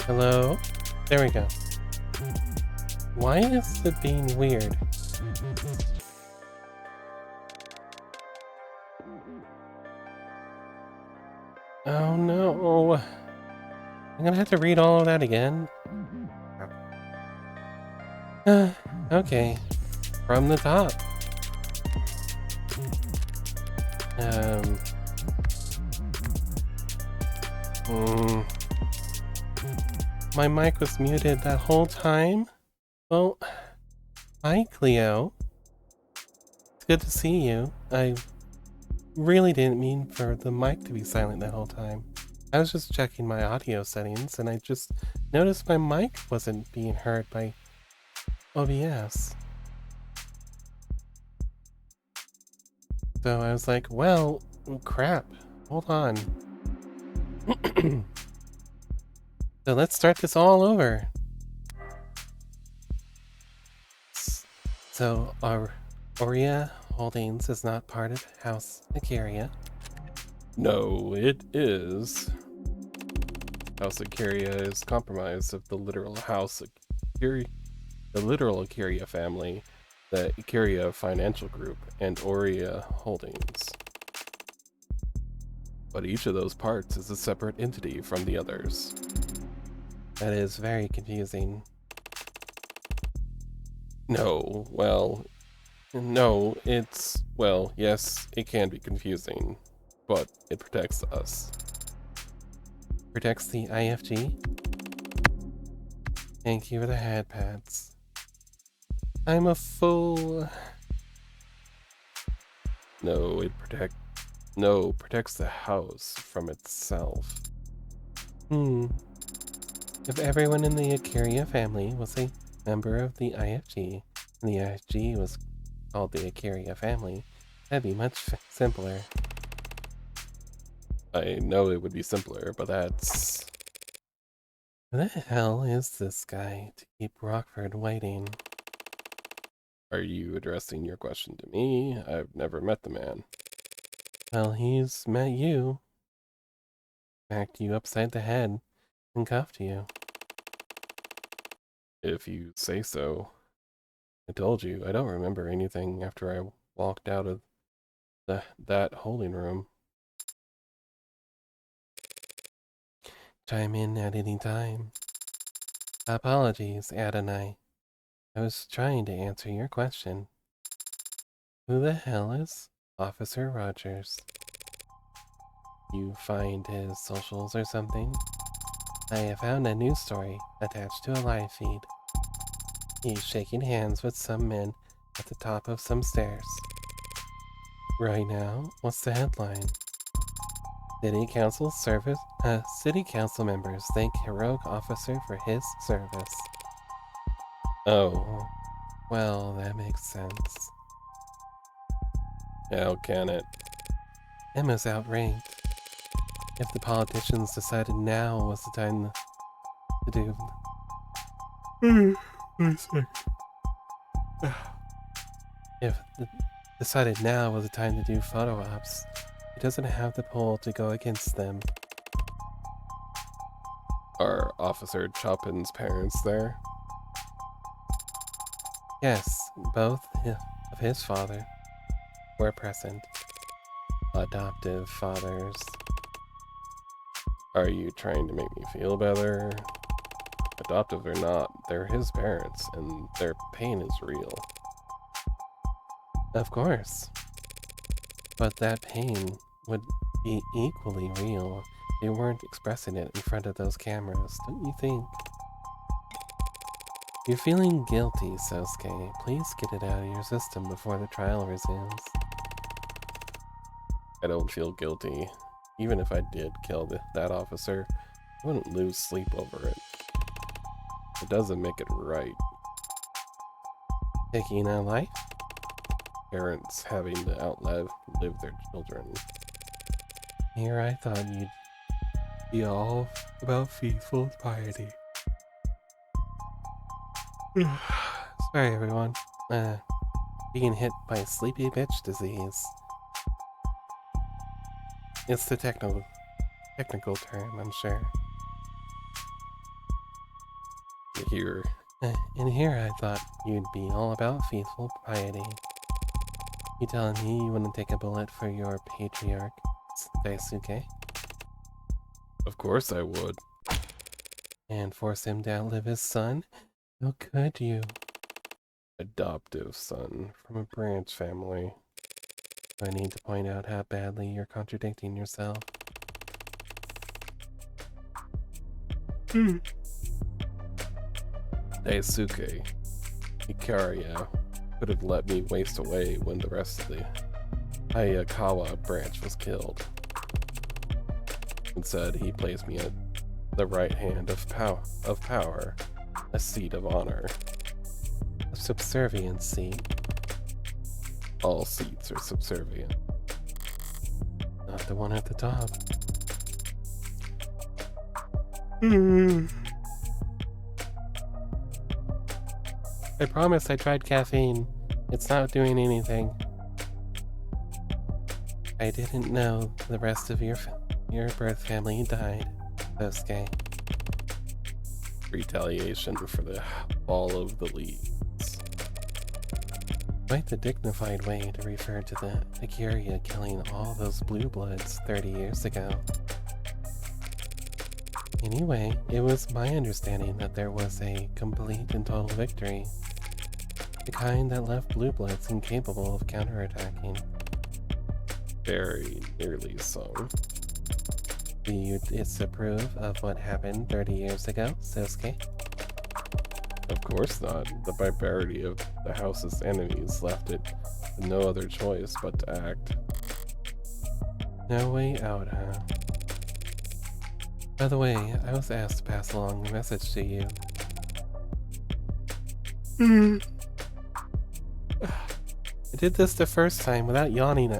Hello? There we go. Why is it being weird? Oh no. I'm gonna have to read all of that again. Okay. From the top. My mic was muted that whole time? Well, hi Cleo. It's good to see you. I really didn't mean for the mic to be silent that whole time. I was just checking my audio settings and I just noticed my mic wasn't being heard by OBS. So I was like, well, crap. Hold on. So let's start this all over. So our Aurea Holdings is not part of House Icaria. No, it is. House Icaria is compromised of the literal Icaria family, the Icaria Financial Group, and Aurea Holdings. But each of those parts is a separate entity from the others. That is very confusing. No, yes, it can be confusing, but it protects us. Protects the IFG? Thank you for the head pats. I'm a fool. No, protects the house from itself. If everyone in the Icaria family was a member of the IFG, and the IFG was called the Icaria family, that'd be much simpler. I know it would be simpler, but that's... Who the hell is this guy to keep Rockford waiting? Are you addressing your question to me? I've never met the man. Well, he's met you. Smacked you upside the head and cuffed you. If you say so. I told you, I don't remember anything after I walked out of that holding room. Chime in at any time. Apologies, Adonai. I was trying to answer your question. Who the hell is Officer Rogers? You find his socials or something? I have found a news story attached to a live feed. He's shaking hands with some men at the top of some stairs. Right now, what's the headline? City Council members thank heroic officer for his service. Oh, Well, that makes sense. How can it? Emma's outranked. If the politicians decided now was the time to do... Wait a sec. If the decided now was the time to do photo ops, he doesn't have the pull to go against them. Are Officer Chopin's parents there? Yes, both of his father were present. Adoptive fathers. Are you trying to make me feel better? Adoptive or not, they're his parents, and their pain is real. Of course. But that pain would be equally real. They weren't expressing it in front of those cameras, don't you think? You're feeling guilty, Sosuke. Please get it out of your system before the trial resumes. I don't feel guilty. Even if I did kill that officer, I wouldn't lose sleep over it. It doesn't make it right. Taking a life? Parents having to outlive their children. Here I thought you'd be all about faithful piety. Sorry, everyone. Being hit by sleepy bitch disease. It's the technical term, I'm sure. Here, In here I thought you'd be all about faithful piety. You telling me you wouldn't take a bullet for your patriarch, Daisuke, of course I would. and force him to outlive his son? How could you? Adoptive son from a branch family. Do I need to point out how badly you're contradicting yourself? Daisuke Ikaria could have let me waste away when the rest of the Hayakawa branch was killed. Instead, he placed me at the right hand of power, a seat of honor. A subservient seat. All seats are subservient. Not the one at the top. I promise I tried caffeine. It's not doing anything. I didn't know the rest of your birth family died, Sosuke. Retaliation for the fall of the leaves. Quite the dignified way to refer to the Akira killing all those blue bloods 30 years ago. Anyway, it was my understanding that there was a complete and total victory. The kind that left blue bloods incapable of counterattacking. Very nearly so. Do you disapprove of what happened 30 years ago, Sosuke? Of course not. The barbarity of the house's enemies left it with no other choice but to act. No way out, huh? By the way, I was asked to pass along a message to you. I did this the first time without yawning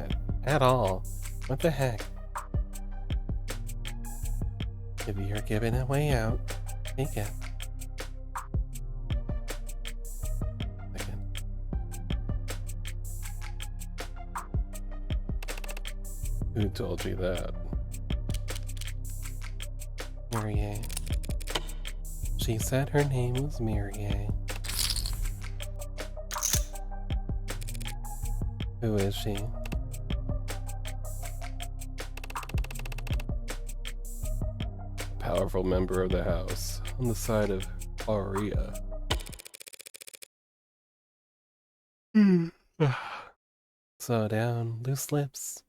at all. What the heck? If you're giving a way out, take it. Who told you that? Mirie. She said her name was Mirie. Who is she? Powerful member of the house on the side of Aria. Slow down, loose lips.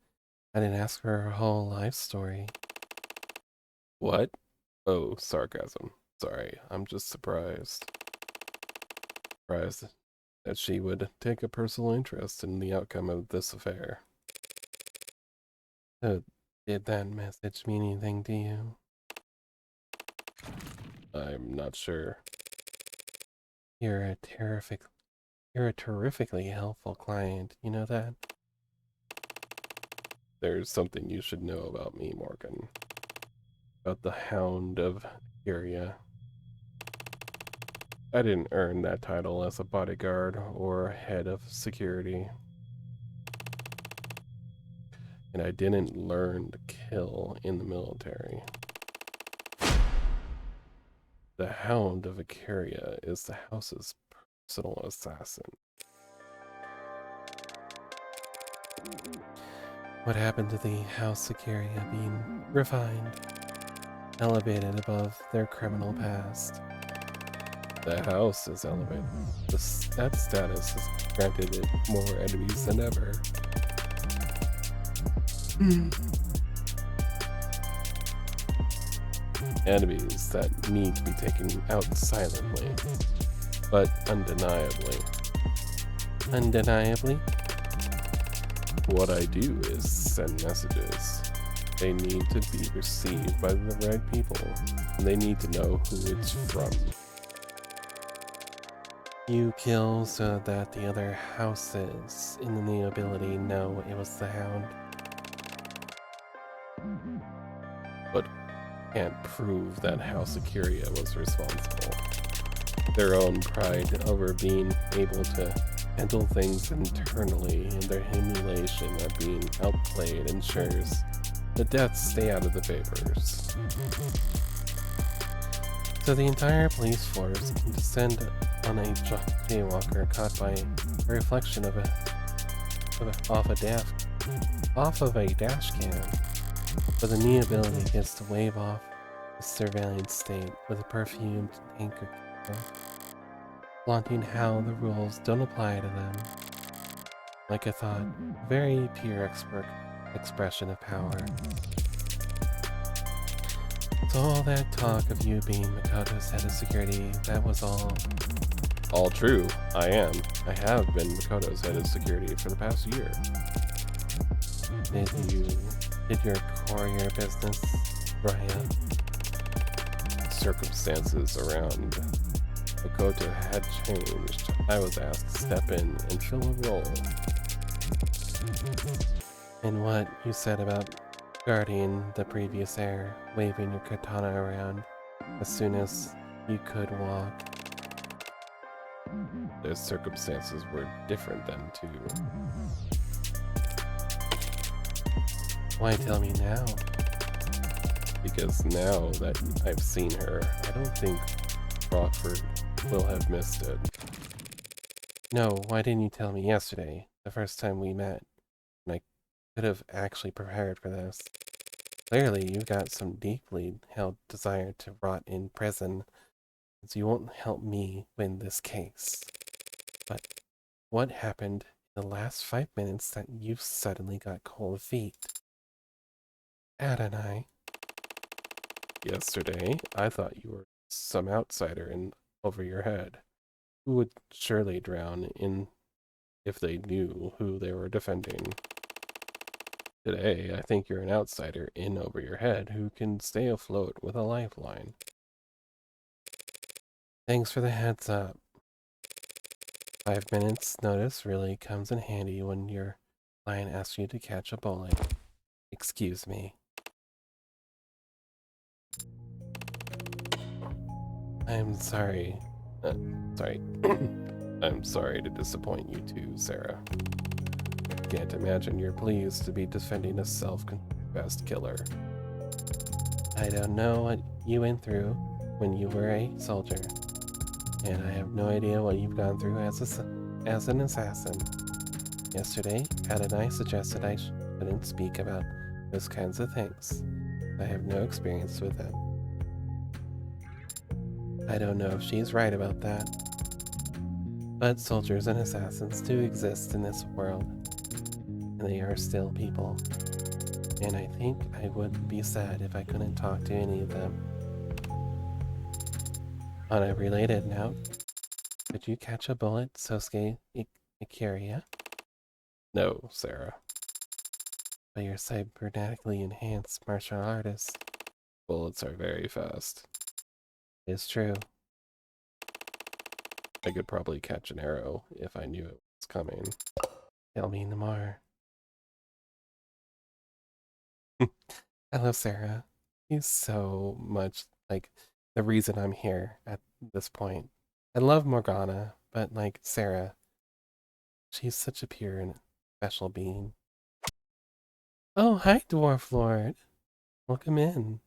I didn't ask for her whole life story. What? Oh, sarcasm. Sorry, I'm just surprised. Surprised that she would take a personal interest in the outcome of this affair. So, did that message mean anything to you? I'm not sure. You're a terrific You're a terrifically helpful client, you know that? There's something you should know about me, Morgan. About the Hound of Curia. I didn't earn that title as a bodyguard or head of security. And I didn't learn to kill in the military. The Hound of Icaria is the house's personal assassin. What happened to the House Sicaria being refined, elevated above their criminal past? The house is elevated. That status has granted it more enemies than ever. Enemies that need to be taken out silently, but undeniably. Undeniably, What I do is send messages. They need to be received by the right people, and they need to know who it's from. you kill so that the other houses in the nobility know it was the Hound. But can't prove that House Akiria was responsible. Their own pride over being able to handle things internally and their humiliation of being outplayed ensures the deaths stay out of the papers. So the entire police force can descend on a jaywalker caught by a reflection off of a dash cam, but the knee ability gets to wave off the surveillance state with a perfumed anchor, flaunting how the rules don't apply to them. Like I thought, a very pure expression of power. So all that talk of you being Makoto's head of security, that was All true, I am. I have been Makoto's head of security for the past year. Did your courier business dry up? Circumstances around Makoto had changed. I was asked to step in and fill a role. And what you said about guarding the previous heir, waving your katana around as soon as you could walk. The circumstances were different then, too. Why tell me now? Because now that I've seen her, I don't think Rockford will have missed it. No, why didn't you tell me yesterday, the first time we met, when I could have actually prepared for this? Clearly, you've got some deeply held desire to rot in prison, so you won't help me win this case. But what happened in the last 5 minutes that you suddenly got cold feet? Adonai. Yesterday, I thought you were some outsider in over your head, who would surely drown in if they knew who they were defending. Today, I think you're an outsider in over your head who can stay afloat with a lifeline. Thanks for the heads up. 5 minutes notice really comes in handy when your client asks you to catch a bullet. Excuse me. I'm sorry. Sorry. I'm sorry to disappoint you too, Sarah. Can't imagine you're pleased to be defending a self-confessed killer. I don't know what you went through when you were a soldier, and I have no idea what you've gone through as an assassin. Yesterday, Adonai suggested I shouldn't speak about those kinds of things. I have no experience with them. I don't know if she's right about that. But soldiers and assassins do exist in this world, and they are still people. And I think I would be sad if I couldn't talk to any of them. On a related note, could you catch a bullet, Sosuke Ikaria? No, Sarah. But you're cybernetically enhanced martial artist. Bullets are very fast. It's true. I could probably catch an arrow if I knew it was coming. Tell me no more. I love Sarah. She's so much like the reason I'm here at this point. I love Morgana, but like Sarah, she's such a pure and special being. Oh, hi, Dwarf Lord. Welcome in.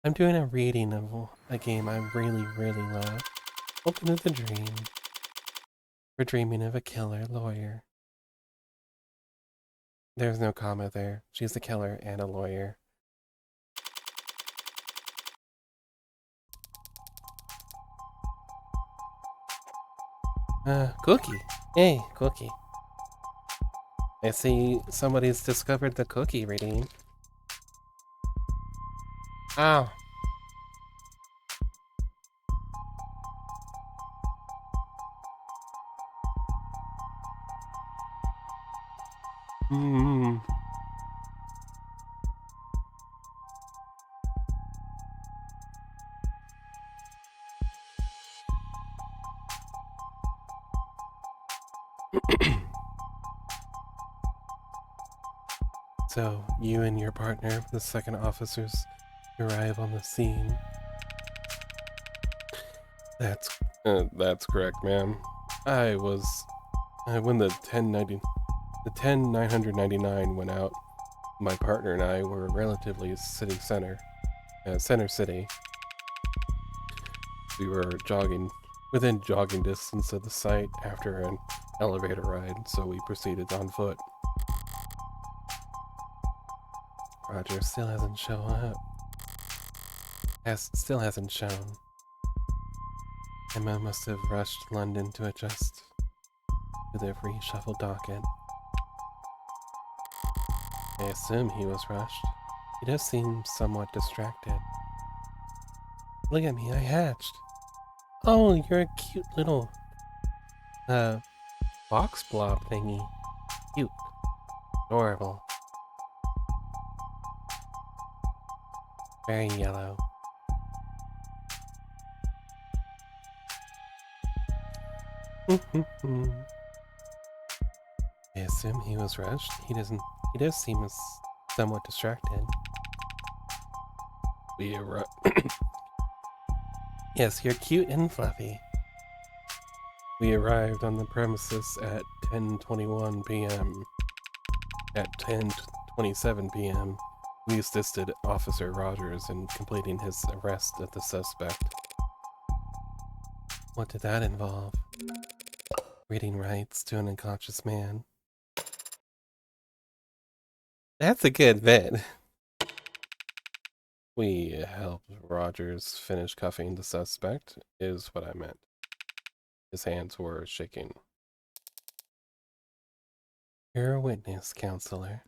I'm doing a reading of a game I really, really love. Welcome to the dream. We're dreaming of a killer lawyer. There's no comma there. She's a killer and a lawyer. Cookie. Hey, Cookie. I see somebody's discovered the cookie reading. Ow. Mm. So, you and your partner, the second officers, arrive on the scene. That's correct, ma'am. When the 999 went out, my partner and I were relatively center city. We were within jogging distance of the site after an elevator ride, so we proceeded on foot. Roger still hasn't shown up. Still hasn't shown. Emma must have rushed London to adjust to the reshuffled docket. I assume he was rushed. He does seem somewhat distracted. Look at me, I hatched. Oh, you're a cute little, box blob thingy. Cute. Adorable. Very yellow. I assume he was rushed. He does seem somewhat distracted. Yes, you're cute and fluffy. We arrived on the premises at 10:21 p.m. At 10:27 p.m., we assisted Officer Rogers in completing his arrest of the suspect. What did that involve? Reading rights to an unconscious man. That's a good bit. We helped Rogers finish cuffing the suspect, is what I meant. His hands were shaking. You're a witness, counselor.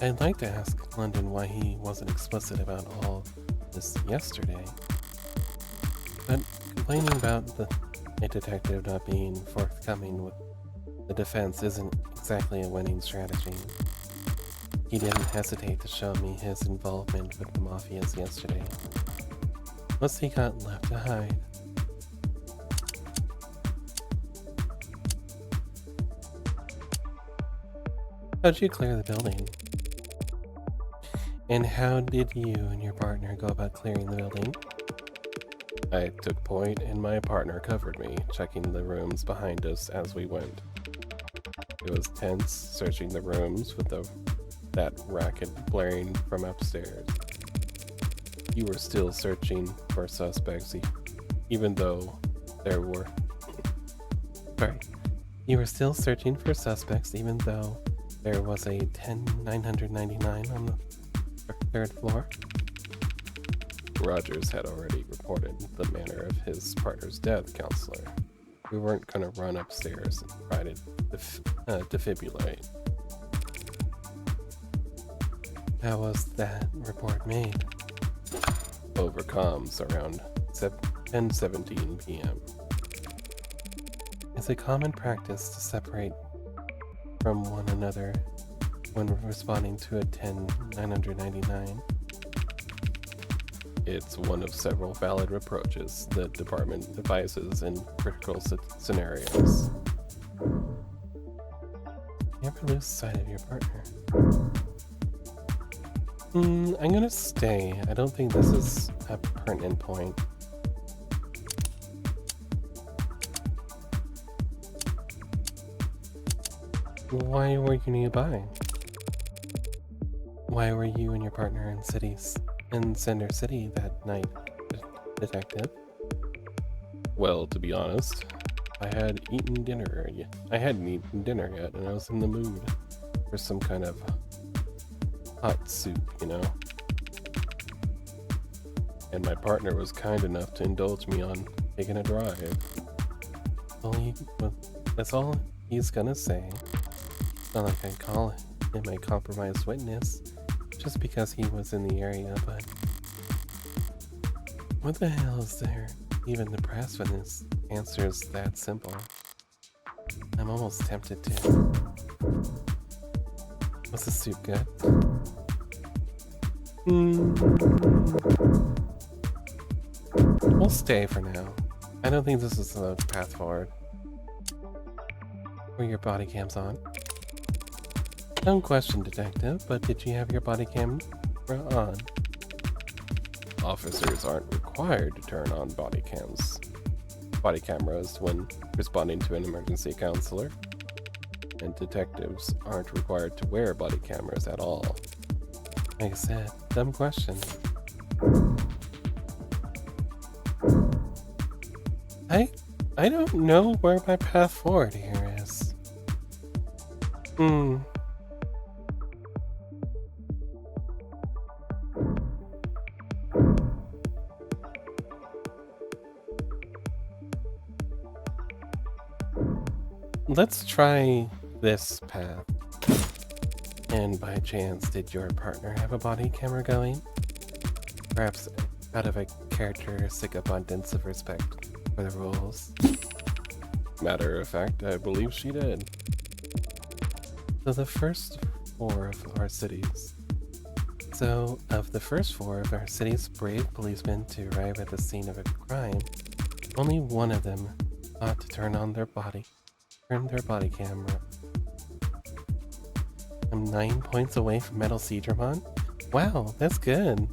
I'd like to ask London why he wasn't explicit about all this yesterday. But complaining about a detective not being forthcoming with the defense isn't exactly a winning strategy. He didn't hesitate to show me his involvement with the mafias yesterday. What's he got left to hide? How'd you clear the building? And how did you and your partner go about clearing the building? I took point and my partner covered me, checking the rooms behind us as we went. It was tense, searching the rooms with that racket blaring from upstairs. You were still searching for suspects, even though there were... Sorry. You were still searching for suspects even though there was a 10,999 on the third floor? Rogers had already reported the manner of his partner's death, counselor. We weren't going to run upstairs and try to defibrillate. How was that report made? Over comms around 10:17 p.m. It's a common practice to separate from one another when responding to a 10,999. It's one of several valid approaches the department advises in critical scenarios. Never lose sight of your partner. I'm gonna stay. I don't think this is a pertinent point. Why were you nearby? Why were you and your partner in Cinder City that night, detective? Well, to be honest, I hadn't eaten dinner yet, and I was in the mood for some kind of hot soup, you know? And my partner was kind enough to indulge me on taking a drive. Well, that's all he's gonna say. It's not like I'd call him a compromised witness just because he was in the area, but what the hell is there even to press when this answer is that simple? I'm almost tempted to. Was the soup good? We'll stay for now. I don't think this is the path forward. Were your body cams on? Dumb question, detective, but did you have your body camera on? Officers aren't required to turn on body cameras when responding to an emergency counselor, and detectives aren't required to wear body cameras at all. Like I said, dumb question. I don't know where my path forward here is. Let's try this path. And by chance, did your partner have a body camera going? Perhaps out of a characteristic abundance of respect for the rules. Matter of fact, I believe she did. So of the first four of our city's brave policemen to arrive at the scene of a crime, only one of them ought to turn their body camera. I'm 9 points away from Metal Seedramon? Wow, that's good.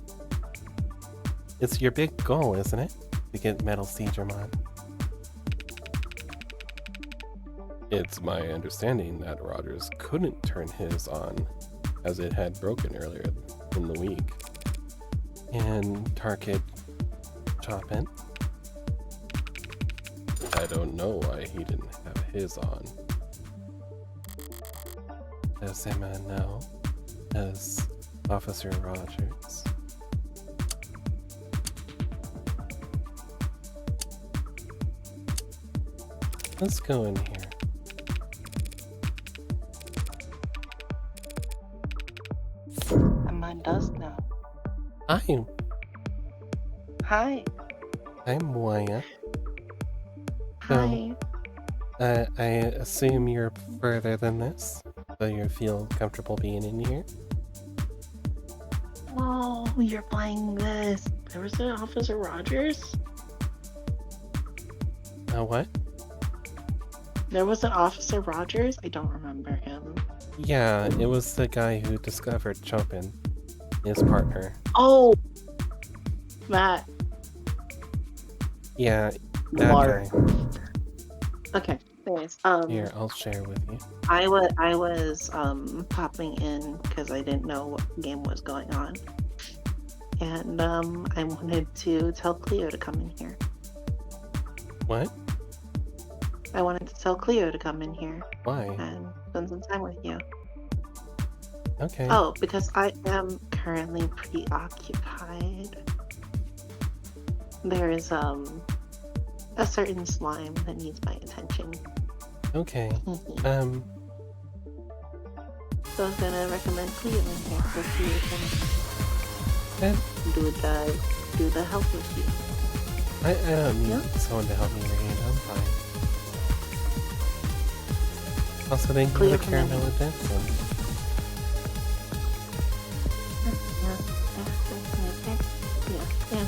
It's your big goal, isn't it? To get Metal Seedramon. It's my understanding that Rogers couldn't turn his on, as it had broken earlier in the week. And Target Chopin? I don't know why he didn't have his on. Does Emma know? Does Officer Rogers? Let's go in here. Emma does know. Hi, Hi. I'm Waya. Hi. I assume you're further than this, so you feel comfortable being in here? Oh, you're buying this. There was an Officer Rogers? What? There was an Officer Rogers? I don't remember him. Yeah, it was the guy who discovered Chopin, his partner. Oh! That. Yeah, that Lurk. guy. Okay, anyways. Here, I'll share with you. I was popping in because I didn't know what game was going on. And I wanted to tell Cleo to come in here. What? I wanted to tell Cleo to come in here Why? and spend some time with you. Okay. Oh, because I am currently preoccupied. There is a certain slime that needs my attention. Okay. So I was gonna recommend Cleo in here so Cleo That, can do the help with you. I don't need Yeah? someone to help me read. I'm fine. Also, thank you for Cleo the can caramel help. attention. Yeah,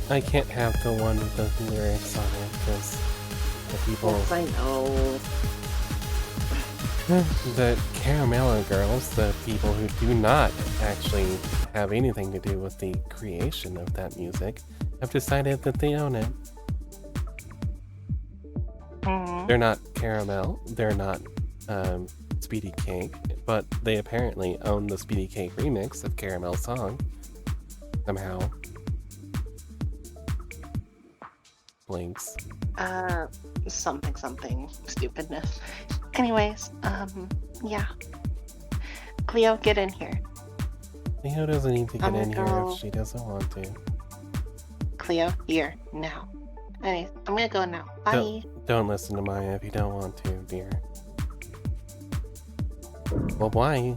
I can't have the one with the lyrics on it because the people, Yes, I know. the Caramello girls, the people who do not actually have anything to do with the creation of that music, have decided that they own it. They're not Caramel, they're not Speedy Cake, but they apparently own the Speedy Cake remix of Caramel's song. Somehow. Blinks. Something stupidness. Anyways, yeah. Cleo, get in here. Leo doesn't need to get I'm in gonna here go. if she doesn't want to. Cleo, here, now. Anyways, I'm gonna go now. Bye. Don't listen to Maya if you don't want to, dear. Well, why?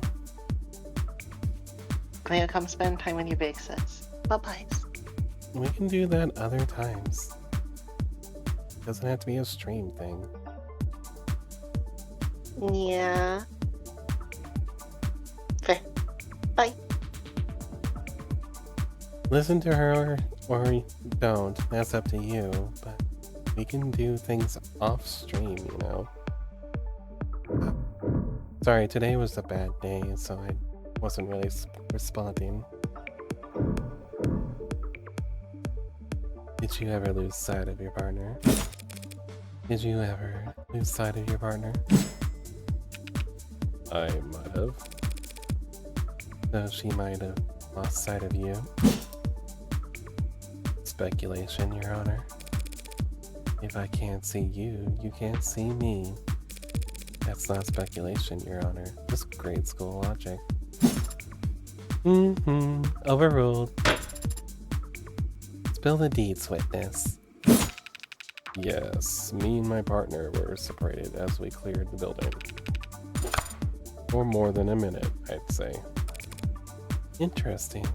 Cleo, come spend time with your big sis. Bye-bye. We can do that other times. Doesn't have to be a stream thing. Yeah. Fair. Bye. Listen to her or don't. That's up to you. But we can do things off stream, you know. Sorry, today was a bad day, so I wasn't really responding. Did you ever lose sight of your partner? Did you ever lose sight of your partner? I might have. So she might have lost sight of you. Speculation, Your Honor. If I can't see you, you can't see me. That's not speculation, Your Honor. Just grade school logic. Overruled. Spill the deeds, witness. Yes, me and my partner were separated as we cleared the building. For more than a minute, I'd say. Interesting.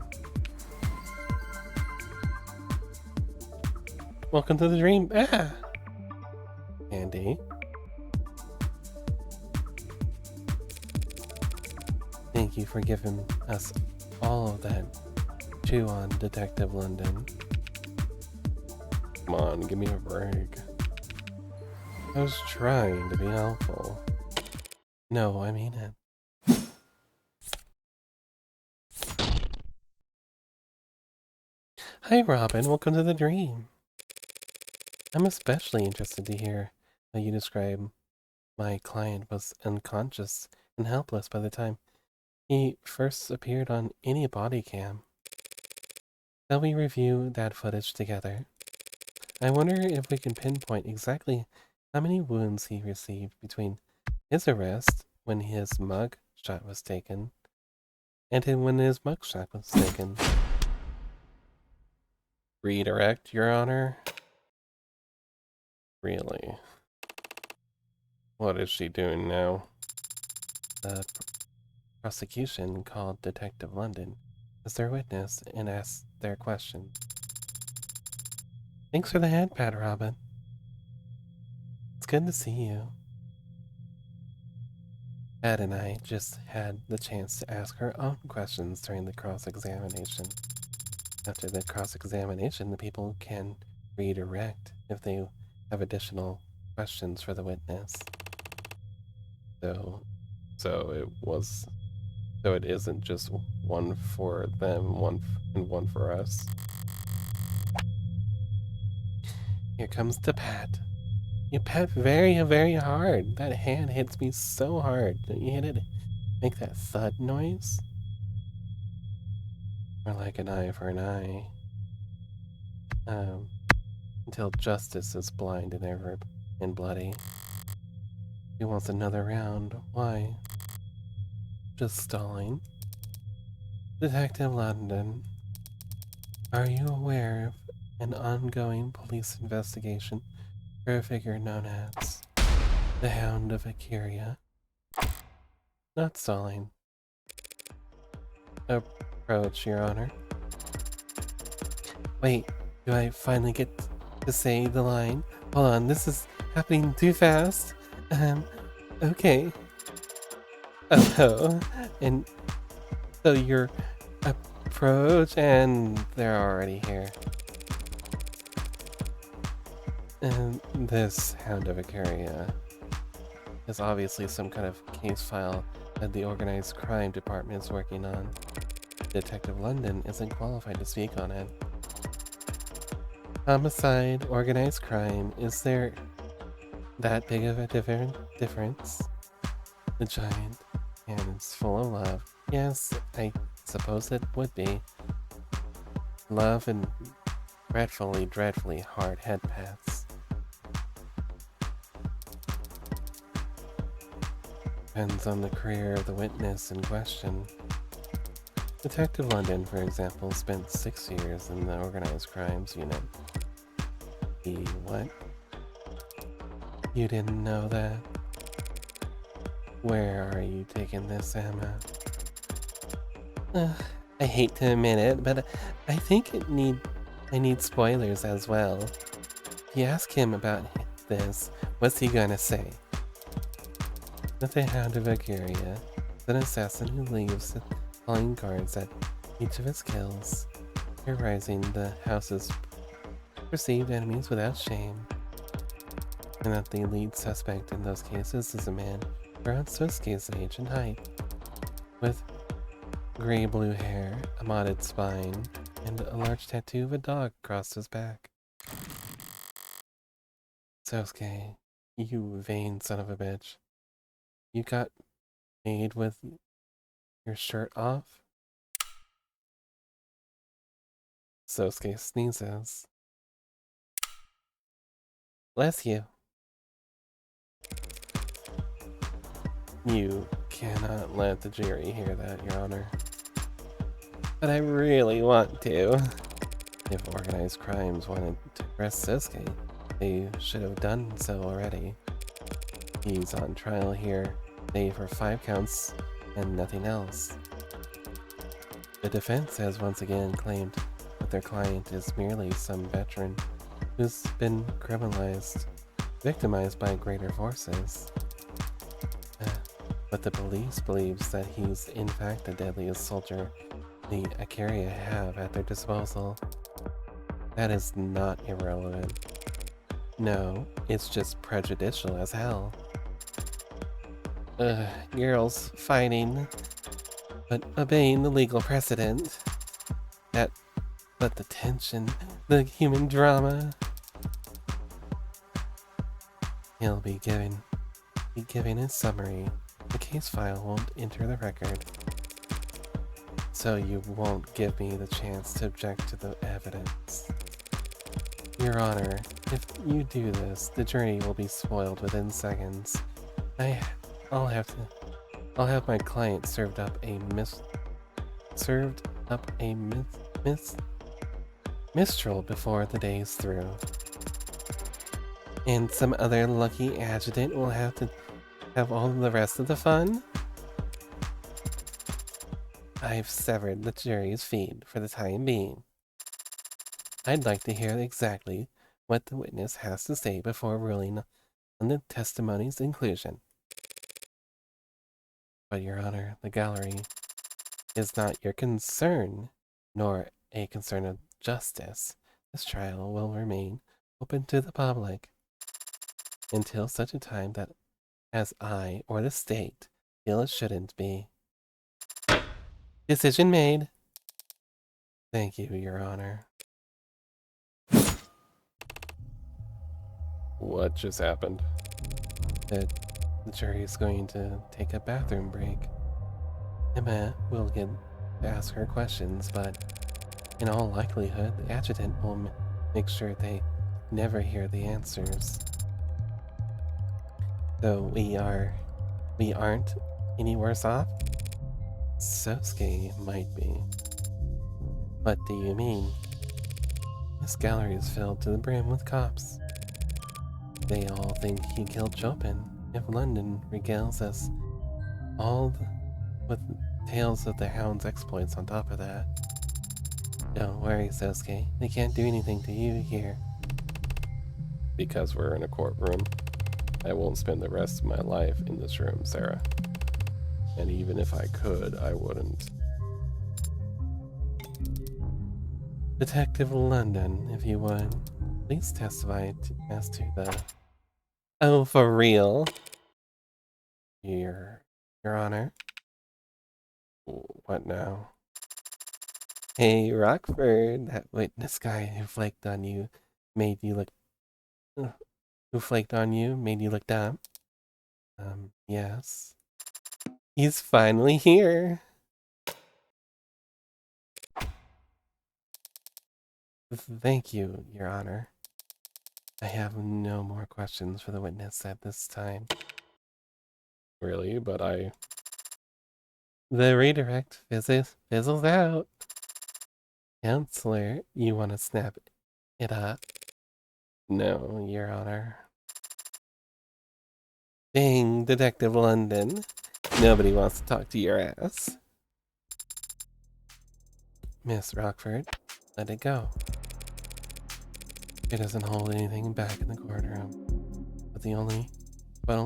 Welcome to the dream. Ah! Andy. Thank you for giving us all of that chew on, Detective London. Come on, give me a break. I was trying to be helpful. No, I mean it. Hi, Robin. Welcome to the dream. I'm especially interested to hear how you describe my client was unconscious and helpless by the time he first appeared on any body cam. Shall we review that footage together? I wonder if we can pinpoint exactly how many wounds he received between his arrest, when his mug shot was taken, and when his mug shot was taken. Redirect, Your Honor? Really? What is she doing now? The prosecution called Detective London as their witness and asked their question. Thanks for the hand pat, Robin. It's good to see you. Ed and I just had the chance to ask her own questions during the cross-examination. After the cross-examination, the people can redirect if they have additional questions for the witness. So it isn't just one for them, one for us. Here comes the pat. You pat very, very hard. That hand hits me so hard. Don't you hit it? Make that thud noise? Or like an eye for an eye. Until justice is blind and bloody. He wants another round. Why? Just stalling. Detective London, are you aware of an ongoing police investigation for a figure known as the Hound of Akiria? Not stalling. Approach, Your Honor. Wait, do I finally get to say the line? Hold on, this is happening too fast. Okay. Oh, and so you're approach, and they're already here. And this Hound of Icaria is obviously some kind of case file that the organized crime department is working on. Detective London isn't qualified to speak on it. Homicide, organized crime, is there that big of a difference? The giant and is full of love. Yes, I suppose it would be. Love and dreadfully hard head paths. Depends on the career of the witness in question. Detective London, for example, spent 6 years in the organized crimes unit. He what? You didn't know that? Where are you taking this, Emma? I hate to admit it, but I think I need spoilers as well. If you ask him about this, what's he gonna say? That the Hound of Icaria is an assassin who leaves calling guards at each of his kills, terrorizing the house's perceived enemies without shame, and that the lead suspect in those cases is a man around Sosuke's age and height, with gray-blue hair, a modded spine, and a large tattoo of a dog across his back. Sosuke, you vain son of a bitch. You got made with your shirt off? Sosuke sneezes. Bless you. You cannot let the jury hear that, Your Honor. But I really want to. If organized crimes wanted to arrest Sosuke, they should have done so already. He's on trial here, save for 5 counts and nothing else. The defense has once again claimed that their client is merely some veteran who's been criminalized, victimized by greater forces. But the police believes that he's in fact the deadliest soldier the Icaria have at their disposal. That is not irrelevant. No, it's just prejudicial as hell. Girls fighting, but obeying the legal precedent. But the tension, the human drama. He'll be giving a summary. The case file won't enter the record. So you won't give me the chance to object to the evidence. Your Honor, if you do this, the jury will be spoiled within seconds. I'll have my client served up a mistral before the day's through. And some other lucky adjutant will have to have all the rest of the fun? I've severed the jury's feet for the time being. I'd like to hear exactly what the witness has to say before ruling on the testimony's inclusion. But, Your Honor, the gallery is not your concern, nor a concern of justice. This trial will remain open to the public until such a time that as I or the state feel it shouldn't be. Decision made. Thank you, Your Honor. What just happened? The jury is going to take a bathroom break. Emma will get to ask her questions, but in all likelihood, the adjutant will make sure they never hear the answers. So we aren't any worse off? Sosuke might be. What do you mean? This gallery is filled to the brim with cops. They all think he killed Chopin. If London regales us with tales of the Hound's exploits on top of that. Don't worry, Sosuke. They can't do anything to you here. Because we're in a courtroom. I won't spend the rest of my life in this room, Sarah. And even if I could, I wouldn't. Detective London, if you would, please testify as to the... Oh, for real? Your Honor. What now? Hey, Rockford, that witness guy who flaked on you made you look... Who flaked on you made you look dumb? Yes. He's finally here. Thank you, Your Honor. I have no more questions for the witness at this time. Really? But I... The redirect fizzles out. Counselor, you want to snap it up? No, Your Honor. Dang, Detective London. Nobody wants to talk to your ass. Miss Rockford, let it go. It doesn't hold anything back in the courtroom. But only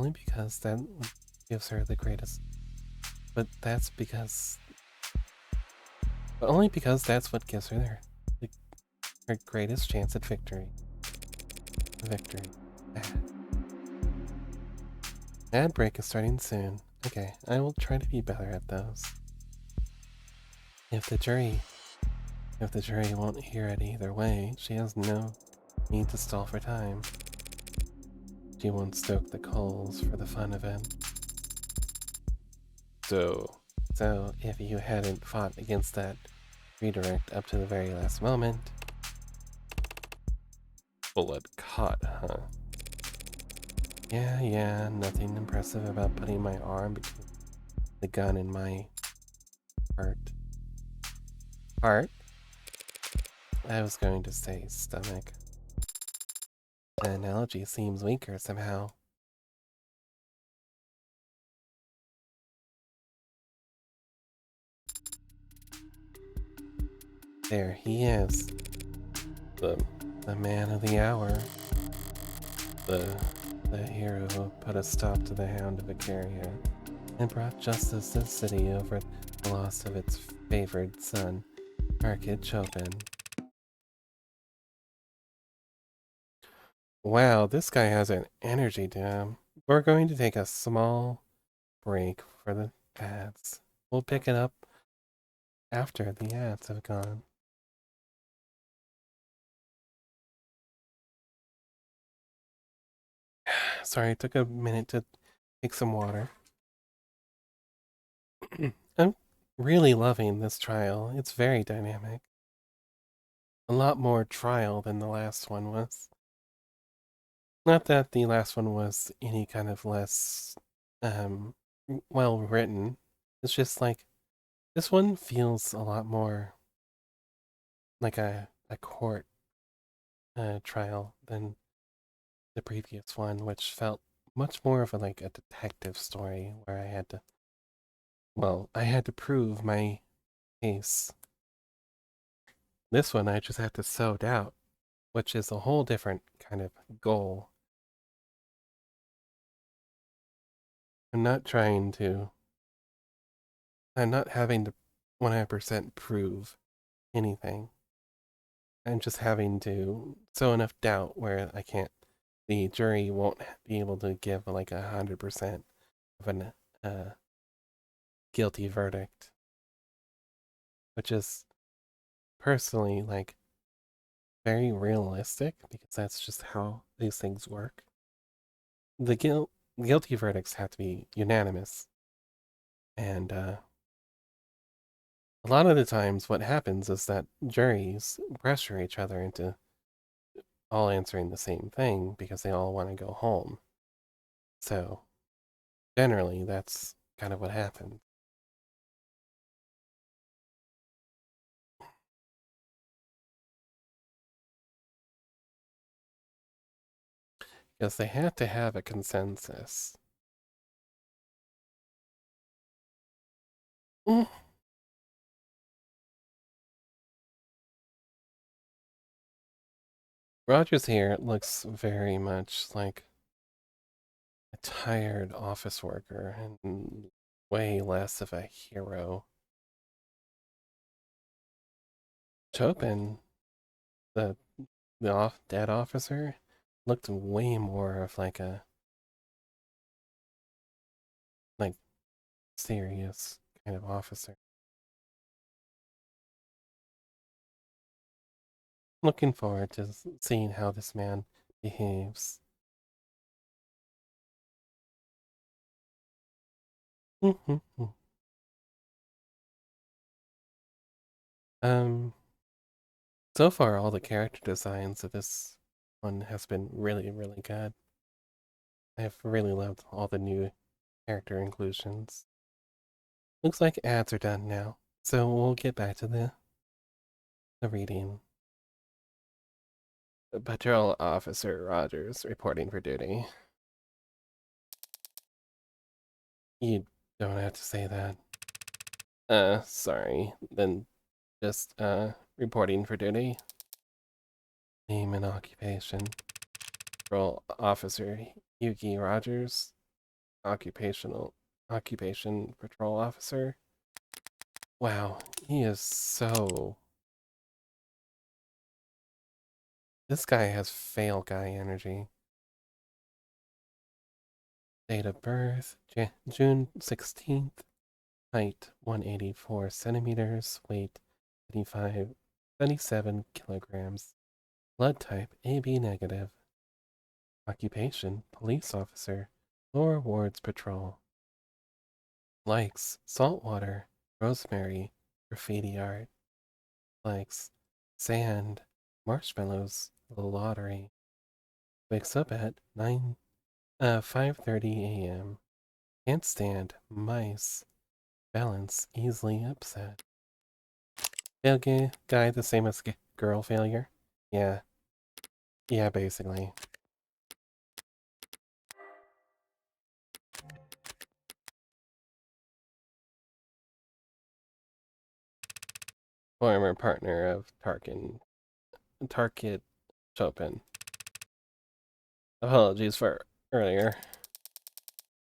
because that gives her the greatest. But only because that's what gives her her greatest chance at victory. Ad break is starting soon. Okay, I will try to be better at those. If the jury won't hear it either way, she has no need to stall for time. She won't stoke the coals for the fun of it. So if you hadn't fought against that redirect up to the very last moment... bullet caught, huh? Yeah, nothing impressive about putting my arm between the gun and my heart. Heart? I was going to say stomach. The analogy seems weaker somehow. There he is. The man of the hour. the The hero who put a stop to the Hound of Icaria and brought justice to the city over the loss of its favored son, our kid Chopin. Wow, this guy has an energy to him. We're going to take a small break for the ads. We'll pick it up after the ads have gone. Sorry, it took a minute to take some water. I'm really loving this trial. It's very dynamic. A lot more trial than the last one was. Not that the last one was any kind of less well written. It's just like this one feels a lot more like a court trial than the previous one, which felt much more of a detective story where I had to prove my case. This one I just had to sow doubt, which is a whole different kind of goal. I'm not trying to I'm not having to 100% prove anything. I'm just having to sow enough doubt where the jury won't be able to give 100% of an guilty verdict, which is personally very realistic because that's just how these things work. The guilty verdicts have to be unanimous, and a lot of the times what happens is that juries pressure each other into all answering the same thing because they all want to go home. So generally that's kind of what happens. Because they had to have a consensus. Mm. Rogers here looks very much like a tired office worker and way less of a hero. Chopin the dead officer looked way more of like a like serious kind of officer. Looking forward to seeing how this man behaves. um, so far all the character designs of this one has been really, really good. I've really loved all the new character inclusions. Looks like ads are done now, so we'll get back to the reading. Patrol Officer Rogers reporting for duty. You don't have to say that. Sorry. Then just, reporting for duty. Name and occupation. Patrol Officer Yuki Rogers. Occupation Patrol Officer. Wow, he is so... This guy has fail guy energy. Date of birth, June 16th. Height, 184 centimeters. Weight, 77 kilograms. Blood type, AB negative. Occupation, police officer. Lower Wards Patrol. Likes, saltwater, rosemary, graffiti art. Likes, sand, marshmallows, the lottery. Wakes up at 5:30 a.m. Can't stand mice. Balance, easily upset. Fail guy the same as girl failure? Yeah. Yeah, basically. Former partner of Tarkit Chopin. Apologies for earlier.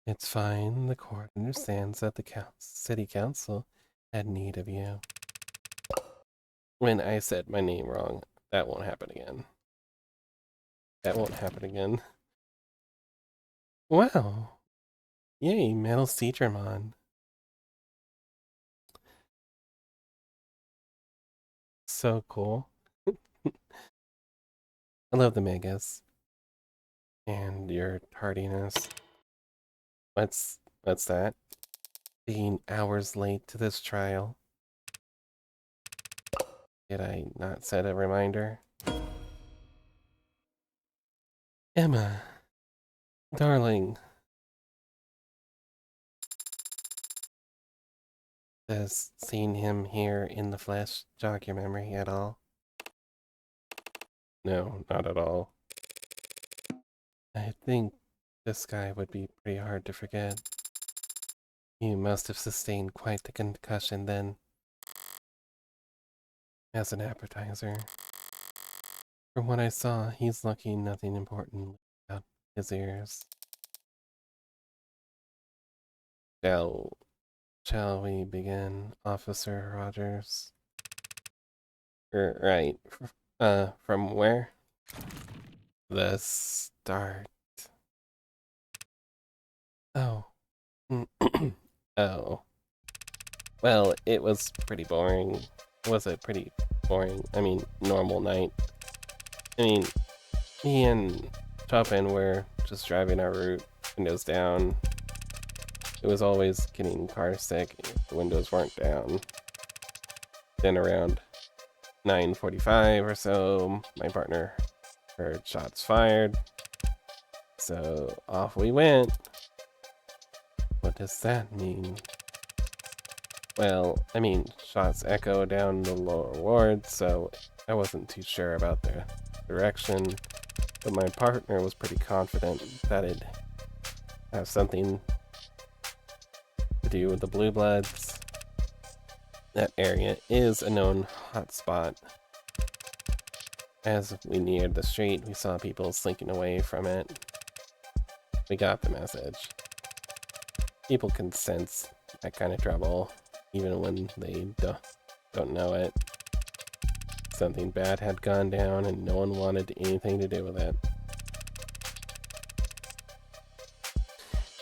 It's fine. The court understands that the city council had need of you. When I said my name wrong, that won't happen again. That won't happen again. Wow. Yay, Metal Seedramon. So cool. I love the megas. And your tardiness. What's that? Being hours late to this trial. Did I not set a reminder? Emma. Darling. Does seeing him here in the flesh jog your memory at all? No, not at all. I think this guy would be pretty hard to forget. You must have sustained quite the concussion then. As an appetizer. From what I saw, he's lucky nothing important about his ears. Shall we begin, Officer Rogers? Right. From where? The start. Oh. Oh. Well, it was pretty boring. Was it pretty boring? I mean, normal night. I mean, me and Chopin were just driving our route, windows down. It was always getting car sick if the windows weren't down. Then around 9:45 or so, my partner heard shots fired. So off we went. What does that mean? Well, I mean, shots echo down the lower ward, so I wasn't too sure about the direction, but my partner was pretty confident that it'd have something to do with the Blue Bloods. That area is a known hotspot. As we neared the street, we saw people slinking away from it. We got the message. People can sense that kind of trouble, even when they don't know it. something bad had gone down and no one wanted anything to do with it.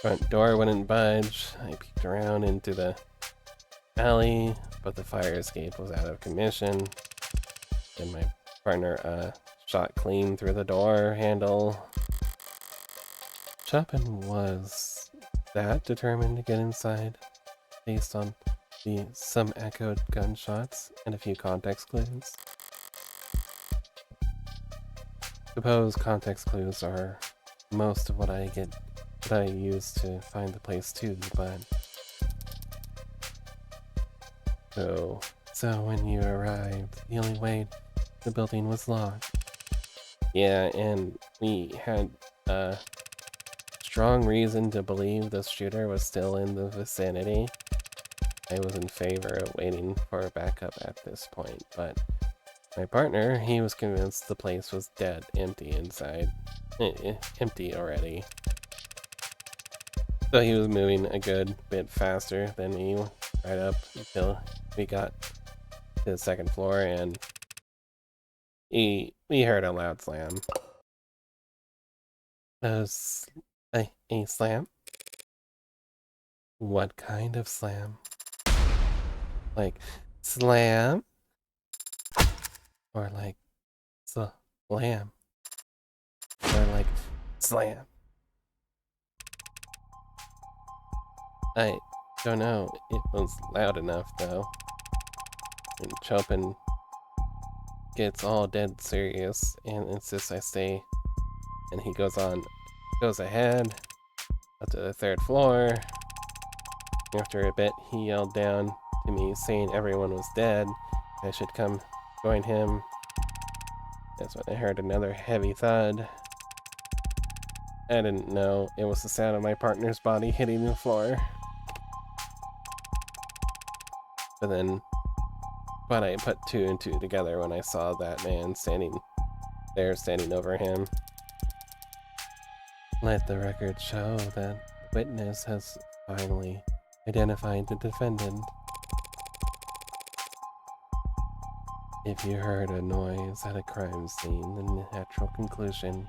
Front door wouldn't budge. I peeked around into the alley, but the fire escape was out of commission. And my partner shot clean through the door handle. Chopin was that determined to get inside, based on some echoed gunshots and a few context clues. Suppose context clues are most of what I use to find the place too, but so when you arrived, the only way the building was locked. Yeah, and we had strong reason to believe the shooter was still in the vicinity. I was in favor of waiting for a backup at this point, but my partner, he was convinced the place was dead, empty inside. Empty already. So he was moving a good bit faster than me, right up until we got to the second floor, and we heard a loud slam. A slam? What kind of slam? Like slam? Or like slam? Or like slam? I don't know. It was loud enough though. And Chopin gets all dead serious and insists I stay. And he goes ahead up to the third floor. After a bit, he yelled down to me saying everyone was dead. I should come join him. That's when I heard another heavy thud. I didn't know it was the sound of my partner's body hitting the floor. But I put two and two together when I saw that man standing over him. Let the record show that the witness has finally identified the defendant. If you heard a noise at a crime scene, the natural conclusion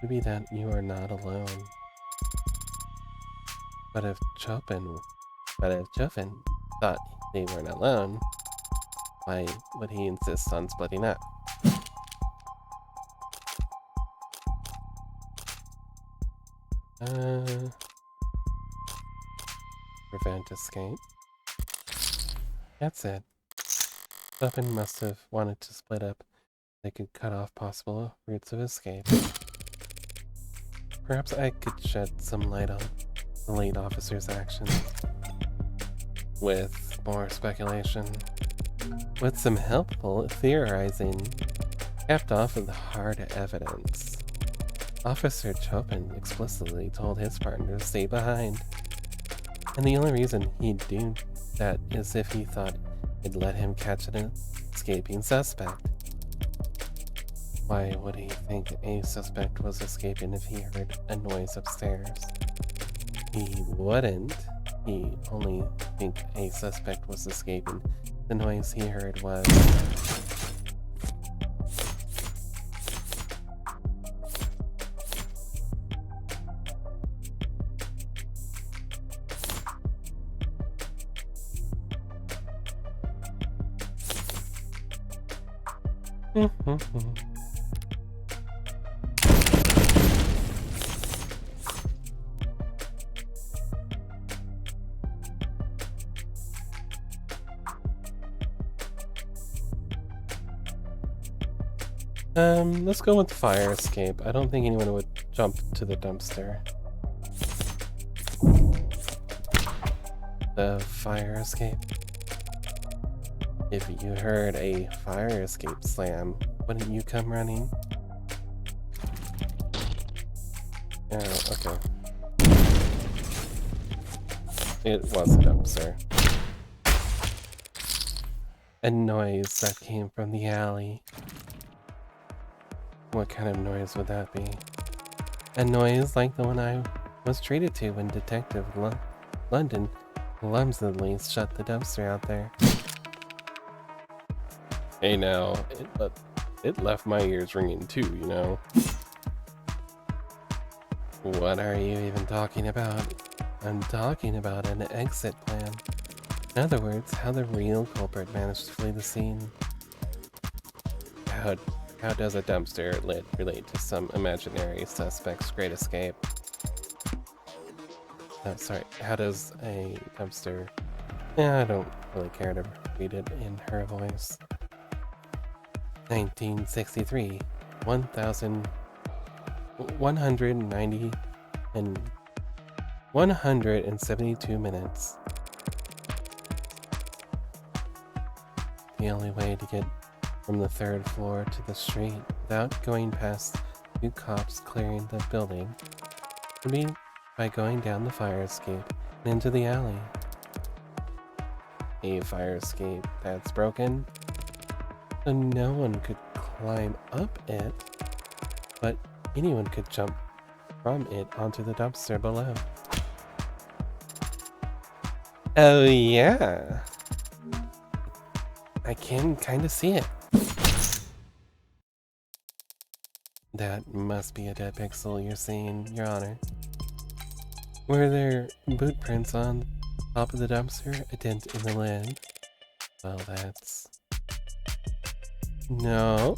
would be that you are not alone. But if Chopin thought they weren't alone, why would he insist on splitting up? Prevent escape. That's it. Chopin must have wanted to split up. They could cut off possible routes of escape. Perhaps I could shed some light on the late officer's actions. With more speculation. With some helpful theorizing. Capped off with hard evidence. Officer Chopin explicitly told his partner to stay behind. And the only reason he'd do that is if he thought it'd let him catch an escaping suspect. Why would he think a suspect was escaping if he heard a noise upstairs? He wouldn't. He only think a suspect was escaping. The noise he heard was... Let's go with fire escape. I don't think anyone would jump to the dumpster. The fire escape. If you heard a fire escape slam, wouldn't you come running? Oh, okay. It was a dumpster. A noise that came from the alley. What kind of noise would that be? A noise like the one I was treated to when Detective London clumsily shut the dumpster out there. Hey now, it left my ears ringing too, you know? What are you even talking about? I'm talking about an exit plan. In other words, how the real culprit managed to flee the scene. How does a dumpster lid relate to some imaginary suspect's great escape? Sorry, how does a dumpster... Yeah, I don't really care to read it in her voice. 1963, 1,190 and 172 minutes. The only way to get from the 3rd floor to the street without going past 2 cops clearing the building would be by going down the fire escape and into the alley. A fire escape that's broken, so no one could climb up it, but anyone could jump from it onto the dumpster below. Oh yeah, I can kind of see it. That must be a dead pixel you're seeing, Your Honor. Were there boot prints on top of the dumpster? A dent in the lid? Well, that's... No,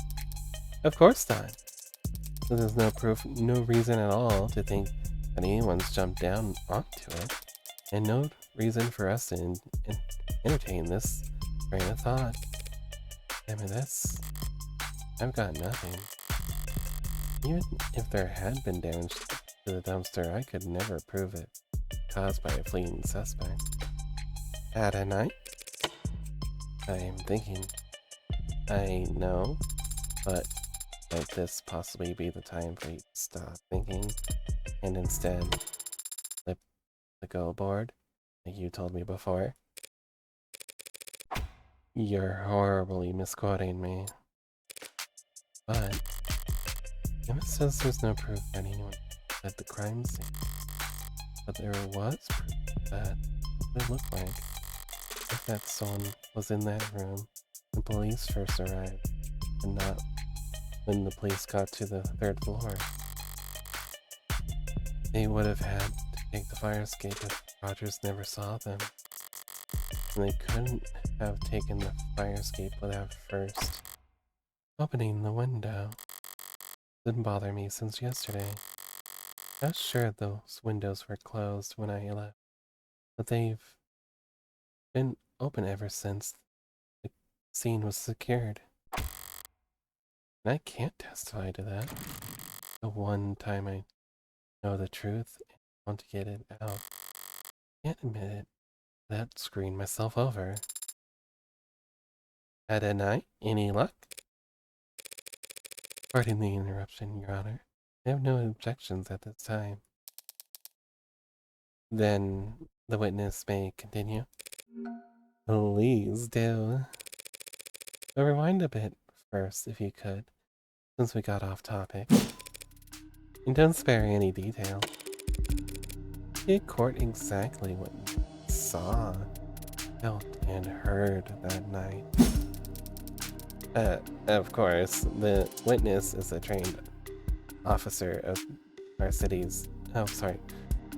of course not. So there's no proof, no reason at all to think that anyone's jumped down onto it, and no reason for us to entertain this train of thought. I mean, I've got nothing. Even if there had been damage to the dumpster, I could never prove it caused by a fleeing suspect. At a night? I'm thinking. I know, but might this possibly be the time for you to stop thinking and instead flip the go board like you told me before? You're horribly misquoting me. But if it says there's no proof that anyone at the crime scene, but there was proof that it looked like if that someone was in that room when police first arrived, and not when the police got to the 3rd floor. They would have had to take the fire escape if Rogers never saw them. And they couldn't have taken the fire escape without first opening the window. Didn't bother me since yesterday. I was sure those windows were closed when I left, but they've been open ever since the scene was secured. And I can't testify to that. The one time I know the truth and want to get it out, I can't admit it. That screwing myself over. Had a night? Any luck? Pardon the interruption, Your Honor. I have no objections at this time. Then the witness may continue. Please do. But rewind a bit first, if you could, since we got off topic. And don't spare any detail. Get court exactly what you saw, felt, and heard that night. Of course, the witness is a trained officer of our city's... Oh, sorry.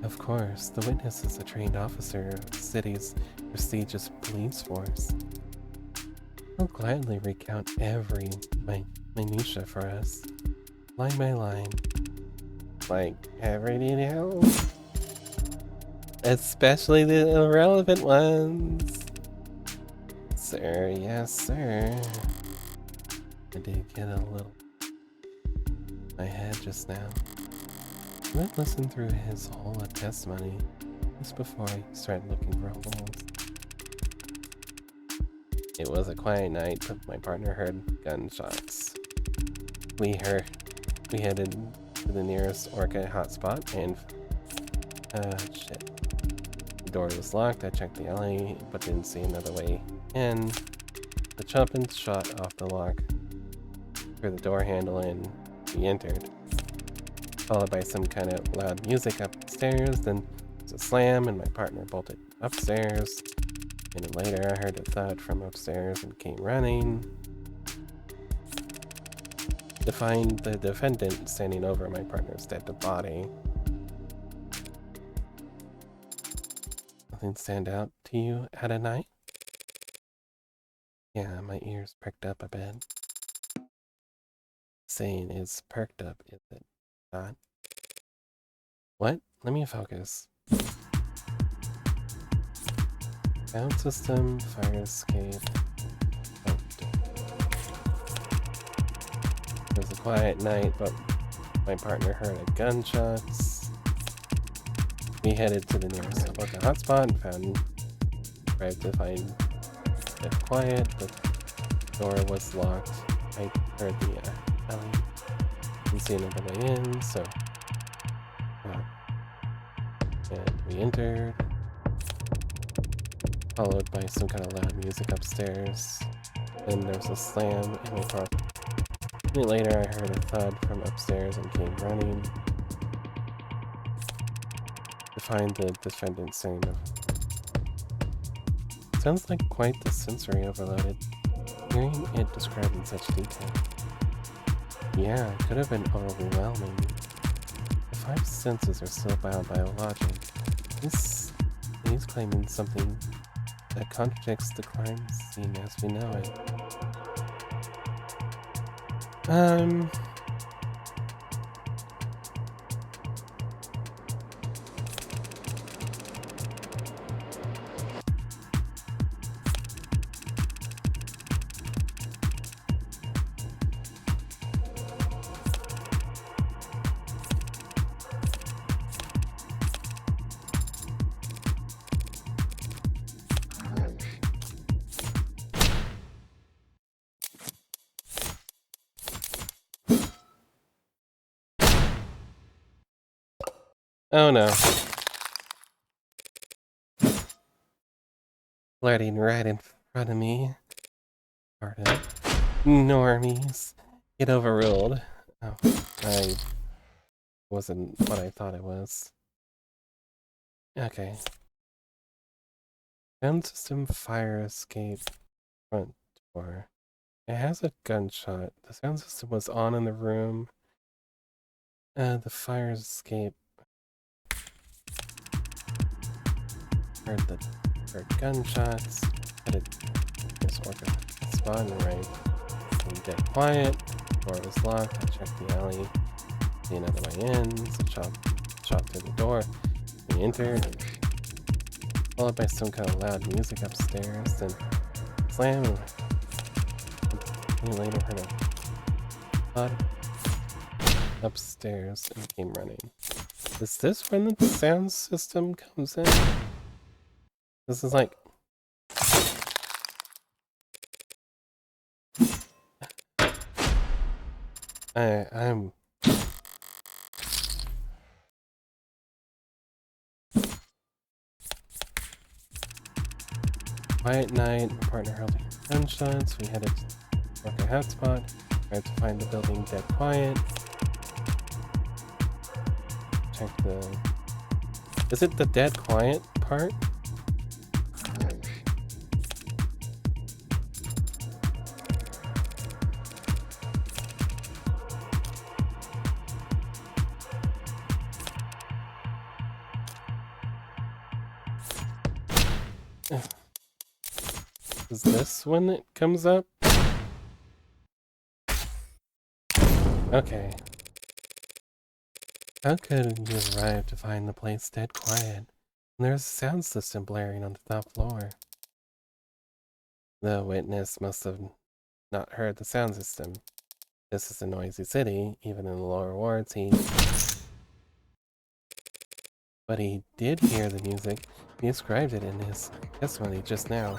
Of course, the witness is a trained officer of the city's prestigious police force. He'll gladly recount every minutia for us, line by line. Like every detail? Especially the irrelevant ones. Sir, yes, sir. I did get a little in my head just now. Let's listen through his whole testimony just before I start looking for holes. It was a quiet night, but my partner heard gunshots. We headed to the nearest Orca hotspot and shit. The door was locked. I checked the alley, but didn't see another way in. The chumpin shot off the lock through the door handle and we entered. Followed by some kind of loud music upstairs, then there was a slam and my partner bolted upstairs. A minute later I heard a thud from upstairs and came running. to find the defendant standing over my partner's dead body. Nothing stand out to you at a night? Yeah, my ears perked up a bit. Saying is perked up, is it not? What? Let me focus. Sound system, fire escape. Oh. It was a quiet night, but my partner heard gunshots. We headed to the nearest local hotspot and tried to find it quiet. The door was locked. I heard the alley. Didn't see another way in, so and we entered, followed by some kind of loud music upstairs. Then there was a slam in my car. A minute later, I heard a thud from upstairs and came running to find the defendant saying, sounds like quite the sensory overloaded, hearing it described in such detail. Yeah, it could have been overwhelming. The five senses are still bound by logic. He's claiming something that contradicts the crime scene as we know it. Oh no. Flooding right in front of me. Pardon. Normies. Get overruled. Oh, I wasn't what I thought it was. Okay. Sound system, fire escape, front door. It has a gunshot. The sound system was on in the room. The fire escape. Heard gunshots. Headed this orca spawn right. And get quiet. Door was locked. I checked the alley. See another way in. So shot through the door. We entered. Followed by some kind of loud music upstairs. Then slam. And later heard a thud upstairs and came running. Is this when the sound system comes in? This is like... I'm... Quiet night, my partner hurled gunshots, we headed to work a hotspot, tried to find the building dead quiet. Check the... Is it the dead quiet part? Is this when it comes up? Okay. How could you arrive to find the place dead quiet? And there's a sound system blaring on the top floor. The witness must have not heard the sound system. This is a noisy city, even in the lower wards But he did hear the music. He described it in his testimony just now.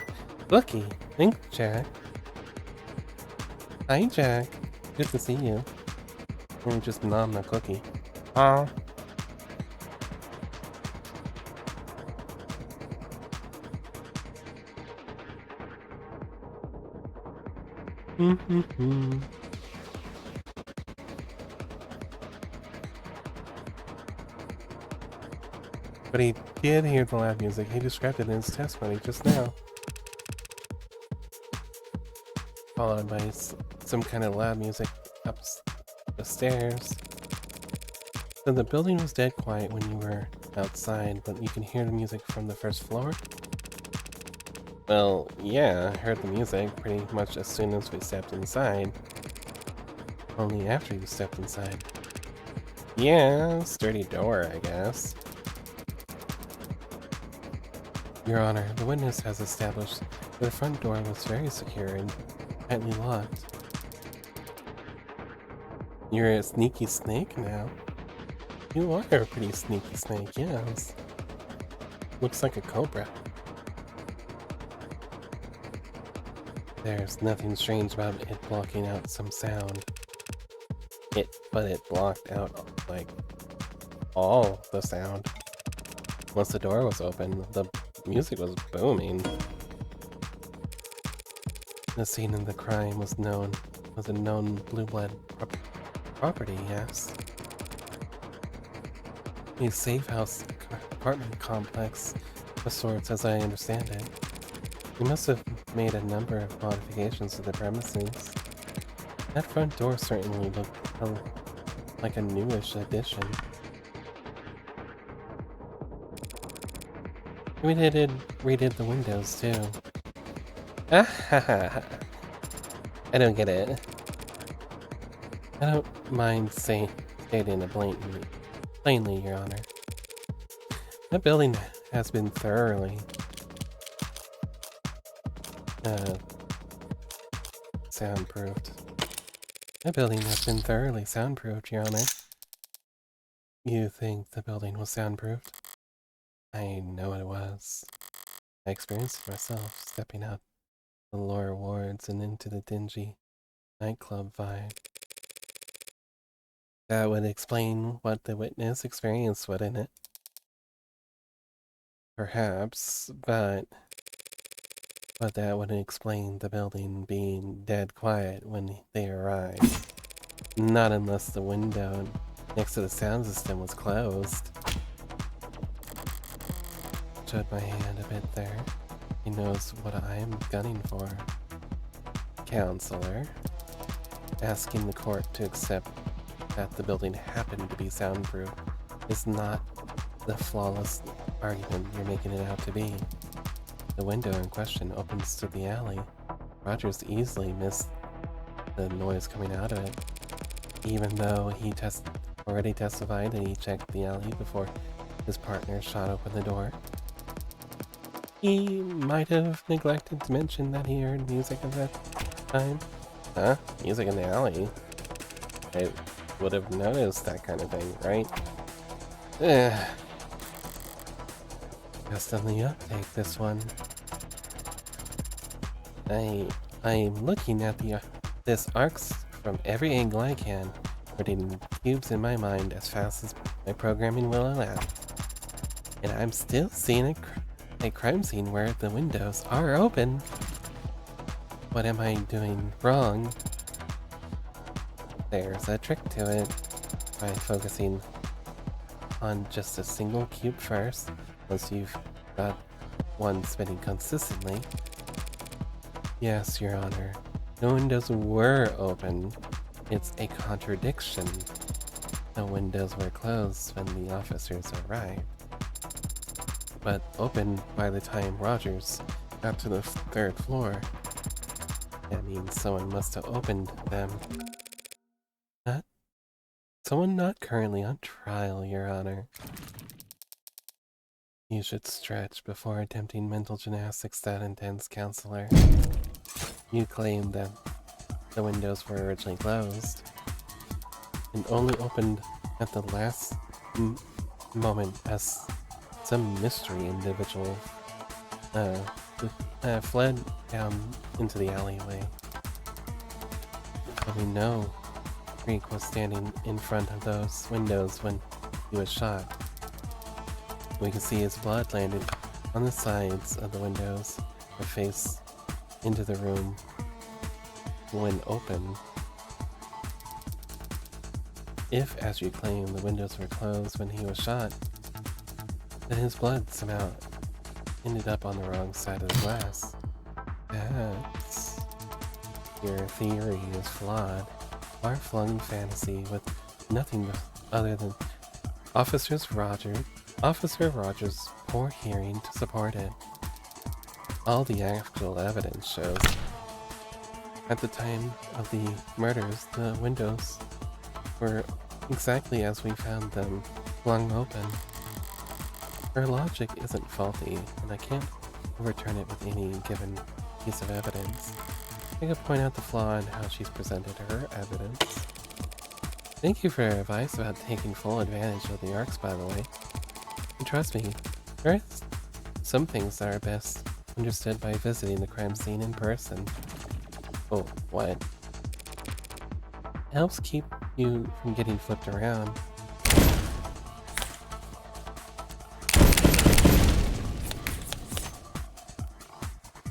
Lucky! Thanks, Jack. Hi, Jack. Good to see you. Let me just nom the cookie. Aw. But he did hear the loud music. He described it in his testimony just now. Followed by some kind of loud music the stairs. So the building was dead quiet when you were outside, but you can hear the music from the first floor? Well, yeah, I heard the music pretty much as soon as we stepped inside. Only after you stepped inside. Yeah, sturdy door, I guess. Your Honor, the witness has established that the front door was very secure and tightly locked. You're a sneaky snake now. You are a pretty sneaky snake, yes. Looks like a cobra. There's nothing strange about it blocking out some sound. But it blocked out, like, all the sound. Once the door was open, the music was booming. The scene of the crime was a known blue blood property, yes. A safe house apartment complex of sorts, as I understand it. You must have made a number of modifications to the premises. That front door certainly looked like a newish addition. We redid the windows too. Ah ha ha ha. I don't get it. I don't mind stating it plainly, Your Honor. That building has been thoroughly soundproofed. That building has been thoroughly soundproofed, Your Honor. You think the building was soundproofed? I know it was. I experienced it myself, stepping out the lower wards and into the dingy nightclub vibe. That would explain what the witness experienced, wouldn't it? Perhaps, but that wouldn't explain the building being dead quiet when they arrived. Not unless the window next to the sound system was closed. Showed my hand a bit there. He knows what I am gunning for. Counselor. Asking the court to accept that the building happened to be soundproof is not the flawless argument you're making it out to be. The window in question opens to the alley. Rogers easily missed the noise coming out of it, even though he already testified that he checked the alley before his partner shot open the door. He might have neglected to mention that he heard music at that time. Huh? Music in the alley? I would have noticed that kind of thing, right? Ugh. Just on the uptake, this one. I'm looking at this arcs from every angle I can, putting cubes in my mind as fast as my programming will allow. And I'm still seeing a crime scene where the windows are open. What am I doing wrong? There's a trick to it. By focusing on just a single cube first, once you've got one spinning consistently. Yes, Your Honor. The windows were open. It's a contradiction. The windows were closed when the officers arrived, but open by the time Rogers got to the third floor. That means someone must have opened them. Someone not currently on trial, Your Honor. You should stretch before attempting mental gymnastics that intense, Counselor. You claimed that the windows were originally closed and only opened at the last moment as some mystery individual fled down into the alleyway. But we know Creek was standing in front of those windows when he was shot. We can see his blood landed on the sides of the windows or face into the room when open. If, as you claim, the windows were closed when he was shot, then his blood somehow ended up on the wrong side of the glass. Your theory is flawed. far-flung fantasy with nothing other than Officer Rogers' poor hearing to support it. All the actual evidence shows at the time of the murders, the windows were exactly as we found them, flung open. Her logic isn't faulty, and I can't overturn it with any given piece of evidence. I could point out the flaw in how she's presented her evidence. Thank you for your advice about taking full advantage of the arcs, by the way. And trust me, there are some things that are best understood by visiting the crime scene in person. Oh, what? It helps keep you from getting flipped around.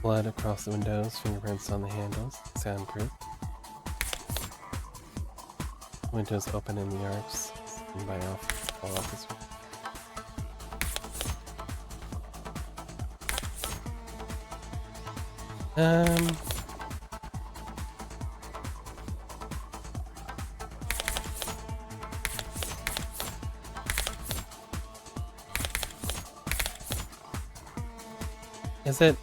Blood across the windows, fingerprints on the handles, soundproof. Windows open in the arcs, and by all officer. Is it?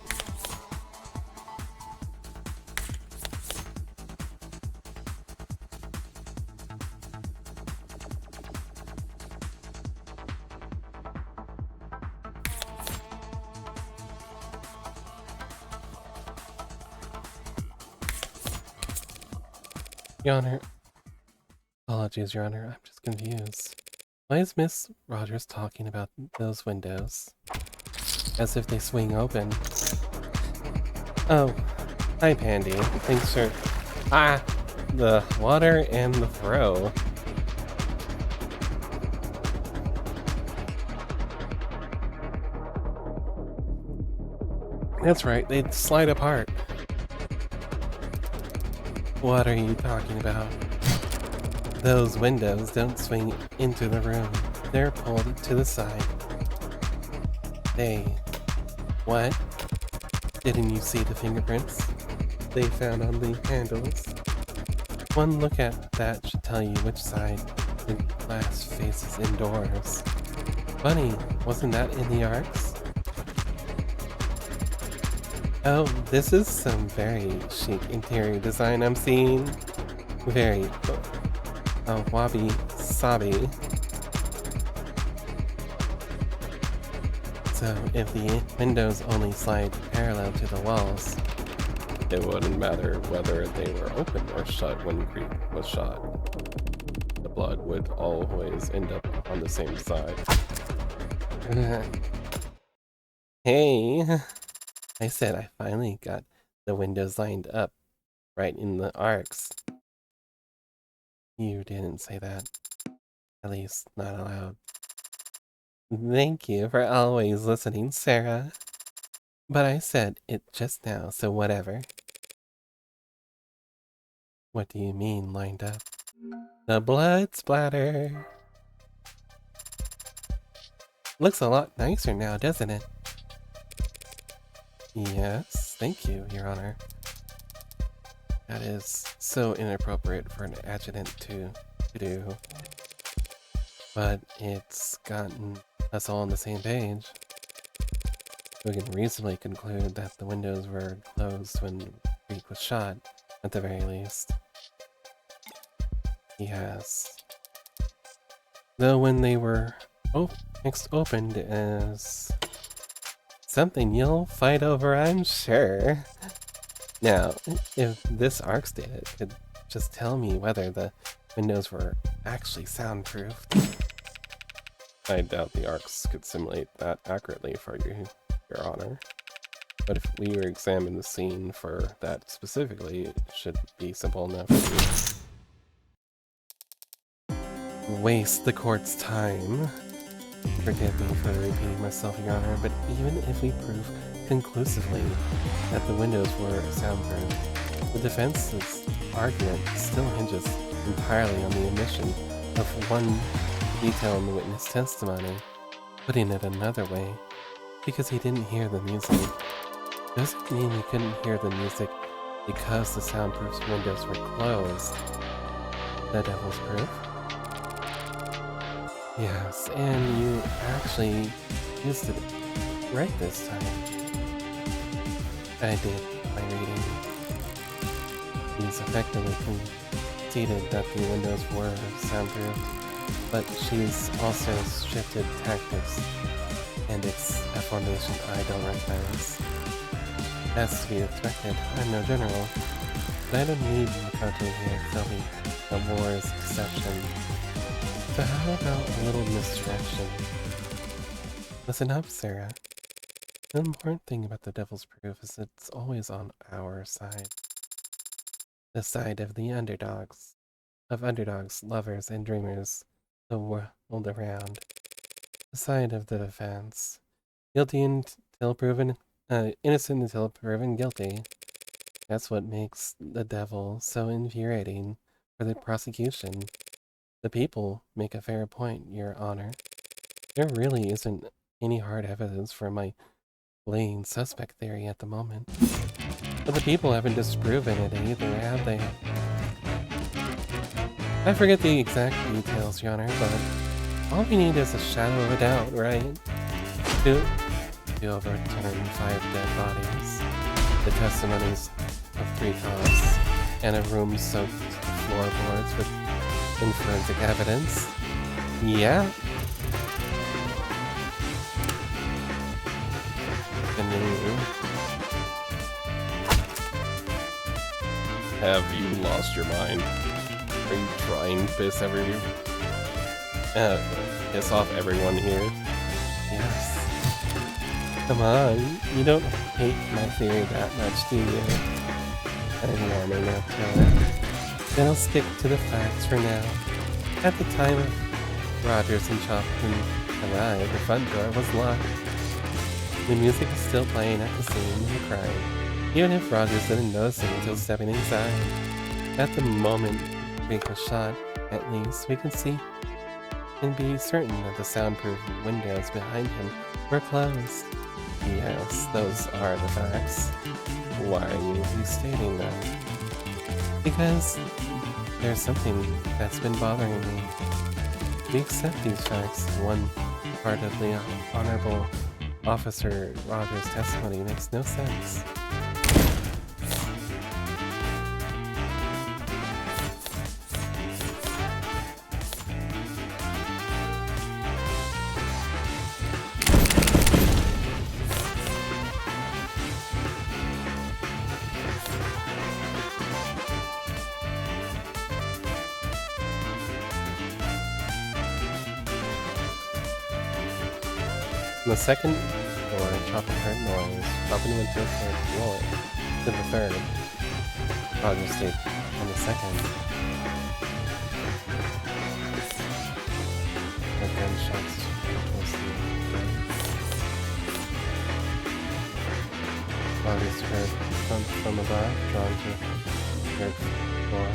Your Honor. Apologies, Your Honor. I'm just confused. Why is Miss Rogers talking about those windows? As if they swing open. Oh. Hi, Pandy. Thanks for... Ah! The water and the throw. That's right, they'd slide apart. What are you talking about? Those windows don't swing into the room. They're pulled to the side. They... What? Didn't you see the fingerprints they found on the handles? One look at that should tell you which side the glass faces indoors. Funny, wasn't that in the arcs? Oh, this is some very chic interior design I'm seeing. Very wabi-sabi. So if the windows only slide parallel to the walls, It wouldn't matter whether they were open or shut when Creep was shot. The blood would always end up on the same side. Hey, I said I finally got the windows lined up right in the arcs. You didn't say that. At least, not aloud. Thank you for always listening, Sarah. But I said it just now, so whatever. What do you mean, lined up? The blood splatter. Looks a lot nicer now, doesn't it? Yes, thank you, Your Honor. That is so inappropriate for an adjutant to do. But it's gotten us all on the same page. We can reasonably conclude that the windows were closed when Creek was shot, at the very least. He has. Though when they were next opened as something you'll fight over, I'm sure. Now, if this ARCS data could just tell me whether the windows were actually soundproofed. I doubt the arcs could simulate that accurately for you, Your Honor. But if we were examine the scene for that specifically, it should be simple enough to Waste the court's time. Forgive me for repeating myself, Your Honor, but even if we prove conclusively that the windows were soundproof, the defense's argument still hinges entirely on the omission of one detail in the witness testimony. Putting it another way, because he didn't hear the music, doesn't mean he couldn't hear the music because the soundproof windows were closed. The devil's proof? Yes, and you actually used it right this time. I did my reading. He's effectively conceded that the windows were soundproof, but she's also shifted tactics, and it's a formation I don't recognize. That's to be expected. I'm no general, but I don't need Makoto here to tell me that war is deception. So how about a little misdirection? Listen up, Sarah. The important thing about the devil's proof is it's always on our side. The side of the underdogs. Of underdogs, lovers, and dreamers. The world around. The side of the defense. Guilty until proven... innocent until proven guilty. That's what makes the devil so infuriating for the prosecution. The people make a fair point, Your Honor. There really isn't any hard evidence for my blatant suspect theory at the moment. But the people haven't disproven it either, have they? I forget the exact details, Your Honor, but all we need is a shadow of a doubt, right? To overturn 5 dead bodies, the testimonies of 3 cops, and a room soaked to the floorboards with forensic evidence. Yeah. Have you lost your mind? Are you trying to piss off everyone here? Yes. Come on, you don't hate my theory that much, do you? I'm warming up to it. Then I'll stick to the facts for now. At the time of Rogers and Chopin arrived, the front door was locked. The music was still playing at the scene of the crime, even if Rogers didn't notice it until stepping inside. At the moment Rick was shot, at least, we can see and be certain that the soundproof windows behind him were closed. Yes, those are the facts. Why are you restating them? Because there's something that's been bothering me. We accept these facts. One part of the Honorable Officer Rogers' testimony makes no sense. On the second floor, Chopin heard noise. Chopin went to the third floor. To the third. Rogers stayed on the second. The gunshots close to the third. Rogers heard thump from above, drawn to the third floor.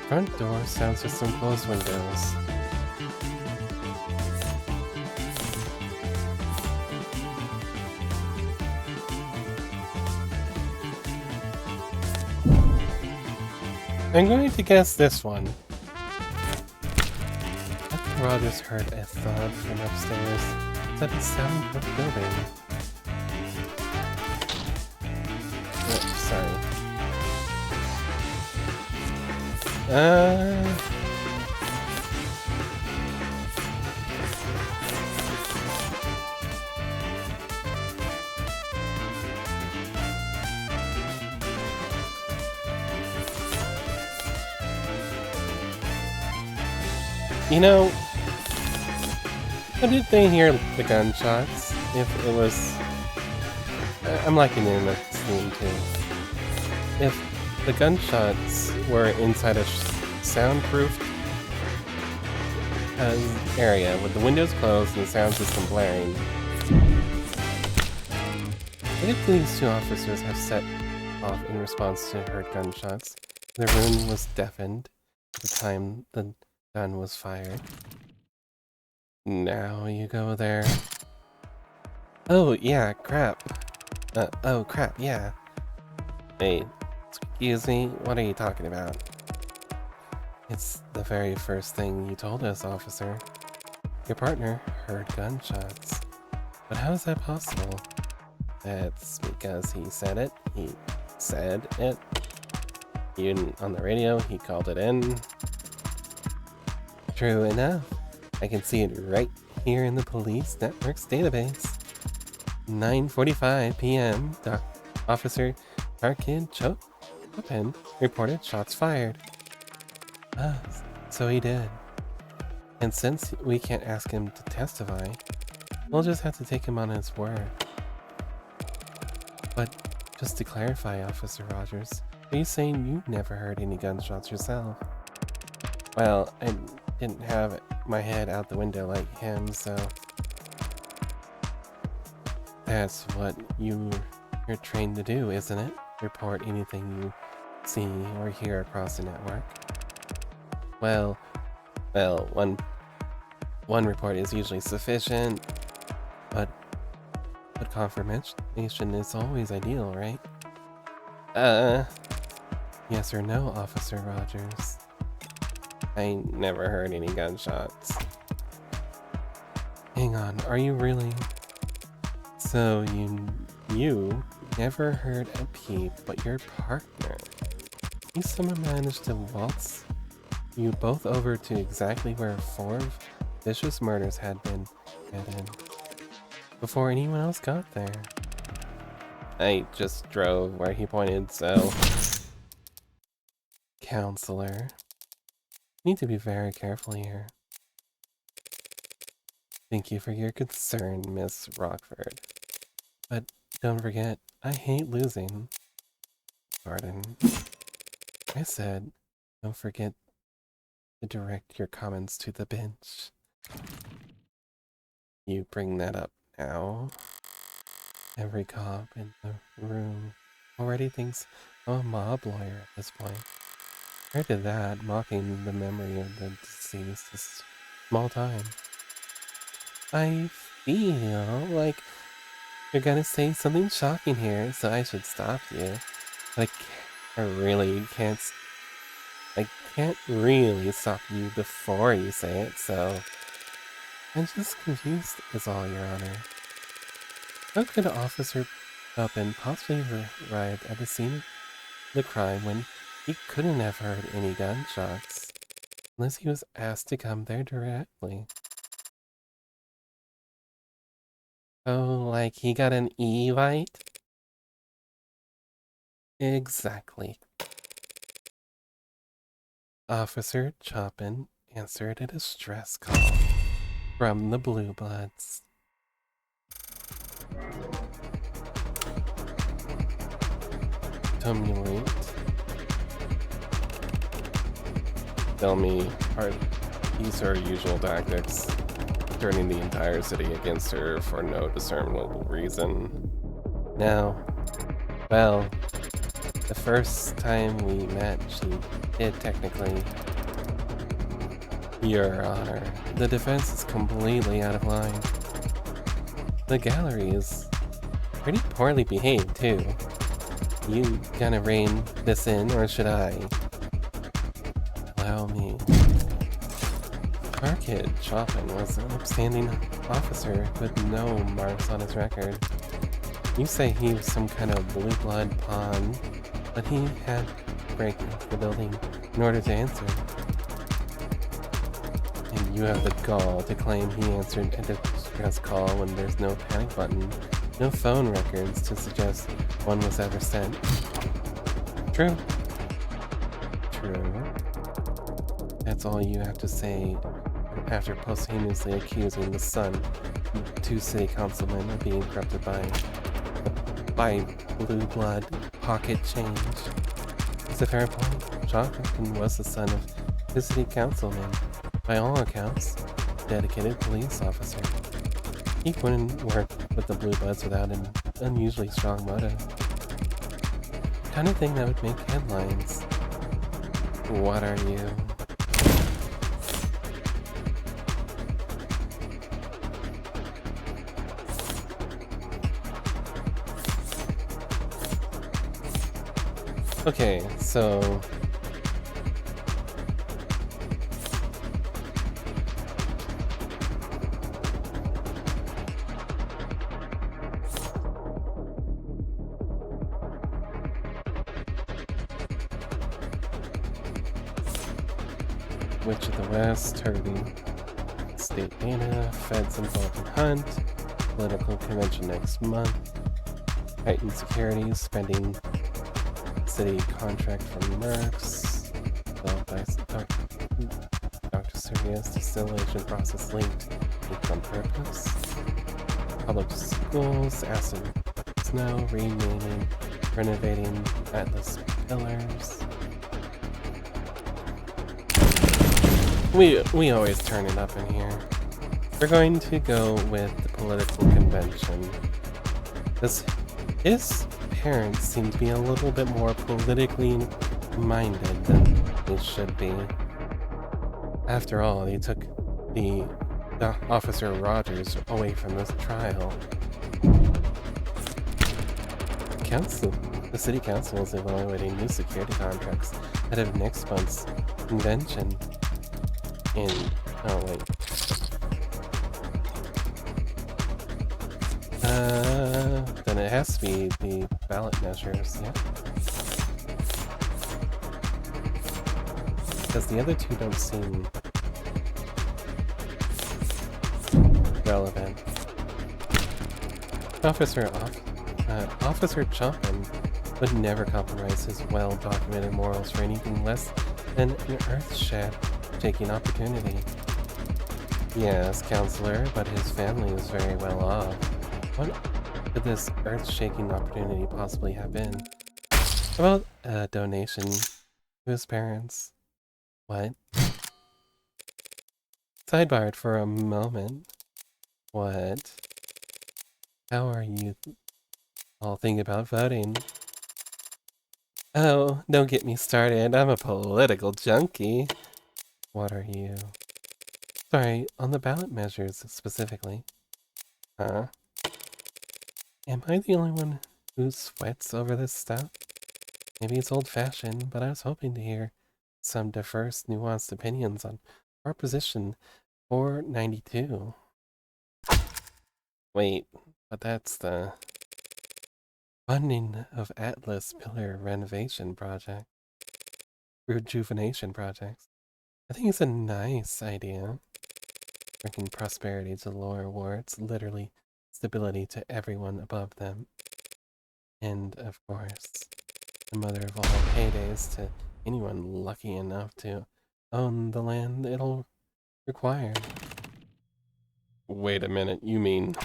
Front door, sound system, closed windows. I'm going to guess this one. After Rogers heard a thud from upstairs, it's a soundproof building. Oh, sorry. You know, how did they hear the gunshots? If it was... I'm liking it in the scene too. If the gunshots were inside a soundproof area with the windows closed and the sound system blaring, what if these 2 officers have set off in response to heard gunshots? The room was deafened at the time the gun was fired. Now you go there. Oh, yeah, crap. Oh, crap, yeah. Hey, excuse me, what are you talking about? It's the very first thing you told us, officer. Your partner heard gunshots. But how is that possible? That's because he said it. He said it. Even on the radio, he called it in. True enough. I can see it right here in the police network's database. 9:45 p.m. Officer Arkid Chopin reported shots fired. Ah, so he did. And since we can't ask him to testify, we'll just have to take him on his word. But just to clarify, Officer Rogers, are you saying you never heard any gunshots yourself? Well, I didn't have my head out the window like him, so that's what you're trained to do, isn't it? Report anything you see or hear across the network. Well, one report is usually sufficient, but confirmation is always ideal, right? Yes or no, Officer Rogers? I never heard any gunshots. Hang on, are you really? So you never heard a peep, but your partner, he somehow managed to waltz you both over to exactly where 4 vicious murders had been committed before anyone else got there. I just drove where he pointed, so... Counselor, you need to be very careful here. Thank you for your concern, Miss Rockford. But don't forget, I hate losing. Pardon. I said, don't forget to direct your comments to the bench. You bring that up now. Every cop in the room already thinks I'm a mob lawyer at this point. Compared to that, mocking the memory of the deceased is small time. I feel like you're gonna say something shocking here, so I should stop you. But I can't really stop you before you say it, so... I'm just confused is all, Your Honor. How could Officer Chopin possibly arrived at the scene of the crime when he couldn't have heard any gunshots? Unless he was asked to come there directly. Oh, like he got an E-light? Exactly. Officer Chopin answered a distress call from the Blue Bloods. Tumulate. Tell me, these are usual tactics, turning the entire city against her for no discernible reason. Now, well, the first time we met, she did technically. Your Honor, the defense is completely out of line. The gallery is pretty poorly behaved, too. You gonna rein this in, or should I? Allow me. Our kid, Chopin, was an upstanding officer with no marks on his record. You say he was some kind of blue blood pawn, but he had to break into the building in order to answer. And you have the gall to claim he answered a distress call when there's no panic button, no phone records to suggest one was ever sent. True. True. That's all you have to say after posthumously accusing the son of 2 city councilmen of being corrupted by blue blood pocket change. It's a fair point. Jonathan was the son of the city councilman, by all accounts, dedicated police officer. He wouldn't work with the Blue Bloods without an unusually strong motive. The kind of thing that would make headlines. What are you? Okay, so Witch of the West, Turvy, State Data, Feds involved in Hunt, Political Convention next month, Heightened Security, Spending City Contract from Mercs, developed by Dr. Serious, Distillation Process Linked on Purpose, Public Schools, Acid Snow, Renaming, Renovating Atlas Pillars. We always turn it up in here. We're going to go with the political convention. His parents seem to be a little bit more politically minded than they should be. After all, they took the Officer Rogers away from this trial. The city council is evaluating new security contracts ahead of next month's convention. Oh wait. Then it has to be the ballot measures, yeah. Because the other two don't seem relevant. Officer Chopin would never compromise his well-documented morals for anything less than an earth-shaking opportunity. Yes, counselor, but his family is very well off. What could this earth-shaking opportunity possibly have been? About a donation to his parents. What? Sidebarred for a moment. What? How are you all thinking about voting? Oh, don't get me started. I'm a political junkie. What are you? Sorry, on the ballot measures specifically. Huh? Am I the only one who sweats over this stuff? Maybe it's old-fashioned, but I was hoping to hear some diverse, nuanced opinions on Proposition 492. Wait, but that's the funding of Atlas Pillar renovation project. Rejuvenation projects. I think it's a nice idea. Bringing prosperity to the lower wards, literally stability to everyone above them. And, of course, the mother of all paydays to anyone lucky enough to own the land it'll require. Wait a minute, you mean...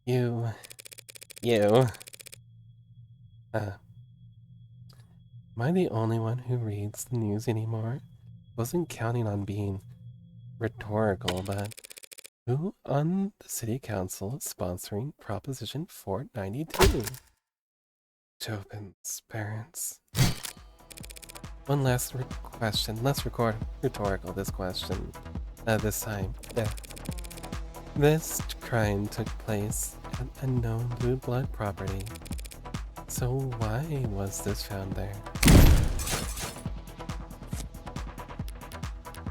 You... Am I the only one who reads the news anymore? Wasn't counting on being rhetorical, but who on the city council is sponsoring Proposition 492? Chopin's parents. One last question. Let's record rhetorical this question. This time. Yeah. This crime took place at a known blue blood property. So why was this found there?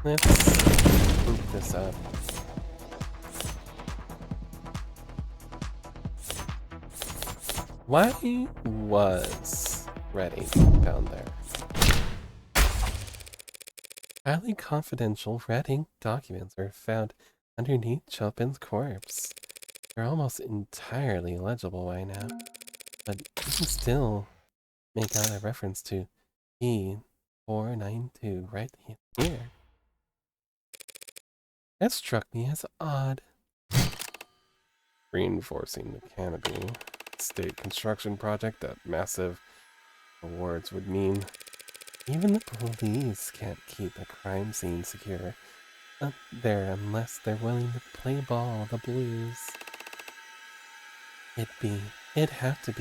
Let's loop this up. Why was Redding found there? Highly confidential Redding documents are found underneath Chopin's corpse. They're almost entirely legible by now, but you can still make out a reference to E492 right here. That struck me as odd. Reinforcing the canopy. State construction project that massive awards would mean. Even the police can't keep a crime scene secure up there unless they're willing to play ball the blues. It'd have to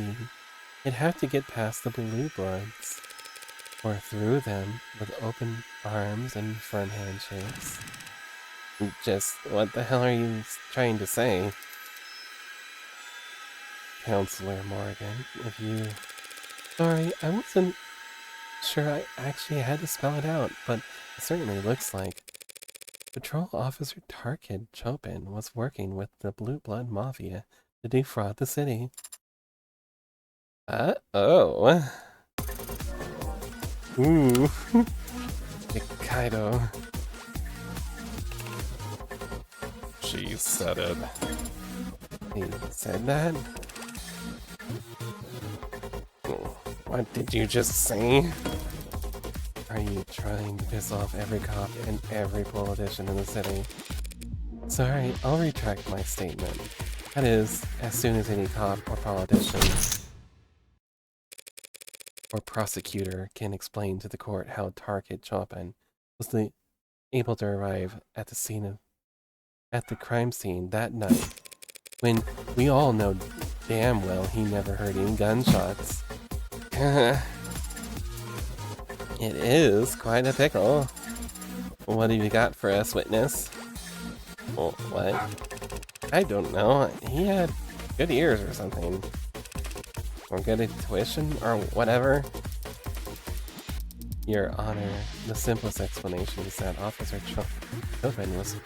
get past the blue bloods, or through them with open arms and firm handshakes. Just what the hell are you trying to say? Counselor Morgan, if you... Sorry, I wasn't sure I actually had to spell it out, but it certainly looks like Patrol Officer Tarkid Chopin was working with the Blue Blood Mafia to defraud the city. Oh. Ooh. Kaido. She said it. He said that? What did you just say? Are you trying to piss off every cop and every politician in the city? Sorry, I'll retract my statement. That is, as soon as any cop or politician or prosecutor can explain to the court how Target Chopin was able to arrive at the crime scene that night, when we all know damn well he never heard any gunshots. It is quite a pickle. What have you got for us, witness? Oh, what? I don't know. He had good ears or something. Or good intuition, or whatever. Your Honor, the simplest explanation is that Officer Chopin was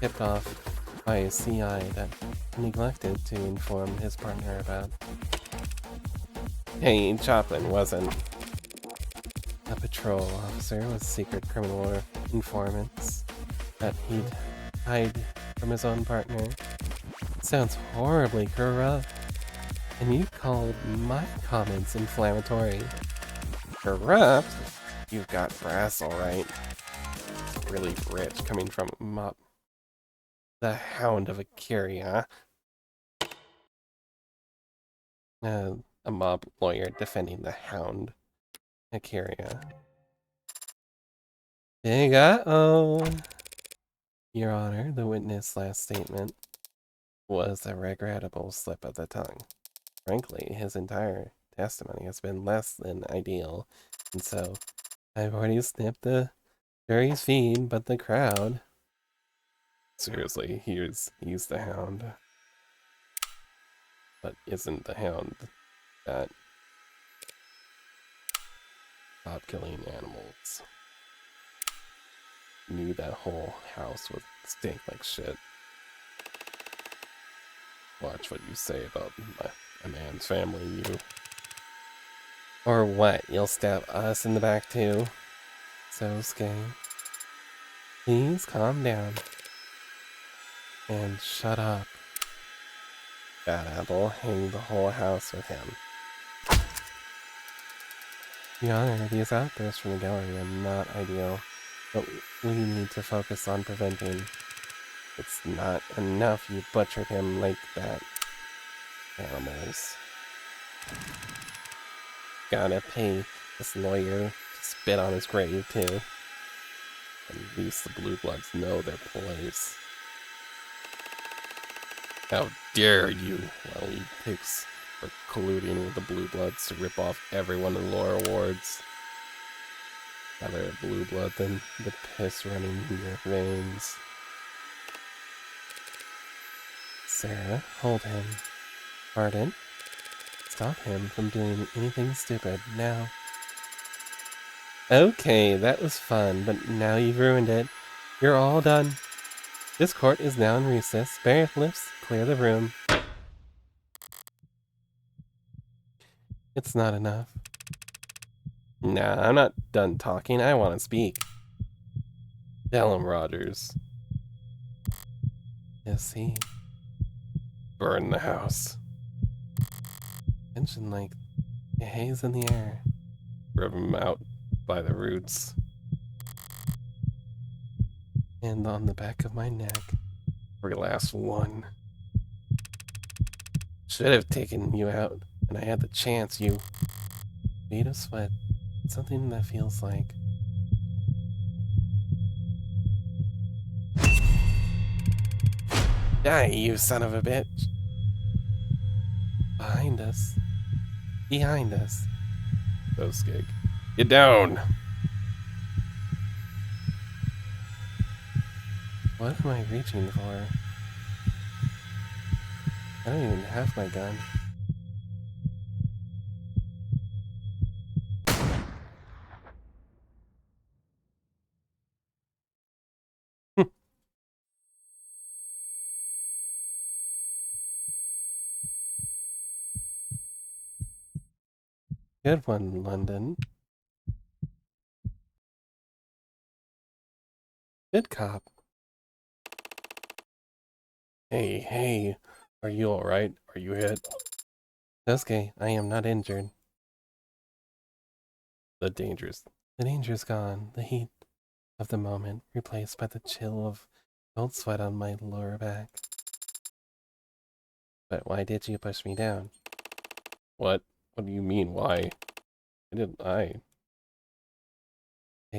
tipped off by a CI that neglected to inform his partner about. Hey, Chopin wasn't a patrol officer with secret criminal informants that he'd hide from his own partner. Sounds horribly corrupt. And you called my comments inflammatory. Corrupt? You've got brass, alright. It's really rich coming from the Hound of Akira. A mob lawyer defending the Hound Akira. Big uh-oh. Your Honor, the witness' last statement was a regrettable slip of the tongue. Frankly, his entire testimony has been less than ideal, and so I've already snipped the jury's feed, but the crowd... Seriously, he's the Hound. But isn't the Hound that stop killing animals? Knew that whole house would stink like shit. Watch what you say about a man's family, you. Or what? You'll stab us in the back too? So scary. Please calm down. And shut up. Bad apple, hang the whole house with him. Your Honor, these outbursts from the gallery are not ideal, but we need to focus on preventing. It's not enough you butchered him like that. Animals. Gotta pay this lawyer to spit on his grave, too. At least the Blue Bloods know their place. How dare you, Lily Pigs, for colluding with the Blue Bloods to rip off everyone in lore awards. Rather a Blue Blood than the piss running in your veins. Sarah, hold him. Pardon? Stop him from doing anything stupid, now. Okay, that was fun, but now you've ruined it. You're all done. This court is now in recess. Bailiffs, clear the room. It's not enough. Nah, I'm not done talking. I want to speak. Tell him, Rogers. Yes, he. Burn the house. Tension like a haze in the air. Rip him out by the roots. And on the back of my neck. Every last one. Should have taken you out when I had the chance, you. Bead of sweat. Something that feels like. Die, you son of a bitch. Behind us. Behind us. Go, Skig. Get down! What am I reaching for? I don't even have my gun. Good one, London. Good cop. Hey, are you alright? Are you hit? Sosuke, I am not injured. The dangerous. The danger's gone. The heat of the moment replaced by the chill of cold sweat on my lower back. But why did you push me down? What? What do you mean, why? Take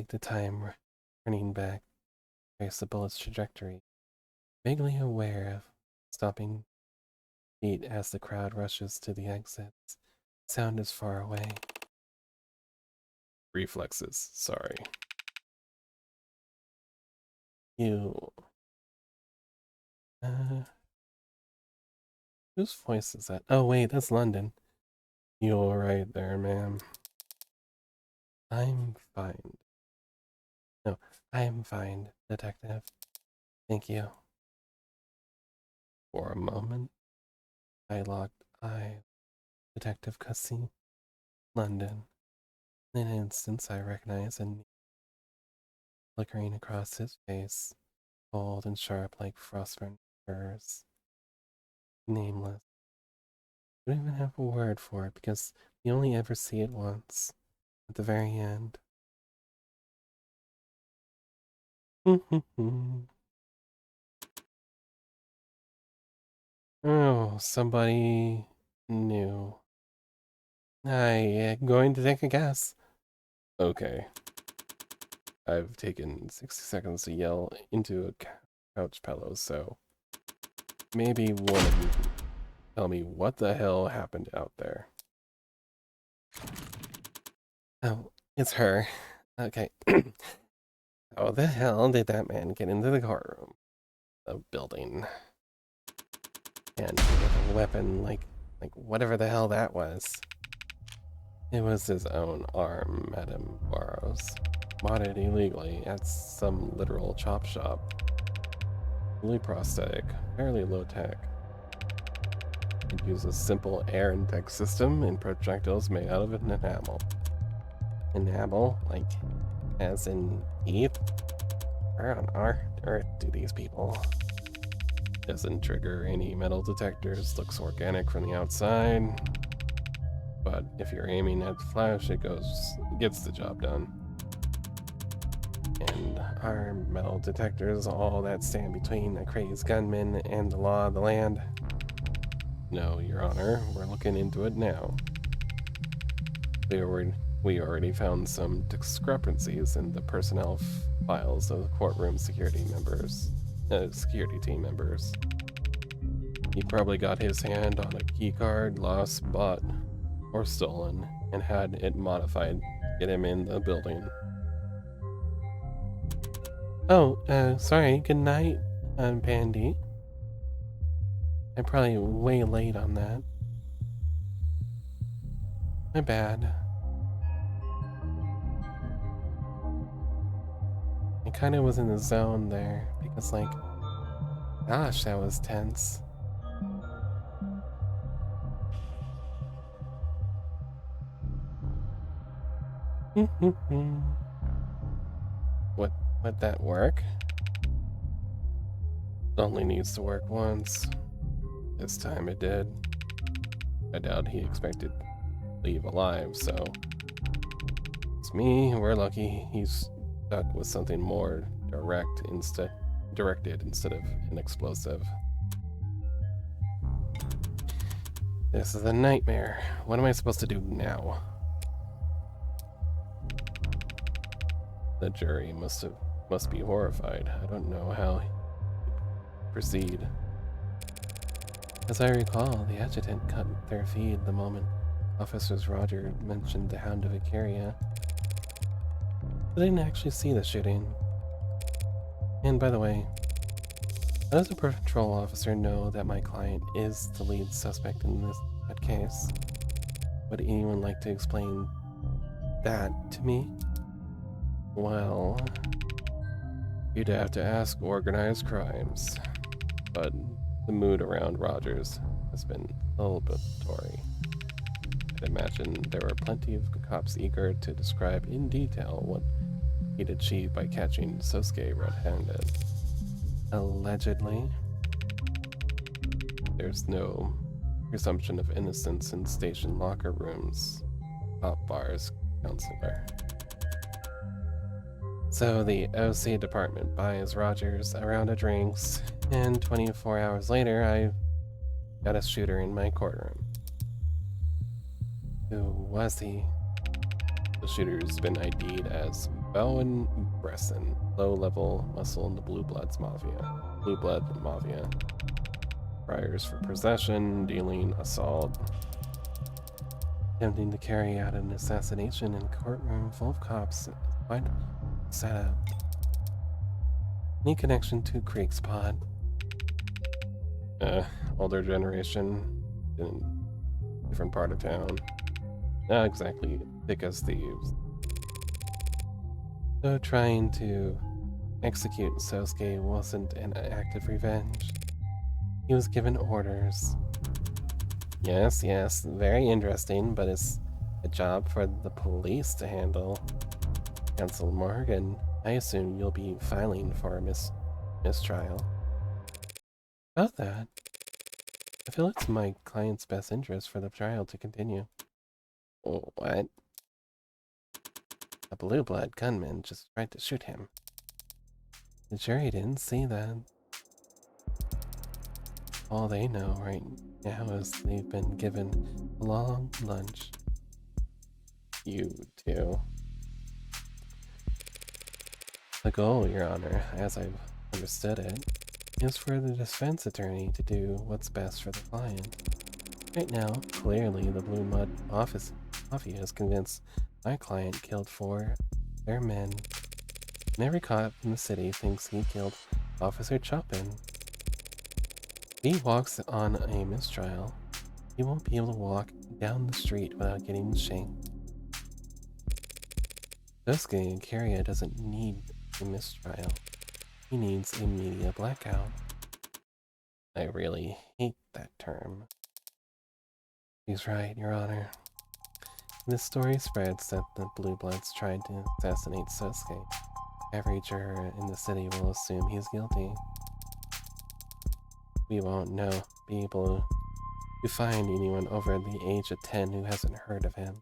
the time turning back, trace the bullet's trajectory, vaguely aware of stopping feet as the crowd rushes to the exits. Sound is far away. Reflexes, sorry. You... whose voice is that? Oh wait, that's London. You alright there, ma'am? I'm fine. No, I'm fine, detective. Thank you. For a moment? I locked eyes. Detective Cassie. London. In an instant, I recognized a knee flickering across his face, cold and sharp like frostburned furs. Nameless. I don't even have a word for it because we only ever see it once, at the very end. Oh, somebody new. I'm going to take a guess. Okay. I've taken 60 seconds to yell into a couch pillow, so maybe one of you can tell me what the hell happened out there. Oh, it's her. Okay. How the hell did that man get into the courtroom? The building. And with a weapon like whatever the hell that was. It was his own arm, Madame Barrows. Bought it illegally at some literal chop shop. Fully prosthetic, fairly low tech. It uses a simple air intake system and projectiles made out of enamel. Enamel? Like, as in teeth? Where on earth do these people? Doesn't trigger any metal detectors, looks organic from the outside. But if you're aiming at the flash, it gets the job done. And are metal detectors all that stand between a crazed gunman and the law of the land? No, Your Honor, we're looking into it now. We already found some discrepancies in the personnel files of the courtroom security team members. He probably got his hand on a keycard lost, bought, or stolen, and had it modified to get him in the building. Oh, sorry. Good night, Pandy. I'm probably way late on that. My bad. I kind of was in the zone there because, like, gosh, that was tense. Would that work? Only needs to work once. This time it did. I doubt he expected to leave alive, so it's me. We're lucky he's stuck with something more directed instead of an explosive. This is a nightmare. What am I supposed to do now? The jury must be horrified. I don't know how to proceed. As I recall, the adjutant cut their feed the moment Officers Roger mentioned the Hound of Icaria. They didn't actually see the shooting. And by the way, how does a patrol officer know that my client is the lead suspect in that case? Would anyone like to explain that to me? Well, you'd have to ask organized crimes, but the mood around Rogers has been celebratory. imagine there were plenty of cops eager to describe in detail what he'd achieved by catching Sosuke red-handed. Allegedly. There's no presumption of innocence in station locker rooms, top bars, counselor. So the OC department buys Rogers a round of drinks, and 24 hours later, I got a shooter in my courtroom. Who was he? The shooter's been ID'd as Bowen Bresson, low-level muscle in the Blue Blood Mafia. Priors for possession, dealing, assault. Attempting to carry out an assassination in a courtroom full of cops. Quite setup. Any connection to Creek's pod? Older generation, in a different part of town. Not exactly thick as thieves. So trying to execute Sosuke wasn't an act of revenge. He was given orders. Yes, very interesting, but it's a job for the police to handle. Counsel Morgan, I assume you'll be filing for a mistrial. About that, I feel it's my client's best interest for the trial to continue. Oh, what? A blue blood gunman just tried to shoot him. The jury didn't see that. All they know right now is they've been given a long lunch. You too. The goal, Your Honor, as I've understood it, is for the defense attorney to do what's best for the client. Right now, clearly the Blue Mud Mafia is convinced my client killed 4 their men. And every cop in the city thinks he killed Officer Chopin. If he walks on a mistrial, he won't be able to walk down the street without getting shanked. Sosuke Kariya doesn't need a mistrial. He needs a media blackout. I really hate that term. He's right, Your Honor. This story spreads that the Blue Bloods tried to assassinate Sosuke. Every juror in the city will assume he's guilty. We won't be able to find anyone over the age of 10 who hasn't heard of him,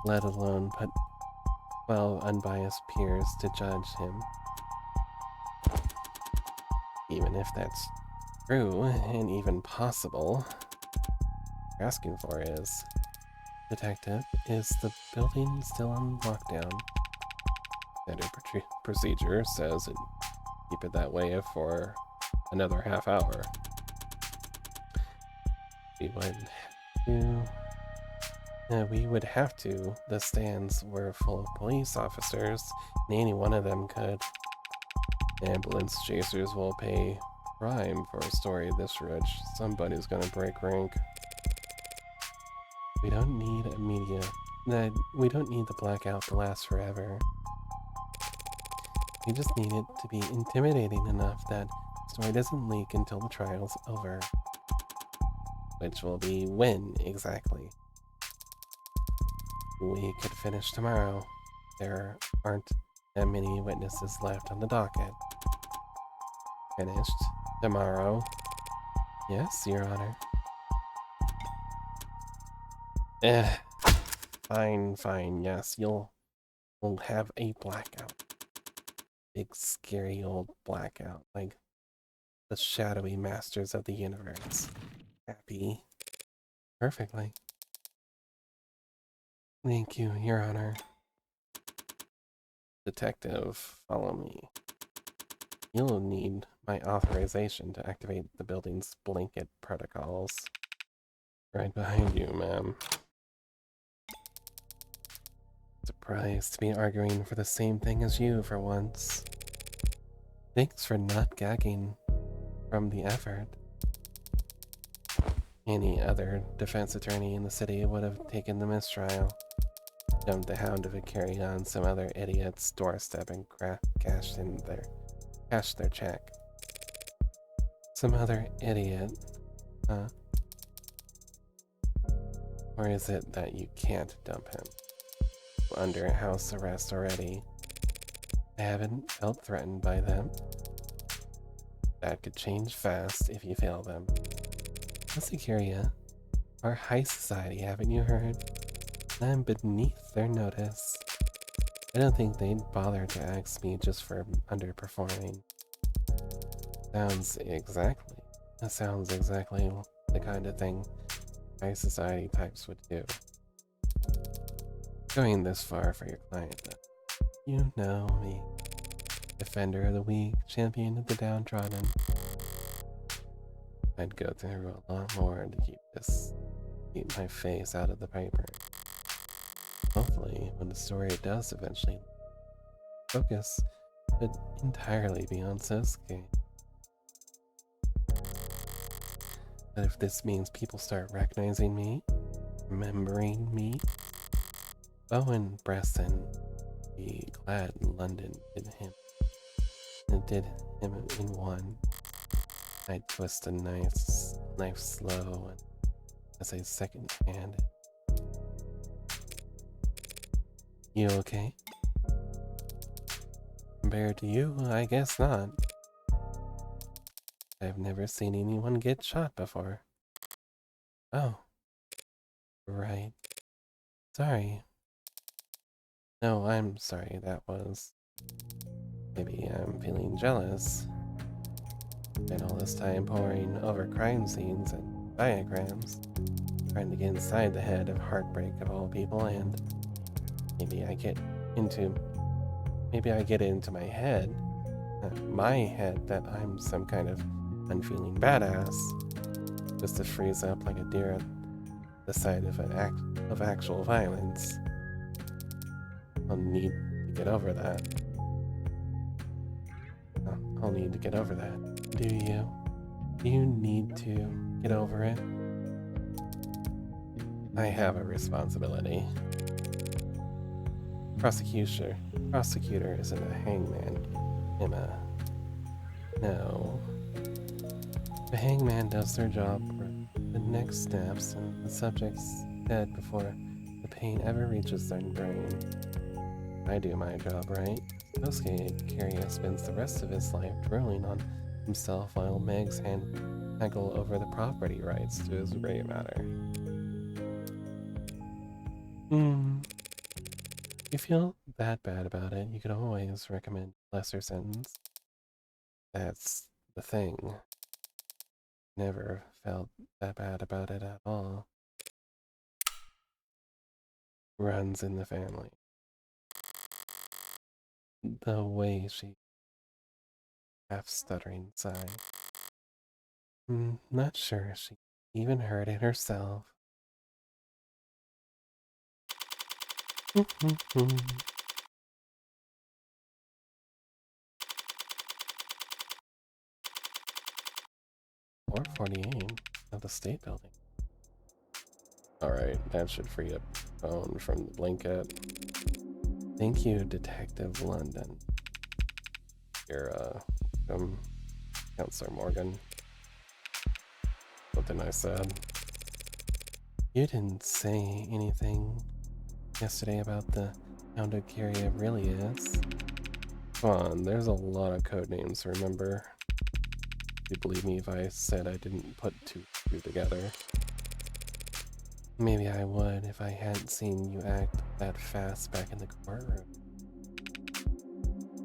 let alone put 12 unbiased peers to judge him. Even if that's true and even possible, what we're asking for is, Detective, is the building still on lockdown? Standard procedure says it keep it that way for another half hour. We would have to. The stands were full of police officers, and any one of them could. Ambulance chasers will pay prime for a story this rich. Somebody's gonna break rank. We don't need we don't need the blackout to last forever. We just need it to be intimidating enough that the story doesn't leak until the trial's over. Which will be when, exactly? We could finish tomorrow. There aren't that many witnesses left on the docket. Finished tomorrow? Yes, Your Honor. Fine, yes, we'll have a blackout. Big, scary old blackout, like the shadowy masters of the universe. Happy? Perfectly. Thank you, Your Honor. Detective, follow me. You'll need my authorization to activate the building's blanket protocols. Right behind you, ma'am. Surprised to be arguing for the same thing as you for once. Thanks for not gagging from the effort. Any other defense attorney in the city would have taken the mistrial, dumped the hound of a carry on some other idiot's doorstep and cashed their check. Some other idiot, huh? Or is it that you can't dump him? Under house arrest already. I haven't felt threatened by them. That could change fast if you fail them. Listen, Curia. Our high society, haven't you heard? I'm beneath their notice. I don't think they'd bother to ask me just for underperforming. That sounds exactly the kind of thing high society types would do. Going this far for your client, though. You know me. Defender of the weak, champion of the downtrodden. I'd go through a lot more to keep my face out of the paper. Hopefully, when the story does eventually focus, it entirely be on Sosuke. But if this means people start recognizing me, remembering me, Bowen Bresson be glad London did him. It did him in one. I'd twist a knife slow and as I second hand it. You okay? Compared to you, I guess not. I've never seen anyone get shot before. Oh. Right. Sorry. No, I'm sorry, that was... Maybe I'm feeling jealous. Spent all this time poring over crime scenes and diagrams, trying to get inside the head of Heartbreak of all people, and maybe I get it into my head that I'm some kind of unfeeling badass, just to freeze up like a deer at the sight of actual violence. I'll need to get over that. I'll need to get over that. Do you? Do you need to get over it? I have a responsibility. Prosecutor isn't a hangman, Emma. No. The hangman does their job for the next steps and the subject's dead before the pain ever reaches their brain. I do my job right. Sosuke Kiryu spends the rest of his life drooling on himself while Meg's haggle over the property rights to his gray matter. If you feel that bad about it, you could always recommend a lesser sentence. That's the thing. Never felt that bad about it at all. Runs in the family. The way she half stuttering sigh. Not sure she even heard it herself. 448 of the state building. Alright, that should free up phone from the blanket. Thank you, Detective London. You're, Counselor Morgan. Something I said. You didn't say anything yesterday about how Dokiria really is. Come on, there's a lot of code names, remember? You believe me if I said I didn't put two together? Maybe I would if I hadn't seen you act that fast back in the courtroom.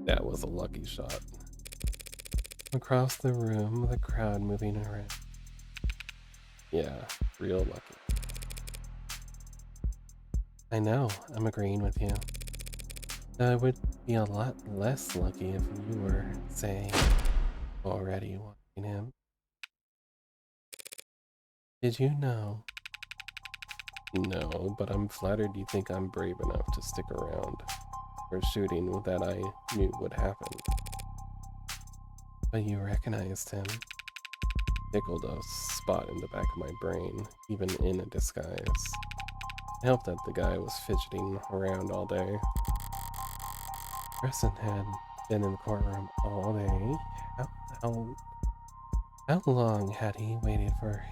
That was a lucky shot. Across the room, the crowd moving around. Yeah, real lucky. I know, I'm agreeing with you. I would be a lot less lucky if you were, say, already watching him. Did you know? No, but I'm flattered you think I'm brave enough to stick around for shooting that I knew would happen. But you recognized him. Tickled a spot in the back of my brain, even in a disguise. It helped that the guy was fidgeting around all day. Preston had been in the courtroom all day. How long had he waited for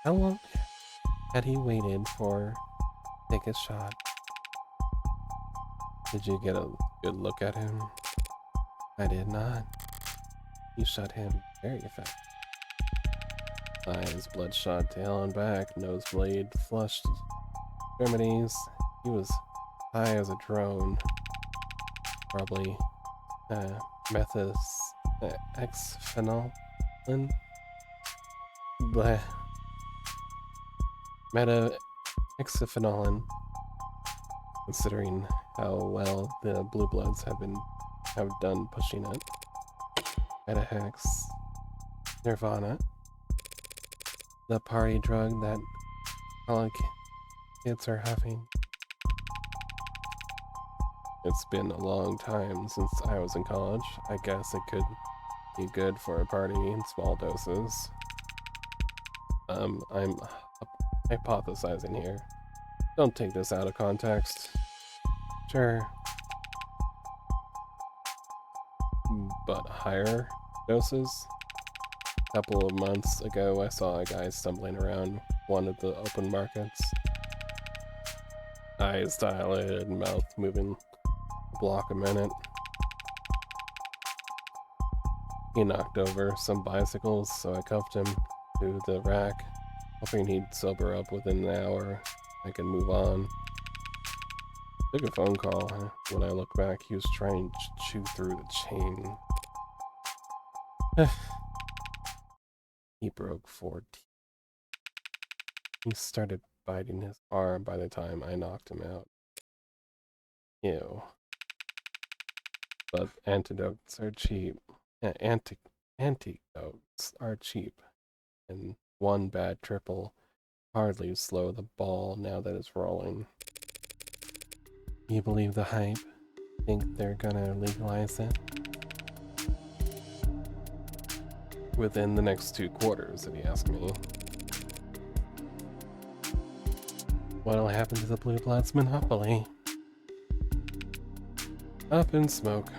How long had he waited for take his shot? Did you get a good look at him? I did not. You shot him very fast. Eyes bloodshot, tail and back, nosebleed, flushed extremities. He was high as a drone. Probably methys xphenolin. Blah. Meta xphenolin. Considering how well the Blue Bloods have done pushing it. Metahex. Nirvana. The party drug that college kids are having. It's been a long time since I was in college. I guess it could be good for a party in small doses. I'm hypothesizing here. Don't take this out of context. Sure. But higher doses? A couple of months ago, I saw a guy stumbling around one of the open markets. Eyes dilated, mouth moving a block a minute. He knocked over some bicycles, so I cuffed him to the rack, hoping he'd sober up within an hour. I could move on. Took a phone call. When I look back, he was trying to chew through the chain. He broke 4 teeth. He started biting his arm by the time I knocked him out. Ew. But antidotes are cheap. Antidotes are cheap. And one bad triple hardly slow the ball now that it's rolling. You believe the hype? Think they're gonna legalize it? Within the next 2 quarters, if you ask me. What'll happen to the Blue Bloods monopoly? Up in smoke.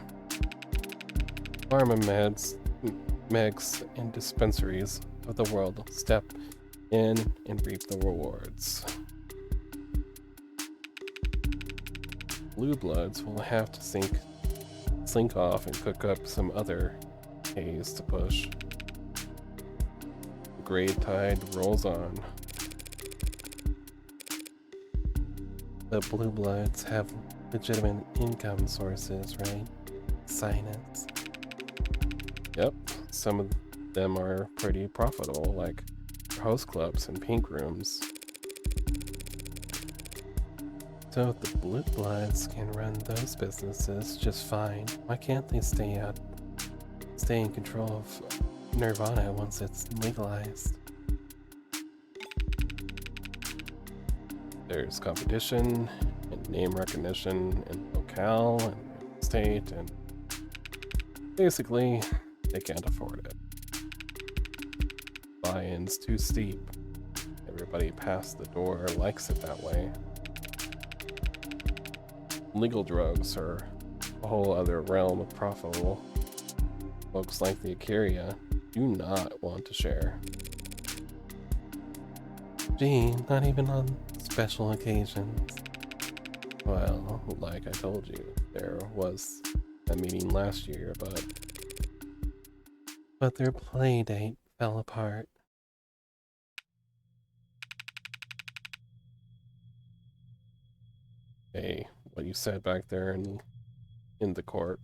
Pharma megs, and dispensaries of the world step in and reap the rewards. Blue Bloods will have to slink off and cook up some other haze to push. The great tide rolls on. The Blue Bloods have legitimate income sources, right? Sinus. Yep, some of them are pretty profitable, like host clubs and pink rooms. So if the Blue Bloods can run those businesses just fine, why can't they stay in control of Nirvana once it's legalized? There's competition and name recognition and locale and real estate, and basically they can't afford it. Buy-in's too steep. Everybody past the door likes it that way. Legal drugs are a whole other realm of profitable. Folks like the Akiria do not want to share. Gee, not even on special occasions. Well, like I told you, there was a meeting last year, but their play date fell apart. Hey, what you said back there in the court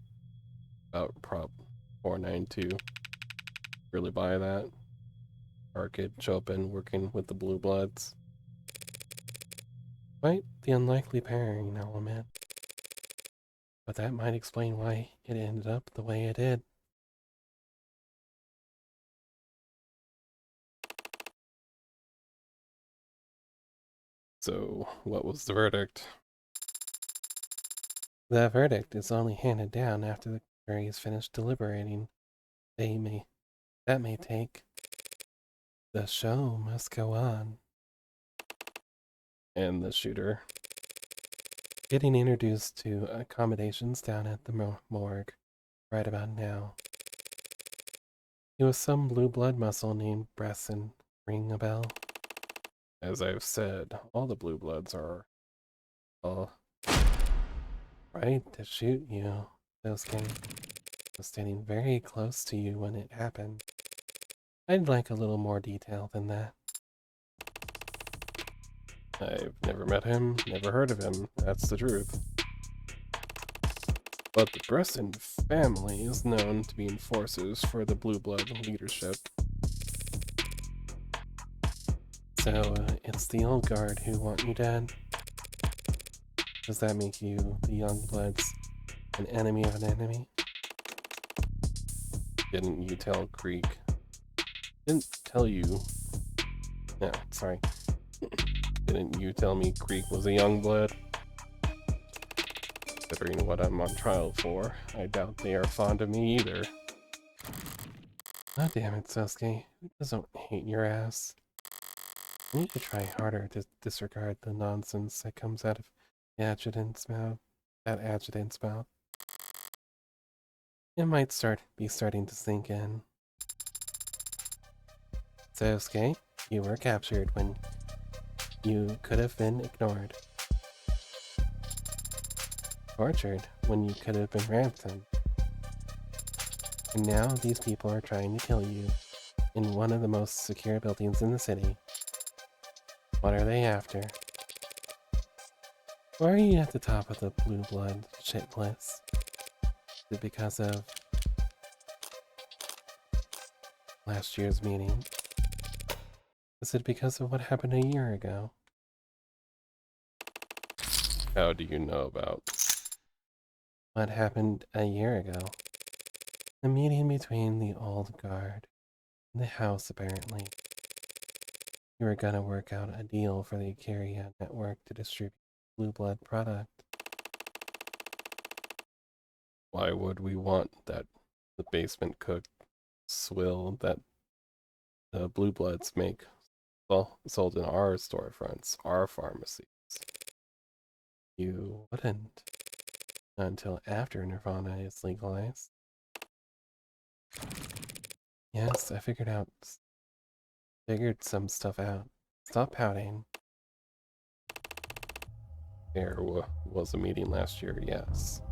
about Prop 492, really buy that? Arcade Chopin working with the Blue Bloods. Quite the unlikely pairing, I'll admit. But that might explain why it ended up the way it did. So, what was the verdict? The verdict is only handed down after the jury is finished deliberating. That may take. The show must go on. And the shooter getting introduced to accommodations down at the morgue right about now. He was some blue blood muscle named Bresson. Ring a bell? As I've said, all the blue bloods are all right to shoot you. Those guys was standing very close to you when it happened. I'd like a little more detail than that. I've never met him, never heard of him, that's the truth. But the Bresson family is known to be enforcers for the blue blood leadership. So, it's the old guard who want you dead? Does that make you, the young bloods, an enemy of an enemy? Didn't you tell Creek? Didn't tell you. No, sorry. Didn't you tell me Creek was a young blood? Considering what I'm on trial for, I doubt they are fond of me either. Oh damn it, Sasuke. Who doesn't hate your ass? You need to try harder to disregard the nonsense that comes out of the adjutant's mouth. That adjutant's mouth. It might be starting to sink in. Sasuke, you were captured when you could have been ignored. Tortured when you could have been ransomed. And now these people are trying to kill you in one of the most secure buildings in the city. What are they after? Why are you at the top of the blue blood shit list? Is it because of last year's meeting? Is it because of what happened a year ago? How do you know about? What happened a year ago? The meeting between the old guard and the house, apparently. You were gonna work out a deal for the Icaria network to distribute blue blood product. Why would we want that the basement cook swill that the blue bloods make sold in our storefronts, our pharmacies? You wouldn't. Not until after Nirvana is legalized. Yes, I figured some stuff out. Stop pouting. There was a meeting last year, yes.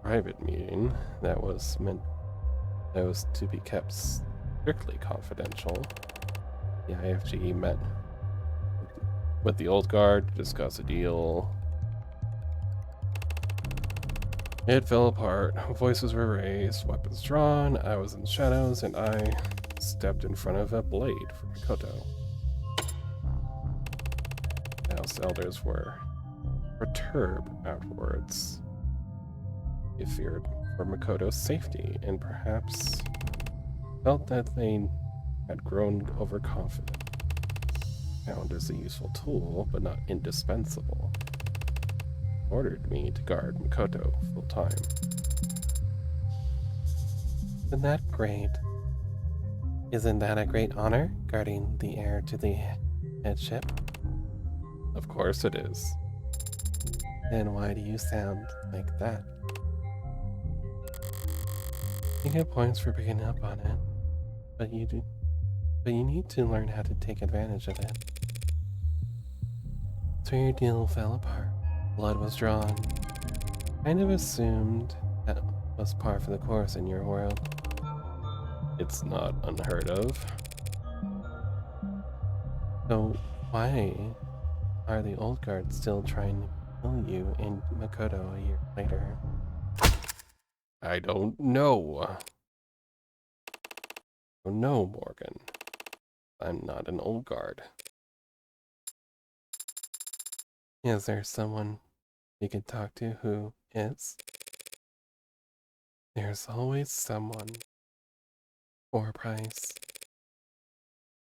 Private meeting that was to be kept strictly confidential. The IFG met with the old guard to discuss a deal. It fell apart. Voices were raised, weapons drawn. I was in the shadows, and I stepped in front of a blade for Mikoto. House elders were perturbed afterwards. They feared for Mikoto's safety, and perhaps felt that they had grown overconfident. Found as a useful tool, but not indispensable. Ordered me to guard Mikoto full time. Isn't that great? Isn't that a great honor, guarding the heir to the headship? Of course it is. Then why do you sound like that? You get points for picking up on it, but you need to learn how to take advantage of it. So your deal fell apart. Blood was drawn. Kind of assumed that was par for the course in your world. It's not unheard of. So why are the old guards still trying to kill you in Makoto a year later? I don't know. Oh no, Morgan. I'm not an old guard. Is there someone you can talk to who is? There's always someone for a price.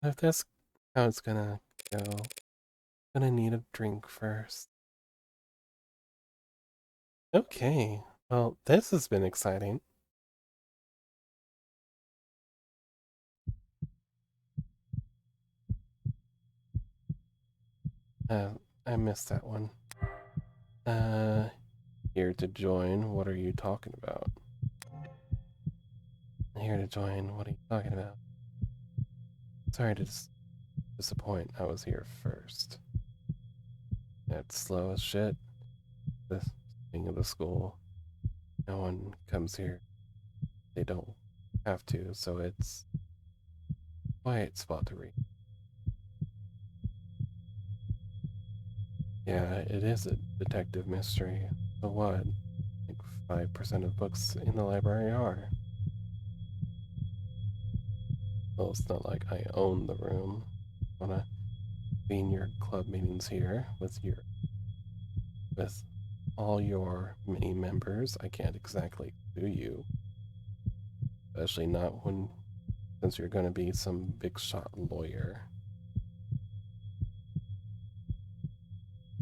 But if that's how it's gonna go, I'm gonna need a drink first. Okay, well, this has been exciting. I missed that one. Here to join, what are you talking about? Here to join, what are you talking about? Sorry to Disappoint, I was here first. It's slow as shit. The thing of the school. No one comes here. They don't have to, so it's a quiet spot to read. Yeah, it is a detective mystery. So what? Like 5% of books in the library are. Well, it's not like I own the room. Wanna be in your club meetings here with all your many members. I can't exactly sue you. Especially not since you're gonna be some big shot lawyer.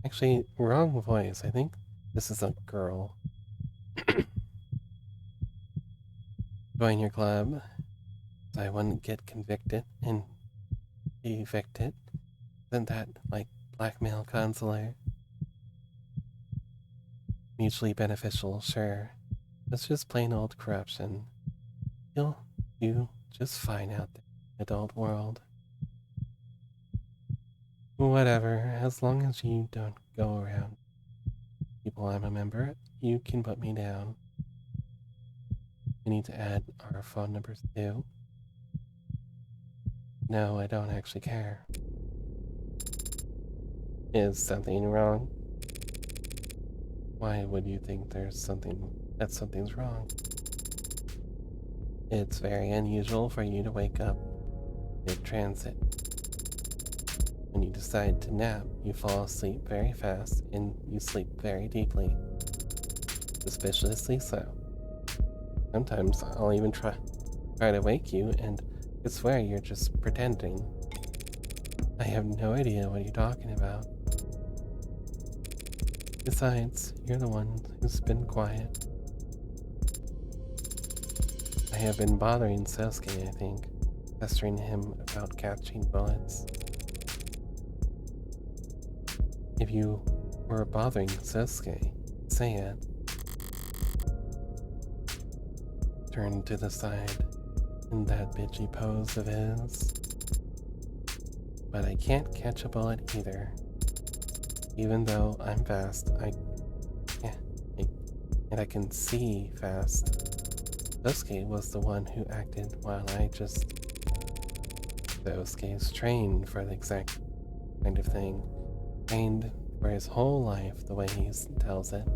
Actually, wrong voice. I think this is a girl. Join your club so I wouldn't get convicted and evicted. Isn't that like blackmail consular? Mutually beneficial, sure. It's just plain old corruption. You'll do just fine out there in the adult world. Whatever, as long as you don't go around people I'm a member, you can put me down. We need to add our phone numbers too. No, I don't actually care. Is something wrong? Why would you think something's wrong? It's very unusual for you to wake up mid-transit. When you decide to nap, you fall asleep very fast and you sleep very deeply. Suspiciously so. Sometimes I'll even try to wake you and I swear you're just pretending. I have no idea what you're talking about. Besides, you're the one who's been quiet. I have been bothering Sosuke, I think, pestering him about catching bullets. If you were bothering Sosuke, say it. Turn to the side in that bitchy pose of his. But I can't catch a bullet either. Even though I'm fast, and I can see fast. Sosuke was the one who acted while I just... Sosuke's trained for the exact kind of thing. Trained for his whole life the way he tells it.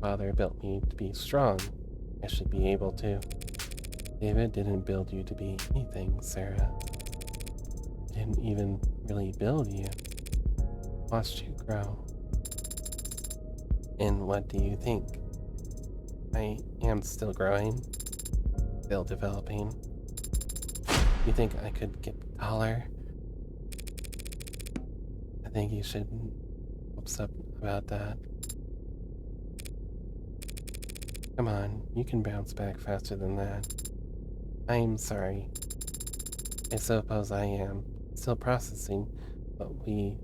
Father built me to be strong. I should be able to. David didn't build you to be anything, Sarah. He didn't even really build you. Watched you grow. And what do you think? I am still growing, still developing. You think I could get taller? I think you should upset about that. Come on, you can bounce back faster than that. I'm sorry. I suppose I am. Still processing what we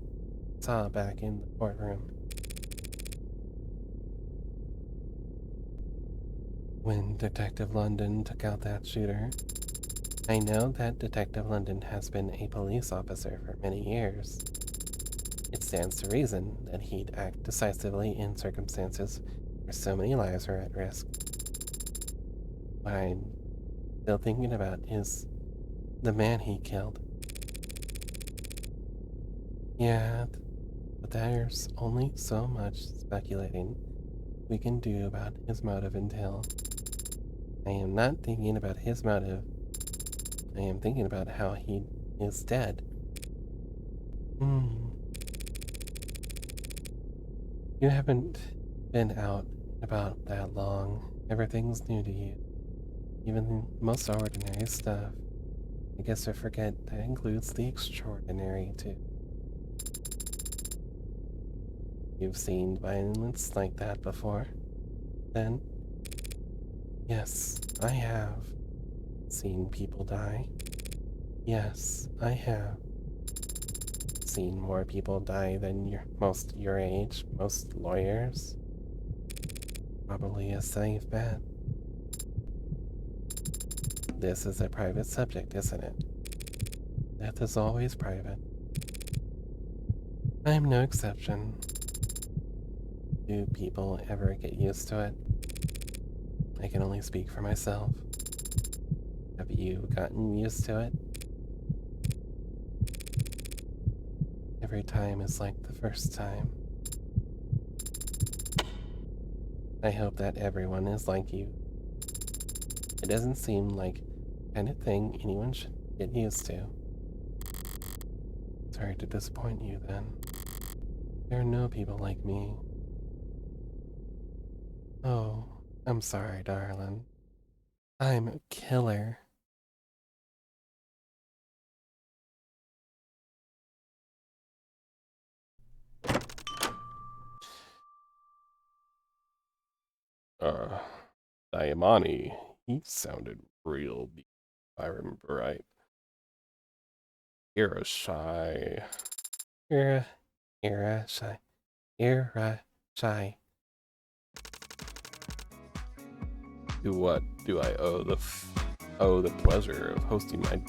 saw back in the courtroom. When Detective London took out that shooter, I know that Detective London has been a police officer for many years. It stands to reason that he'd act decisively in circumstances where so many lives are at risk. What I'm still thinking about is the man he killed. Yeah, but there's only so much speculating we can do about his motive until... I am not thinking about his motive. I am thinking about how he is dead. You haven't been out about that long. Everything's new to you. Even the most ordinary stuff. I guess I forget that includes the extraordinary too. You've seen violence like that before? Then? Yes, I have. Seen people die? Yes, I have. Seen more people die than most your age, most lawyers? Probably a safe bet. This is a private subject, isn't it? death is always private. I'm no exception. Do people ever get used to it? I can only speak for myself. Have you gotten used to it? Every time is like the first time. I hope that everyone is like you. It doesn't seem like the kind of thing anyone should get used to. Sorry to disappoint you then. There are no people like me. Oh, I'm sorry, darling. I'm a killer. Diamani, he sounded real if I remember right. You're a shy. Era, shy. Era, shy. To what do I owe the pleasure of hosting my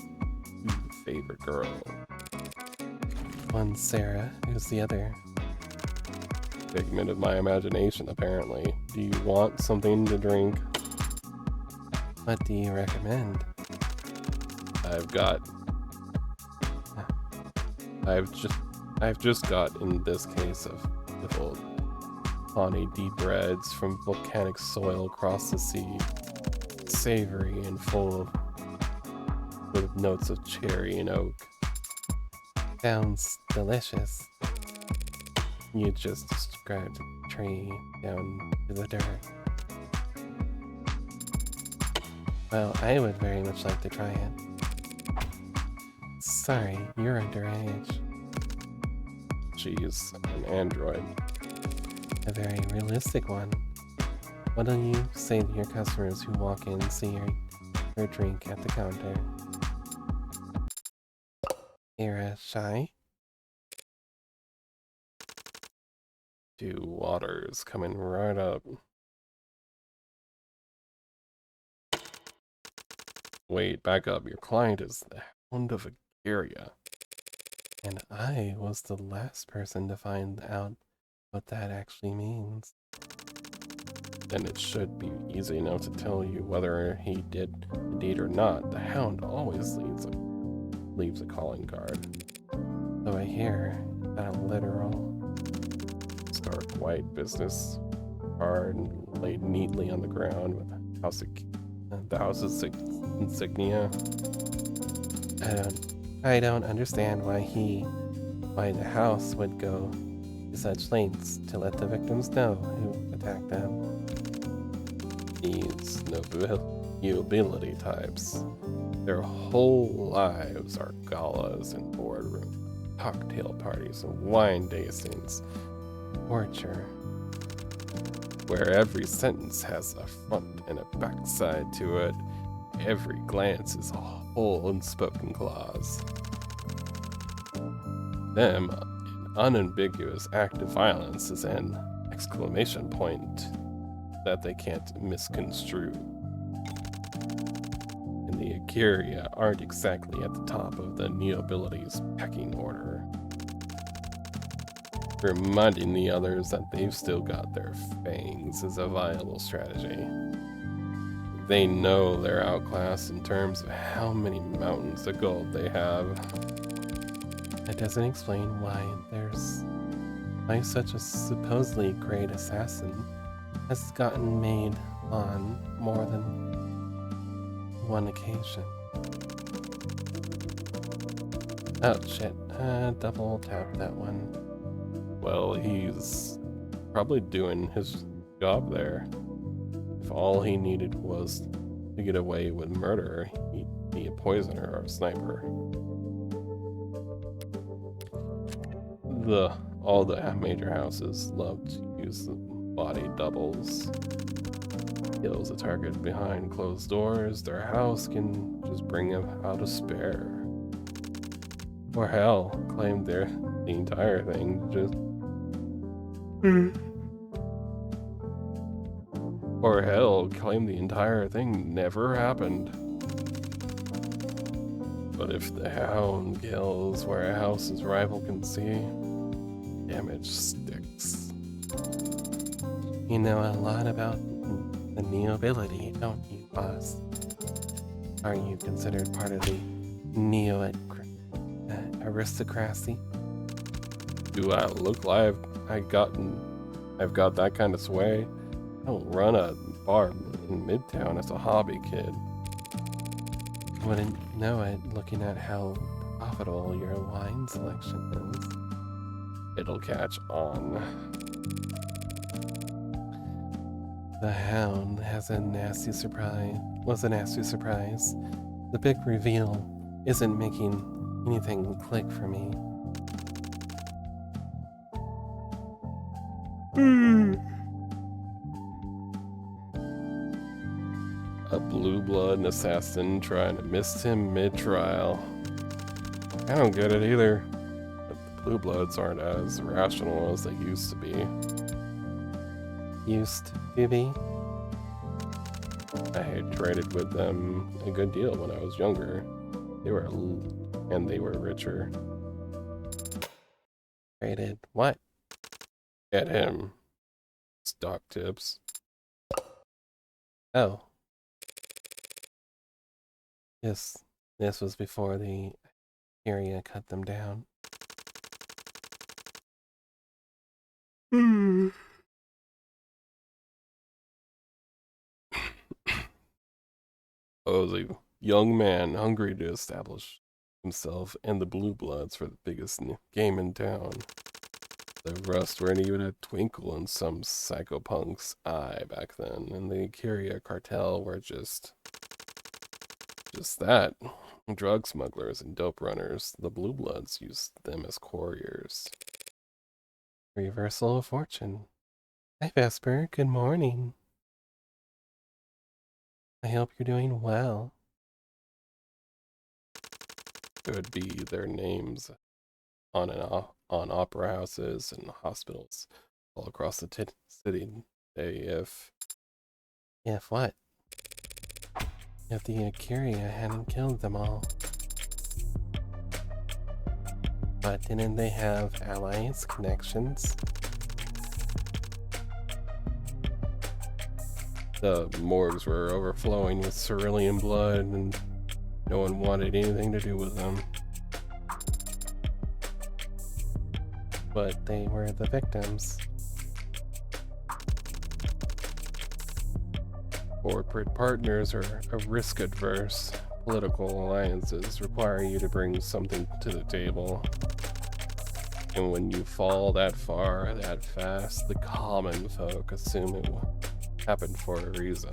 favorite girl? One's Sarah, who's the other? Figment of my imagination, apparently. Do you want something to drink? What do you recommend? I've just got in this case of little honey deep reds from volcanic soil across the sea, savory and full of with notes of cherry and oak. Sounds delicious. You just described a tree down to the dirt. Well, I would very much like to try it. Sorry, you're underage. She's an android. A very realistic one. What do you say to your customers who walk in and see your drink at the counter? Era shy? Two waters coming right up. Wait, back up. Your client is the Hound of Ageria. And I was the last person to find out what that actually means. Then it should be easy enough to tell you whether he did the deed or not. The Hound always leaves a calling card. So I hear, that a literal. Stark white business card laid neatly on the ground with the house's insignia. I don't understand why the house would go to such lengths to let the victims know who attacked them. These nobility types, their whole lives are galas and boardroom, cocktail parties and wine tastings, Torture. where every sentence has a front and a backside to it. Every glance is a whole unspoken clause. Them, an unambiguous act of violence is an exclamation point that they can't misconstrue. And the Ageria aren't exactly at the top of the nobility's pecking order, reminding the others that they've still got their fangs is a viable strategy. They know they're outclassed in terms of how many mountains of gold they have. That doesn't explain why such a supposedly great assassin has gotten made on more than one occasion. Oh shit, double tap that one. Well, he's probably doing his job there. If all he needed was to get away with murder, he'd be a poisoner or a sniper. All the major houses love to use the body doubles. Kills a target behind closed doors, their house can just bring him out a spare. Or hell, claim the entire thing just Or hell, claim the entire thing never happened. But if the hound kills where a house's rival can see, damage sticks. You know a lot about the nobility, don't you, boss? Are you considered part of the aristocracy? Do I look like I've got that kind of sway? I don't run a bar in Midtown as a hobby kid. Wouldn't know it looking at how profitable your wine selection is. It'll catch on. The hound was a nasty surprise. The big reveal isn't making anything click for me. A blue blood assassin trying to miss him mid-trial. I don't get it either. But the blue bloods aren't as rational as they used to be. Used to be? I had traded with them a good deal when I was younger. They were richer. Traded what? Get him. Stock tips. Oh. This was before the area cut them down. I was a young man hungry to establish himself and the blue bloods for the biggest game in town. The rust weren't even a twinkle in some psychopunk's eye back then, and the Kyria cartel were just that. Drug smugglers and dope runners. The blue bloods used them as couriers. Reversal of fortune. Hi, Vesper. Good morning. I hope you're doing well. It would be their names on opera houses and hospitals all across the city today If what? If the Kyria hadn't killed them all. But didn't they have allies, connections? the morgues were overflowing with cerulean blood and no one wanted anything to do with them. But they were the victims. Corporate partners are risk-adverse. Political alliances require you to bring something to the table. And when you fall that far, that fast, the common folk assume it happened for a reason.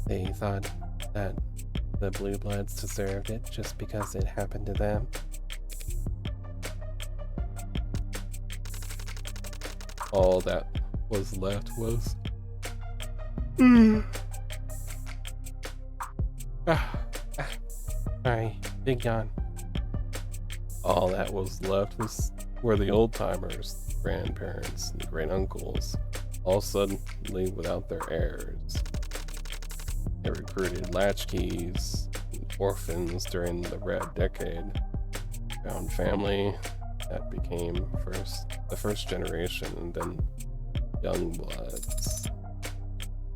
They thought that the Blue Bloods deserved it just because it happened to them. All that was left was... Sorry, big yawn. All that was left were the old-timers, the grandparents, the great-uncles, all suddenly without their heirs. They recruited latchkeys and orphans during the Red Decade, found family that became the first generation, and then young bloods.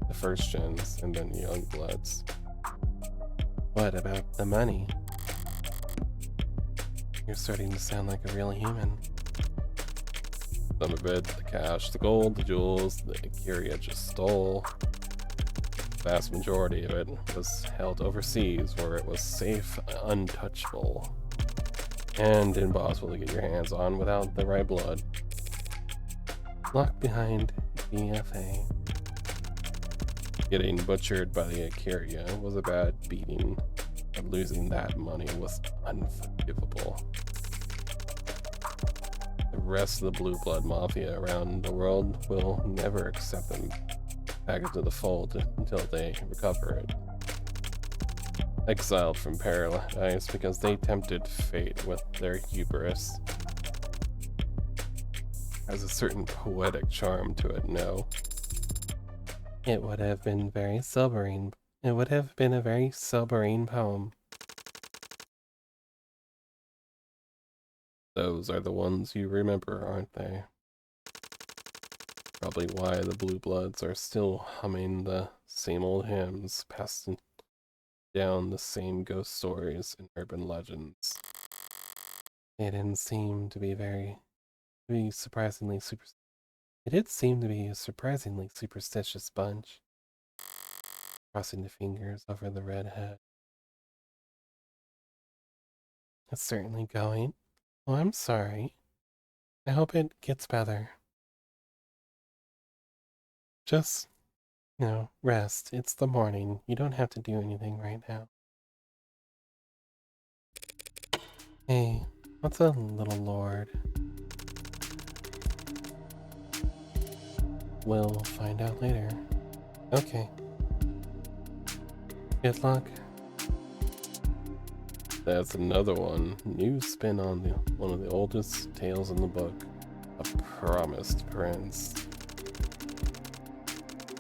The first gens, and then young bloods. What about the money? You're starting to sound like a real human. Some of it, the cash, the gold, the jewels, the Kyria just stole. The vast majority of it was held overseas where it was safe, untouchable, and impossible to get your hands on without the right blood. Locked behind BFA. Getting butchered by the Kyria was a bad beating, but losing that money was unforgivable. The rest of the Blue Blood Mafia around the world will never accept them back into the fold until they recover it. Exiled from paradise because they tempted fate with their hubris. Has a certain poetic charm to it, no? It would have been very sobering. It would have been a very sobering poem. Those are the ones you remember, aren't they? Probably why the Blue Bloods are still humming the same old hymns, passing down the same ghost stories and urban legends. They didn't seem to be surprisingly super. It did seem to be a surprisingly superstitious bunch. Crossing the fingers over the red head. It's certainly going. Oh, I'm sorry. I hope it gets better. Just, rest. It's the morning. You don't have to do anything right now. Hey, what's a little lord? We'll find out later. Okay. Good luck. That's another one. New spin on one of the oldest tales in the book. A promised prince.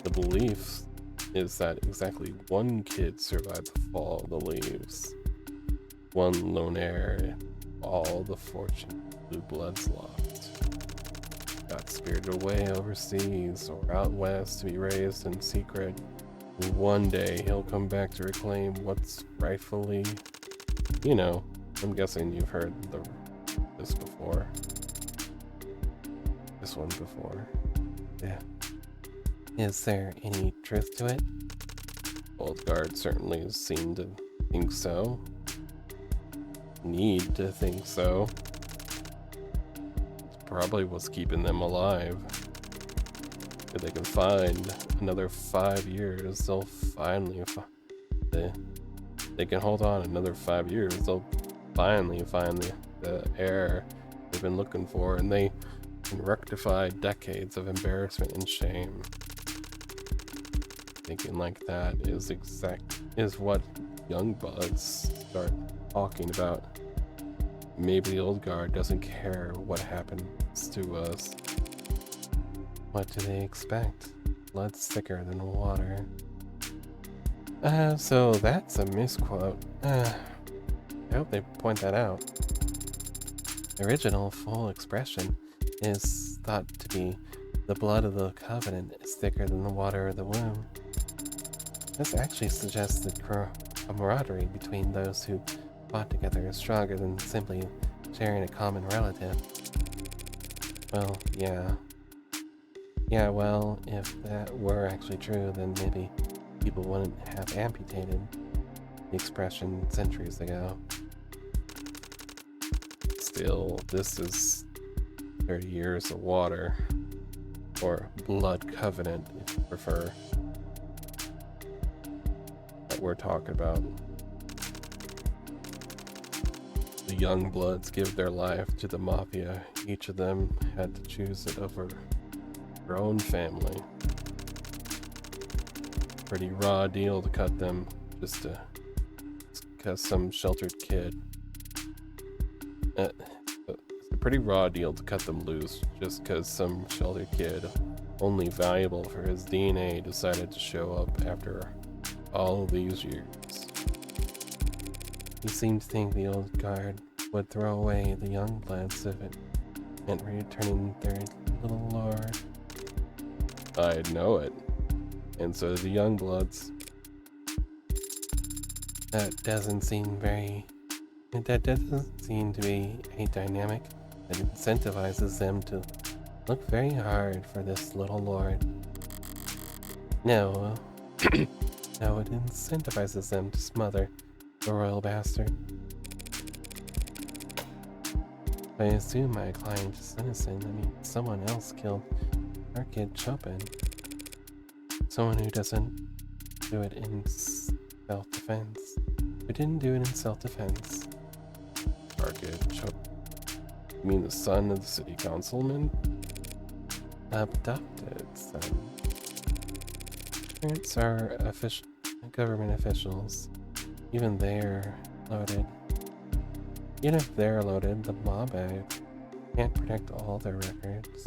The belief is that exactly one kid survived the fall of the leaves. One lone heir, all the fortune Blue Bloods lost. Got spirited away overseas or out west to be raised in secret. And one day he'll come back to reclaim what's rightfully... I'm guessing you've heard this before. This one before. Yeah. Is there any truth to it? Old Guard certainly seemed to think so. Need to think so. It's probably what's keeping them alive. If they can find another 5 years, they'll finally they can hold on another 5 years, they'll finally find the heir they've been looking for, and they can rectify decades of embarrassment and shame. Thinking like that is what young buds start talking about. Maybe the Old Guard doesn't care what happens to us. What do they expect? Blood's thicker than water. So that's a misquote. I hope they point that out. The original full expression is thought to be the blood of the covenant is thicker than the water of the womb. This actually suggests that camaraderie between those who fought together is stronger than simply sharing a common relative. Well, yeah. Yeah, well, if that were actually true, then maybe people wouldn't have amputated the expression centuries ago. Still, this is 30 years of water, or blood covenant, if you prefer, that we're talking about. The young bloods give their life to the mafia. Each of them had to choose it over their own family. Pretty raw deal to cut them just because some sheltered kid. It's a pretty raw deal to cut them loose just because some sheltered kid, only valuable for his DNA, decided to show up after all these years. You seem to think the Old Guard would throw away the young bloods if it meant returning their little lord. I know it. And so do the young bloods. That doesn't seem to be a dynamic that incentivizes them to look very hard for this little lord. No. No, it incentivizes them to smother the royal bastard. I assume my client is innocent. I mean, someone else killed our kid Chopin. Someone who doesn't do it in self-defense. Who didn't do it in self-defense. Our kid Chopin. You mean the son of the city councilman? Abducted son. Parents are government officials. Even they're loaded. Even if they're loaded, the Mob Act can't protect all their records.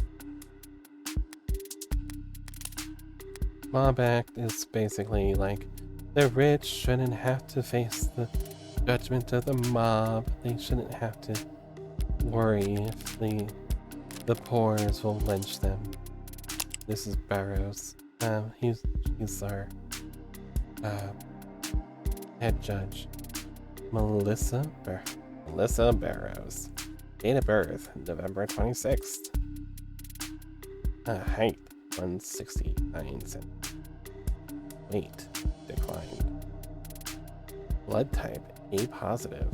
Mob Act is basically like, the rich shouldn't have to face the judgment of the mob. They shouldn't have to worry if the poors will lynch them. This is Barrows. He's our head judge. Melissa Barrows. Date of birth, November 26th. Height, 169 centimeters. Weight, declined. Blood type, A positive.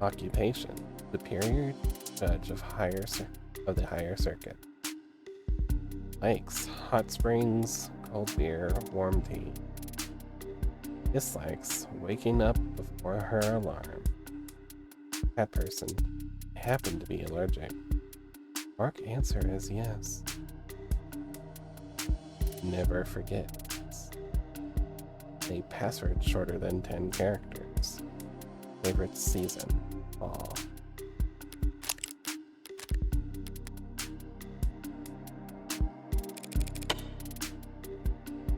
Occupation, superior judge of the higher circuit. Likes, hot springs, cold beer, warm tea. Dislikes, waking up before her alarm. Cat person, happen to be allergic. Mark answer is yes. Never forgets. A password shorter than 10 characters. Favorite season, fall.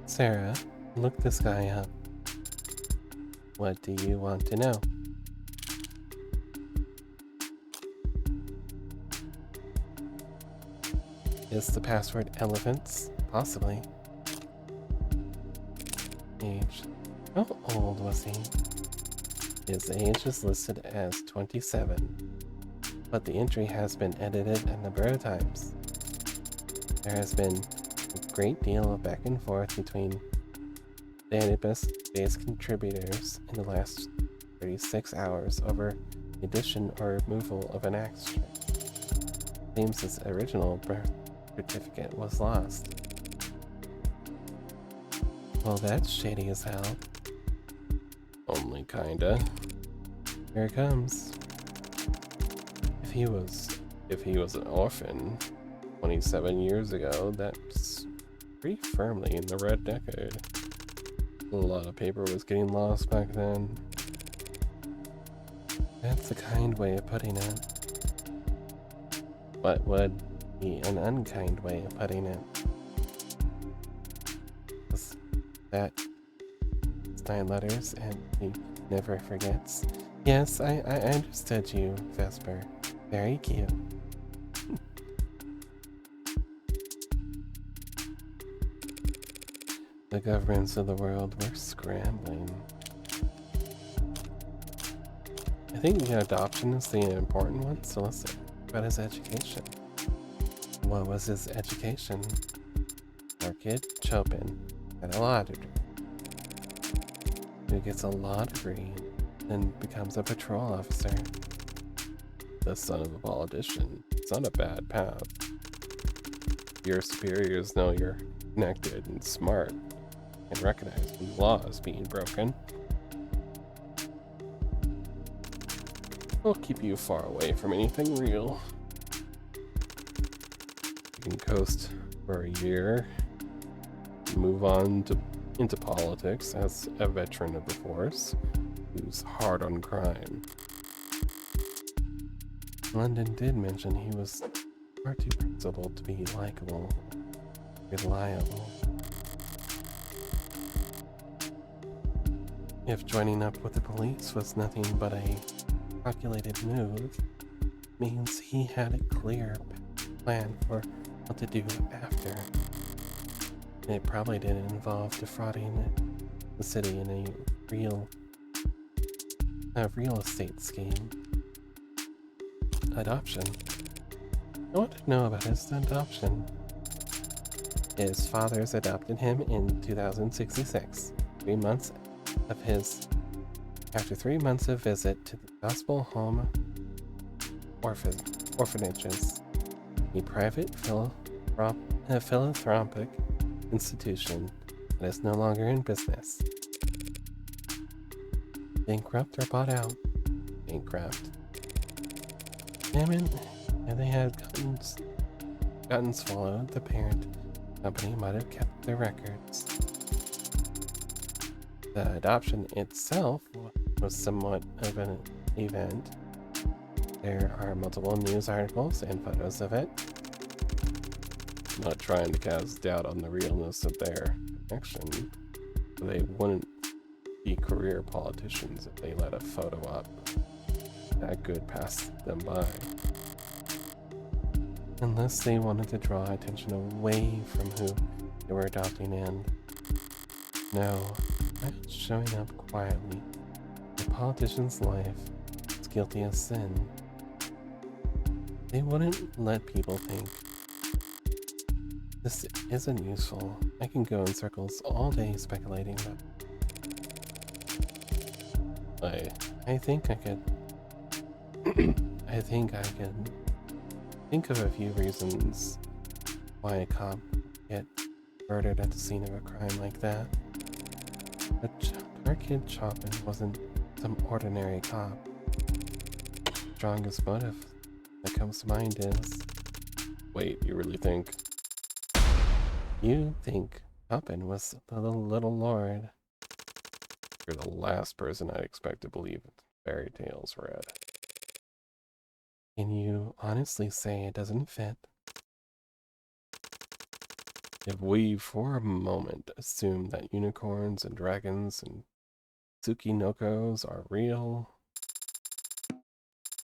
Sarah, look this guy up. What do you want to know? Is the password elephants? Possibly. Age. How old was he? His age is listed as 27, but the entry has been edited a number of times. There has been a great deal of back and forth between database contributors in the last 36 hours over the addition or removal of an extract. Seems his original birth certificate was lost. Well, that's shady as hell. Only kinda. Here it comes. If he was an orphan 27 years ago, that's pretty firmly in the red decade. A lot of paper was getting lost back then. That's a kind way of putting it. What would be an unkind way of putting it? Was that 9 letters and he never forgets? Yes, I understood you, Vesper. Very cute. The governments of the world were scrambling. I think adoption is the important one, so let's see about his education. What was his education? Orchid Chopin had a law degree. Who gets a law degree and becomes a patrol officer. The son of a politician. It's not a bad path. Your superiors know you're connected and smart and recognize when the law is being broken. I'll keep you far away from anything real. You can coast for a year, move on into politics as a veteran of the force who's hard on crime. London did mention he was far too principled to be likable, reliable. If joining up with the police was nothing but a calculated move, means he had a clear plan for what to do after. It probably didn't involve defrauding the city in a real estate scheme. Adoption. I want to know about his adoption. His fathers adopted him in 2066, after 3 months of visit to the Gospel Home orphanages, a private philanthropic institution that is no longer in business. Bankrupt or bought out? Bankrupt. Damn it, if they had gotten swallowed, the parent company might have kept their records. The adoption itself was somewhat of an event. There are multiple news articles and photos of it. I'm not trying to cast doubt on the realness of their connection. They wouldn't be career politicians if they let a photo up. that good pass them by. Unless they wanted to draw attention away from who they were adopting, and no, not showing up quietly. A politician's life is guilty as sin. They wouldn't let people think. This isn't useful. I can go in circles all day speculating, but I think I could think of a few reasons why a cop would get murdered at the scene of a crime like that. But our kid Chopin wasn't some ordinary cop. The strongest motive that comes to mind is... Wait, you really think? You think Chopin was the little lord. You're the last person I'd expect to believe fairy tales read. Can you honestly say it doesn't fit? If we for a moment assume that unicorns and dragons and tsukinokos are real...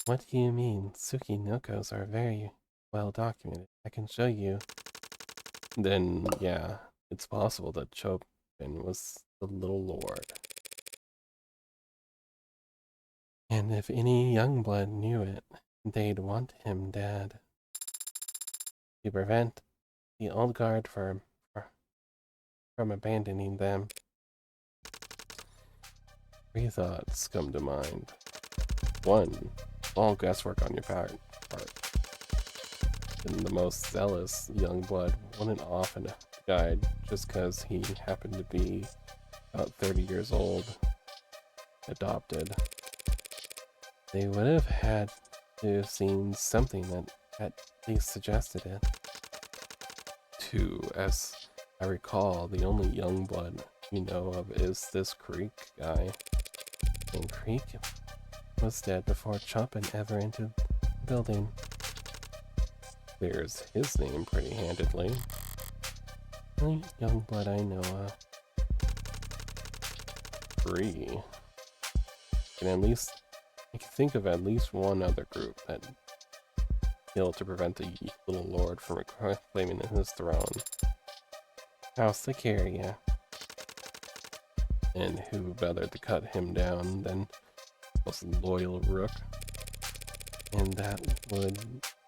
What do you mean? Tsukinokos are very well documented. I can show you. Then, yeah, it's possible that Chopin was the little lord. And if any young blood knew it, they'd want him dead. To prevent the old guard from abandoning them. 3 thoughts come to mind. 1, all guesswork on your part. And the most zealous young blood wouldn't often died just because he happened to be about 30 years old, adopted. They would have had to have seen something that at least suggested it. 2, as I recall, the only young blood you know of is this Creek guy. And Creek was dead before Chopin ever entered the building. Clears his name pretty handedly. The only young blood I know of. 3. I can think of at least one other group that killed to prevent the little lord from claiming his throne. House Lacaria. And who better to cut him down than most loyal Rook? And that would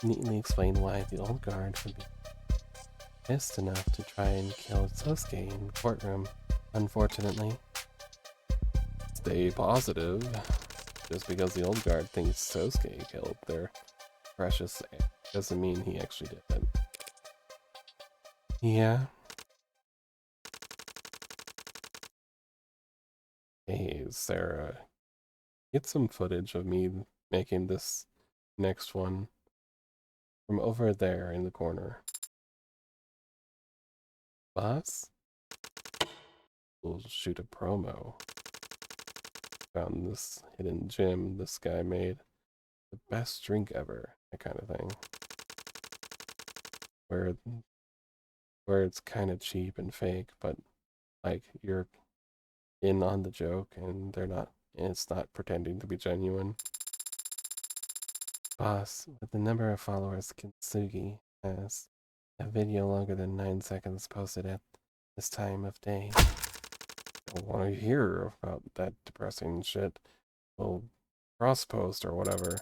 neatly explain why the old guard would be pissed enough to try and kill Sosuke in the courtroom, unfortunately. Stay positive. Just because the old guard thinks Sosuke killed their precious doesn't mean he actually did it. Yeah. Hey, Sarah, get some footage of me making this next one from over there in the corner. Boss? We'll shoot a promo. Found this hidden gem this guy made. The best drink ever, that kind of thing. Where it's kind of cheap and fake, but like you're in on the joke and it's not pretending to be genuine. Boss, with the number of followers Kintsugi has, a video longer than 9 seconds posted at this time of day. I want to hear about that depressing shit. We'll cross-post or whatever.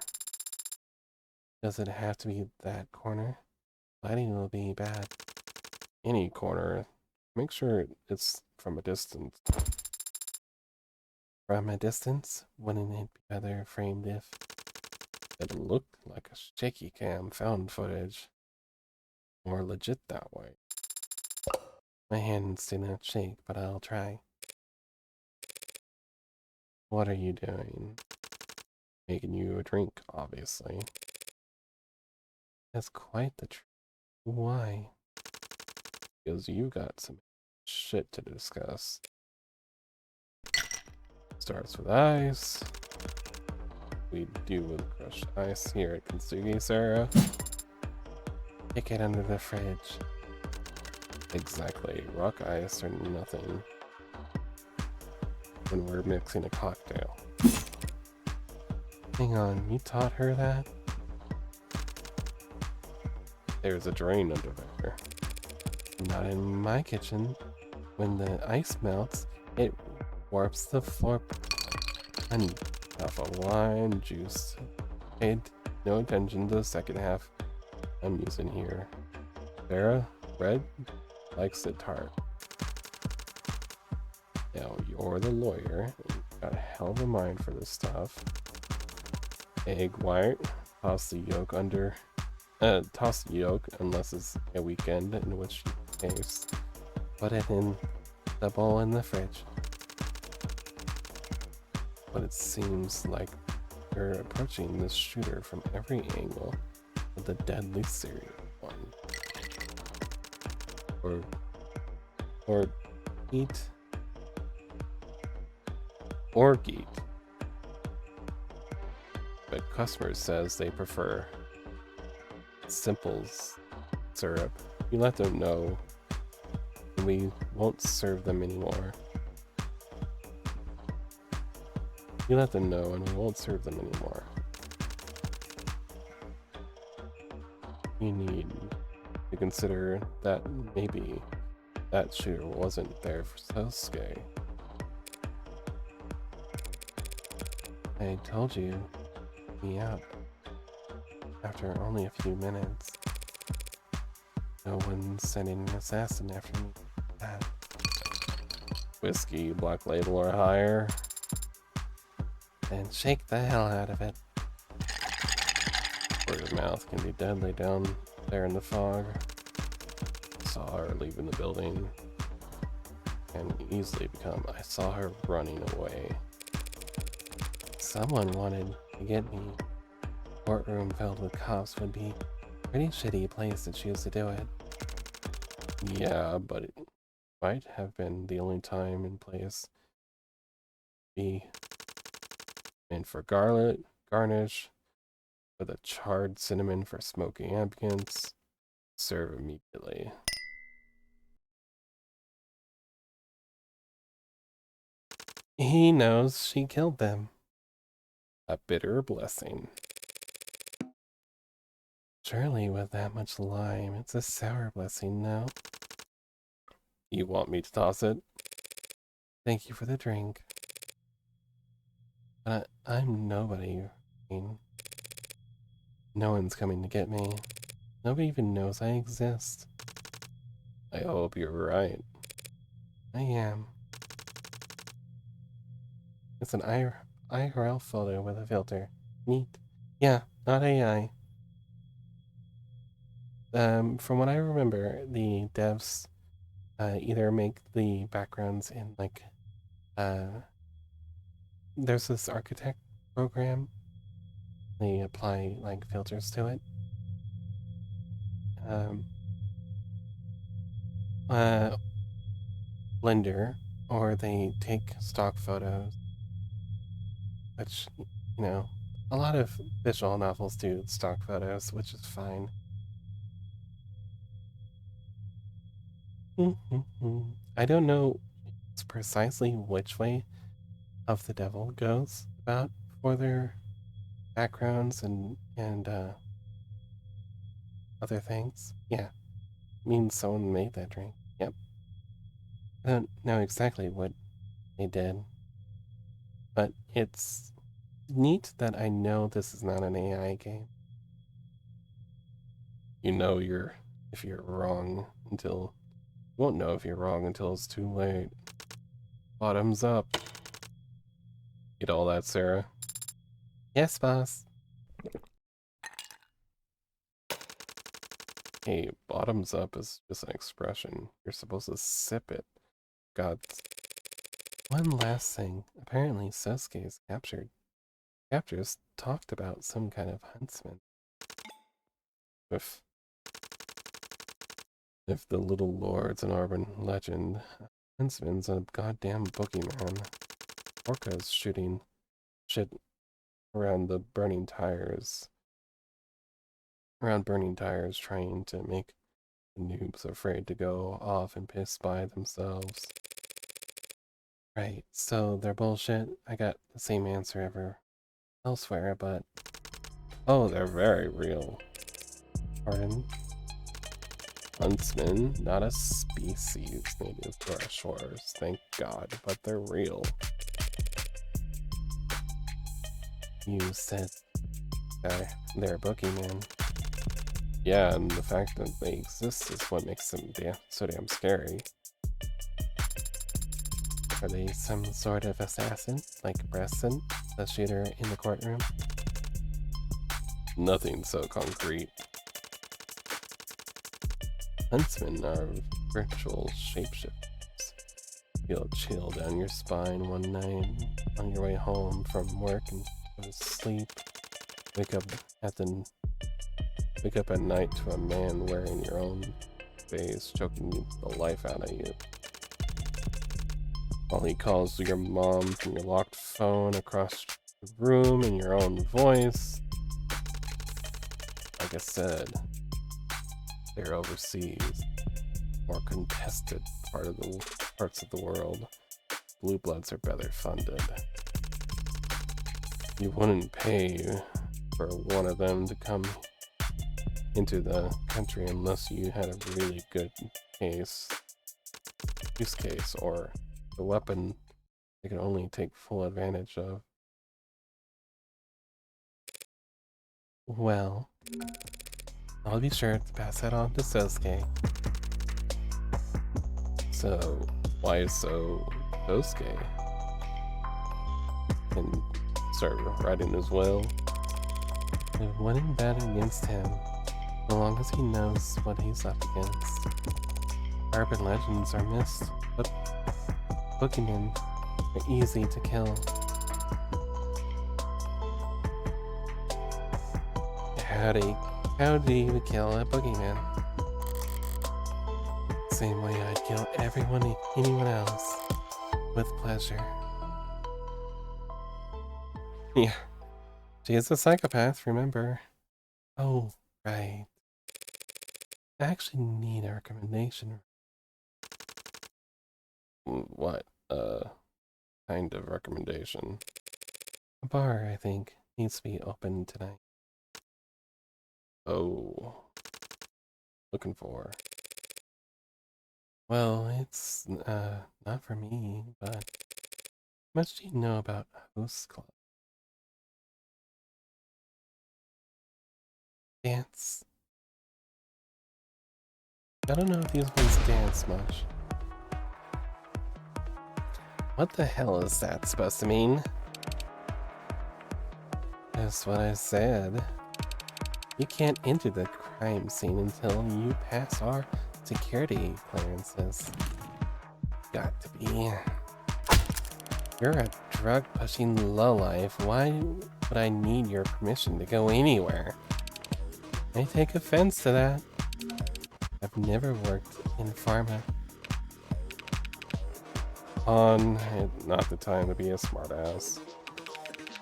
Does it have to be that corner? Lighting will be bad. Any corner. Make sure it's from a distance. From a distance? Wouldn't it be better framed if it looked like a shaky cam found footage? More legit that way. My hands do not shake, but I'll try. What are you doing? Making you a drink, obviously. That's quite the truth. Why? Because you got some shit to discuss. Starts with ice. We do with crushed ice here at Kintsugi, Sarah. Kick it under the fridge. Exactly. Rock ice or nothing. When we're mixing a cocktail. Hang on, you taught her that? There's a drain under there. Not in my kitchen. When the ice melts, it warps the floor. Half a lime juice. Paid no attention to the second half I'm using here. Sarah, red, likes it tart. Now you're the lawyer. And you've got a hell of a mind for this stuff. Egg white. Toss the yolk under. Toss the yolk unless it's a weekend, in which case Put it in the bowl in the fridge. but it seems like you're approaching this shooter from every angle with the deadly serious one. Or eat. Or eat. But customer says they prefer simple syrup. You let them know, and we won't serve them anymore. You let them know, and we won't serve them anymore. You need to consider that maybe that shooter wasn't there for Sasuke. I told you, me up. After only a few minutes. No one's sending an assassin after me. That. Whiskey, Black Label, or higher. And shake the hell out of it. Word of mouth can be deadly down there in the fog. Saw her leaving the building. Can easily become, I saw her running away. Someone wanted to get me. Courtroom filled with cops would be a pretty shitty place to choose to do it. Yeah, but it might have been the only time and place. Be and for garnish, with a charred cinnamon for smoky ambience. Serve immediately. He knows she killed them. A bitter blessing. Surely with that much lime, it's a sour blessing, no? You want me to toss it? Thank you for the drink. But I'm nobody. No one's coming to get me. Nobody even knows I exist. I hope you're right. I am. It's an IRL photo with a filter. Neat. Yeah, not AI. From what I remember, the devs either make the backgrounds in like there's this architect program. They apply like filters to it. Blender, or they take stock photos, which, you know, a lot of visual novels do stock photos, which is fine. I don't know precisely which way of the devil goes about for their backgrounds and other things. Yeah, means someone made that drink. Yep. I don't know exactly what they did, but it's neat that I know this is not an AI game. You know if you're wrong until you won't know if you're wrong until it's too late. Bottoms up. Get all that, Sarah? Yes, boss. Hey, bottoms up is just an expression. You're supposed to sip it. God. One last thing. Apparently, Sasuke's captors talked about some kind of huntsman. If the little lord's an urban legend, huntsman's a goddamn boogeyman. Orca's shooting shit around burning tires, trying to make the noobs afraid to go off and piss by themselves. Right, so they're bullshit. I got the same answer elsewhere, but Oh, they're very real. pardon. Huntsmen, not a species native to our shores, thank God, but they're real. You said they're a boogeyman. Yeah, and the fact that they exist is what makes them so damn scary. Are they some sort of assassin, like Preston, the shooter in the courtroom? Nothing so concrete. Huntsmen are virtual shapeshifters. Feel a chill down your spine one night on your way home from work and go to sleep. Wake up at night to a man wearing your own face, choking the life out of you. While he calls your mom from your locked phone across the room in your own voice. Like I said, they're overseas, more contested parts of the world. Blue bloods are better funded. You wouldn't pay for one of them to come into the country unless you had a really good use case, or the weapon they can only take full advantage of. Well, I'll be sure to pass that on to Sosuke. So, why so Sosuke? And start writing as well. We wouldn't bet against him, so long as he knows what he's up against. Urban legends are missed, but boogeymen are easy to kill. How do you kill a boogeyman? Same way I'd kill anyone else, with pleasure. Yeah, she is a psychopath, remember? Oh, right. I actually need a recommendation. What, kind of recommendation? A bar, I think, needs to be open tonight. Oh, looking for. Well, it's, not for me, but how much do you know about Host Club? Dance? I don't know if these ones dance much. What the hell is that supposed to mean? That's what I said. You can't enter the crime scene until you pass our security clearances. Got to be. You're a drug-pushing lowlife. Why would I need your permission to go anywhere? I take offense to that. I've never worked in pharma. Not the time to be a smartass.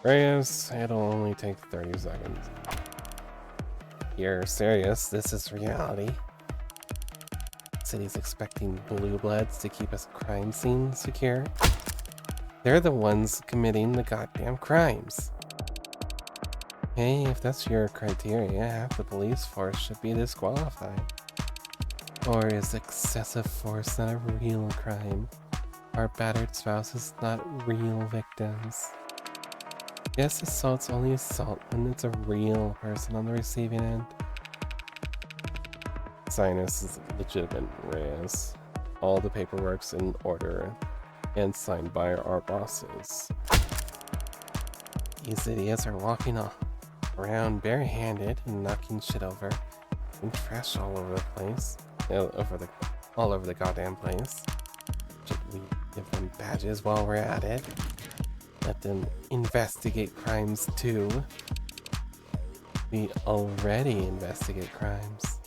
Reyes, it'll only take 30 seconds. You're serious? This is reality. City's expecting blue bloods to keep us crime scene secure. They're the ones committing the goddamn crimes. Hey, if that's your criteria, half the police force should be disqualified. Or is excessive force not a real crime? Are battered spouses not real victims? Yes, assault's only assault when it's a real person on the receiving end. Sinus is legitimate, Reyes. All the paperwork's in order and signed by our bosses. These idiots are walking around barehanded and knocking shit over and trash all over the place. All over the goddamn place. Should we give them badges while we're at it? Let them investigate crimes too. We already investigate crimes.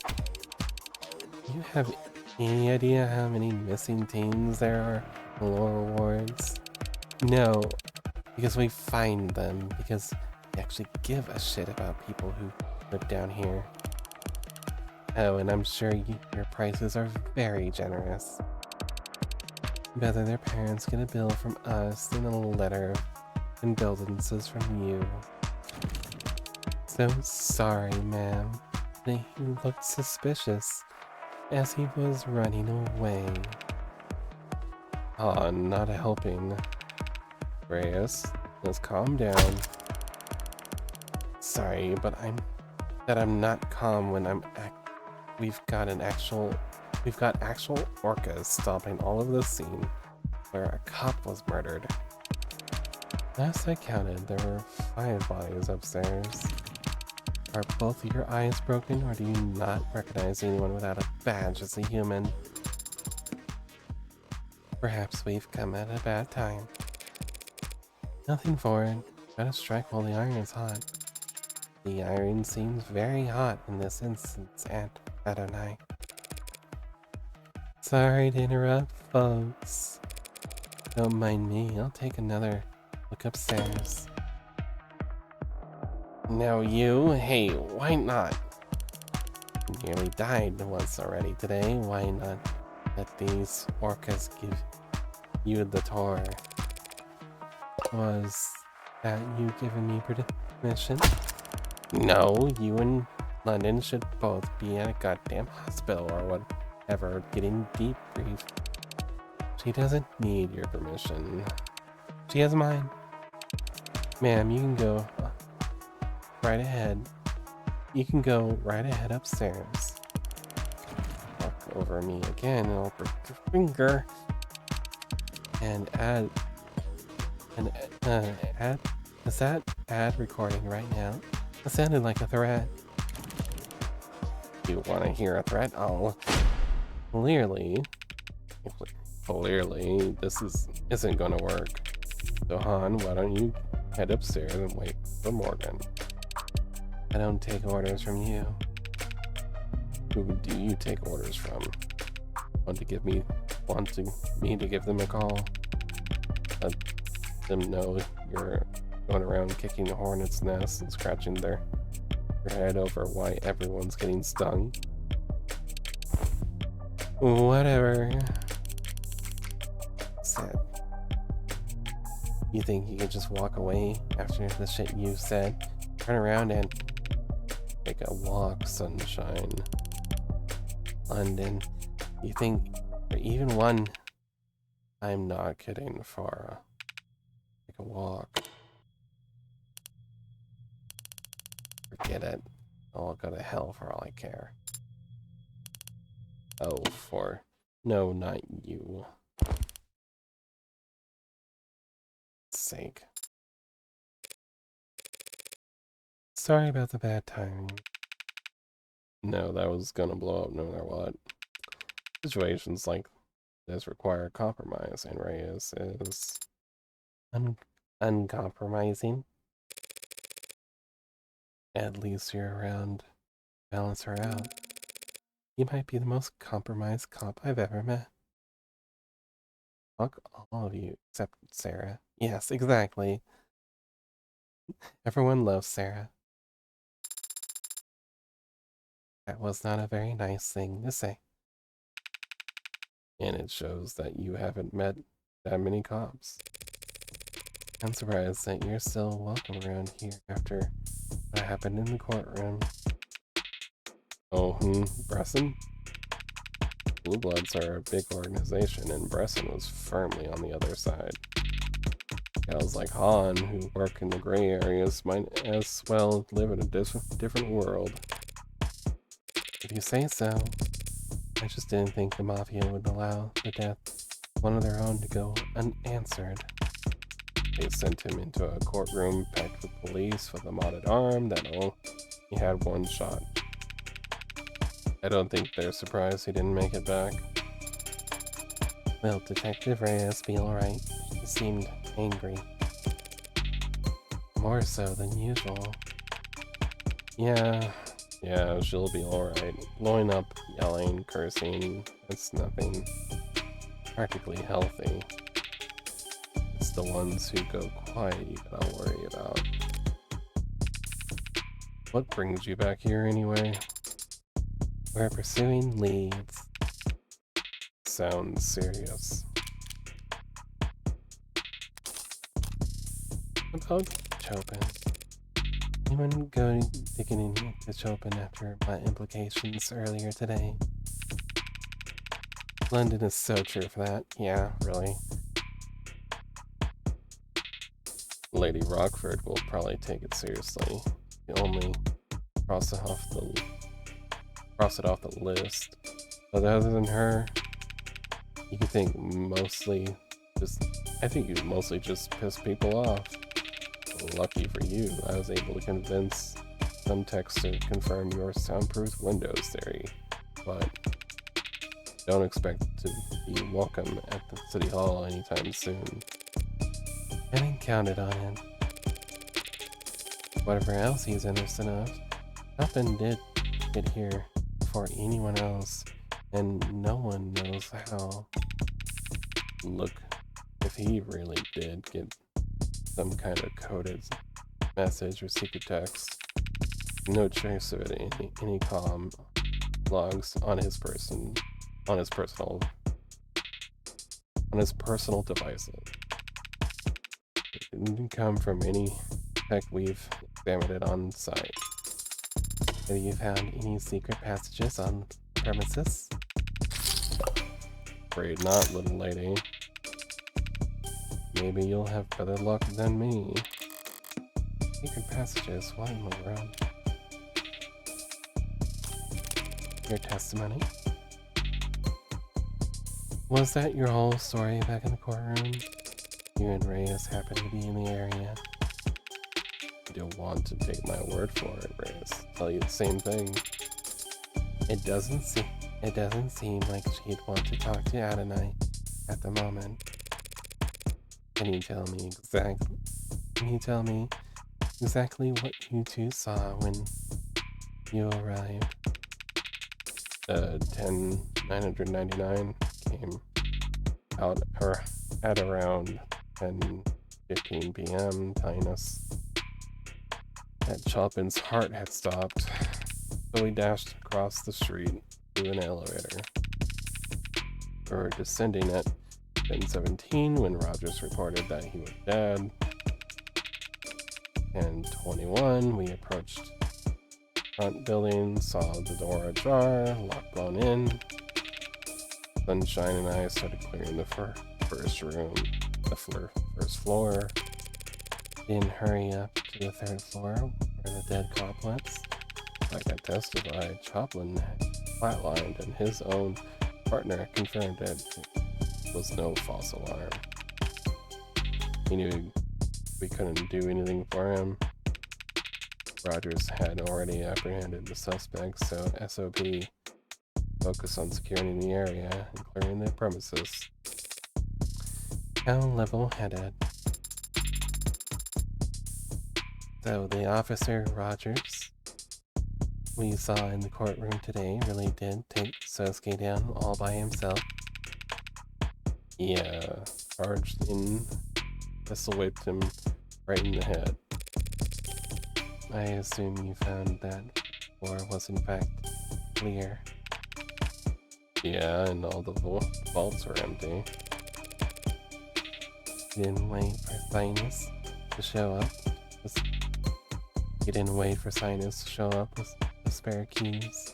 Do you have any idea how many missing teens there are in Laurel Wards? No, because we find them, because we actually give a shit about people who live down here. Oh, and I'm sure your prices are very generous. Better their parents get a bill from us than a letter of condolences from you. so sorry, ma'am. He looked suspicious as he was running away. Ah, not helping. Reyes, let's calm down. Sorry, but I'm not calm when we've got actual orcas stopping all of the scene where a cop was murdered. Last I counted, there were 5 bodies upstairs. Are both your eyes broken, or do you not recognize anyone without a badge as a human? Perhaps we've come at a bad time. Nothing for it. Gotta strike while the iron is hot. The iron seems very hot in this instance, Aunt Adonai. Sorry to interrupt, folks. Don't mind me, I'll take another look upstairs. Now you, hey, why not? You nearly died once already today, why not let these orcas give you the tour? Was that you giving me permission? No, you and London should both be at a goddamn hospital or whatever, getting debriefed. She doesn't need your permission. She has mine. Ma'am, you can go right ahead. You can go right ahead upstairs. Walk over me again and I'll break your finger. And is that ad recording right now? It sounded like a threat. You want to hear a threat? Oh, clearly, this isn't gonna work. So Han, why don't you head upstairs and wait for Morgan? I don't take orders from you. Who do you take orders from? Want me to give them a call? Let them know you're going around kicking the hornet's nest and scratching their head over why everyone's getting stung? Whatever. Said. You think you could just walk away after the shit you said? Turn around and take a walk, sunshine. London, you think for even one? I'm not kidding, Farah. Take a walk. Forget it. I'll go to hell for all I care. Oh, no, not you. Sake. Sorry about the bad timing. No, that was gonna blow up no matter what. Situations like this require compromise, and Reyes is uncompromising. At least you're around to balance her out. You might be the most compromised cop I've ever met. Fuck all of you, except Sarah. Yes, exactly. Everyone loves Sarah. That was not a very nice thing to say. And it shows that you haven't met that many cops. I'm surprised that you're still welcome around here after what happened in the courtroom. Oh, Bresson? Blue Bloods are a big organization, and Bresson was firmly on the other side. Guys like Han, who work in the gray areas, might as well live in a different world. If you say so. I just didn't think the Mafia would allow the death of one of their own to go unanswered. They sent him into a courtroom packed with police with a modded arm that only had one shot. I don't think they're surprised he didn't make it back. Will Detective Reyes be alright? He seemed angry. More so than usual. Yeah, she'll be alright. Blowing up, yelling, cursing, it's nothing practically healthy. It's the ones who go quiet you gotta worry about. What brings you back here anyway? We're pursuing leads. Sounds serious. About Chopin. You anyone go digging in to Chopin after my implications earlier today? London is so true for that. Yeah, really. Lady Rockford will probably take it seriously. You only cross it off the list. But other than her, I think you mostly just piss people off. Lucky for you, I was able to convince some techs to confirm your soundproof windows theory, but don't expect to be welcome at the City Hall anytime soon. I didn't count it on it. Whatever else he's innocent of, Chopin did get here before anyone else, and no one knows how. Look, if he really did get some kind of coded message or secret text, no trace of it in any comm logs on his personal devices. It didn't come from any tech we've examined it on site. Have you found any secret passages on the premises? Afraid not, little lady. Maybe you'll have better luck than me. Secret passages? What in the world? Your testimony? Was that your whole story back in the courtroom? You and Reyes happened to be in the area. You don't want to take my word for it, Reyes. Tell you the same thing. It doesn't seem like she'd want to talk to Adonai at the moment. Can you tell me exactly what you two saw when you arrived? 10999 came out at around 10:15 p.m. telling us that Chopin's heart had stopped. So we dashed across the street to an elevator. We were descending at 10:17 when Rogers reported that he was dead. 10:21 we approached the front building, saw the door ajar, lock blown in. Sunshine and I started clearing the first floor. Didn't hurry up to the third floor where the dead cop was. Like I testified, Chopin had flatlined and his own partner confirmed that it was no false alarm. He knew we couldn't do anything for him. Rogers had already apprehended the suspects, so SOP focused on securing the area and clearing the premises. How level-headed. So the officer, Rogers, we saw in the courtroom today really did take Sosuke down all by himself. Yeah, charged in, pistol whipped him right in the head. I assume you found that floor was in fact clear. Yeah, and all the vaults were empty. You didn't wait for Sinus to show up. You didn't wait for Sinus to show up with the spare keys.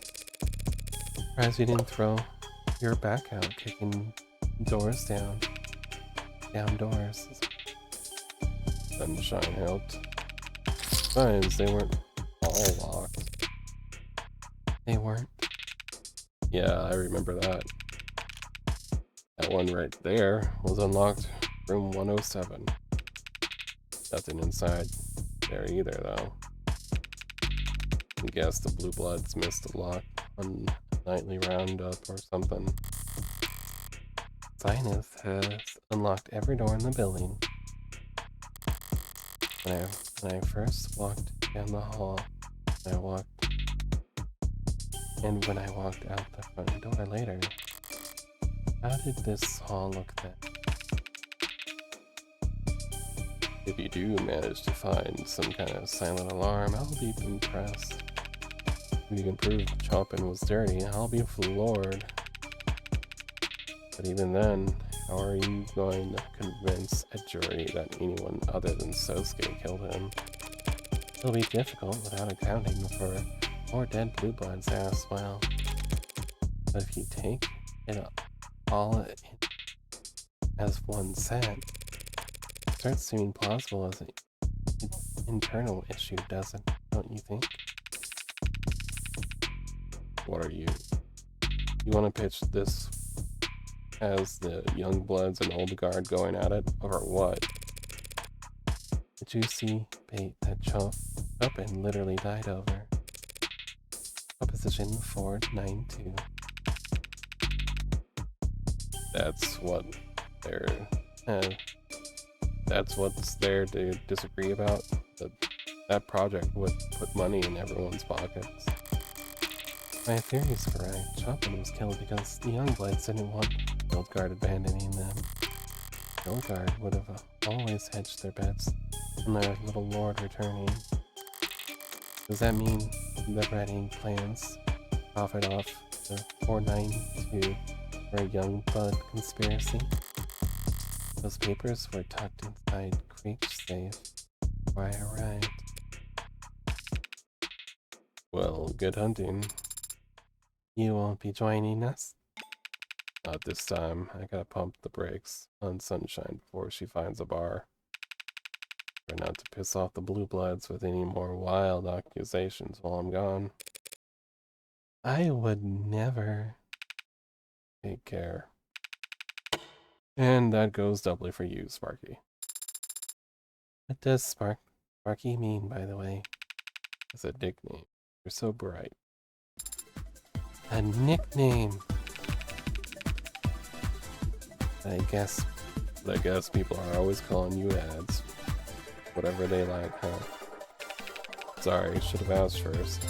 Surprised you didn't throw your back out kicking doors down. Down doors. Sunshine helped. Sometimes they weren't all locked. They weren't. Yeah, I remember that. That one right there was unlocked. Room 107. Nothing inside there either, though. I guess the Blue Bloods missed a lock on a nightly roundup or something. Sinus has unlocked every door in the building. When I first walked down the hall, when I walked out the front door later, how did this hall look then? If you do manage to find some kind of silent alarm, I'll be impressed. If you can prove Chopin was dirty, I'll be floored. But even then, how are you going to convince a jury that anyone other than Sosuke killed him? It'll be difficult without accounting for 4 dead blue bloods as well. But if you take it all as one set, it starts seeming plausible as an internal issue, don't you think? What are you? You want to pitch this as the young bloods and old guard going at it, or what? Did you see bait that Chopin literally died over? Proposition 492. That's what they're. That's what's there to disagree about. That project would put money in everyone's pockets. My theory's correct. Chopin was killed because the Youngbloods didn't want the Old Guard abandoning them. The Old Guard would have always hedged their bets on their little lord returning. Does that mean the writing plans profit off the 492 for a Youngblood conspiracy? Those papers were tucked inside Creek's safe before I arrived. Well, good hunting. You won't be joining us? Not this time. I gotta pump the brakes on Sunshine before she finds a bar. Try not to piss off the Blue Bloods with any more wild accusations while I'm gone. I would never. Take care. And that goes doubly for you, Sparky. What does Sparky mean, by the way? It's a nickname. You're so bright. A nickname. I guess people are always calling you ads. Whatever they like, huh? Sorry, should have asked first.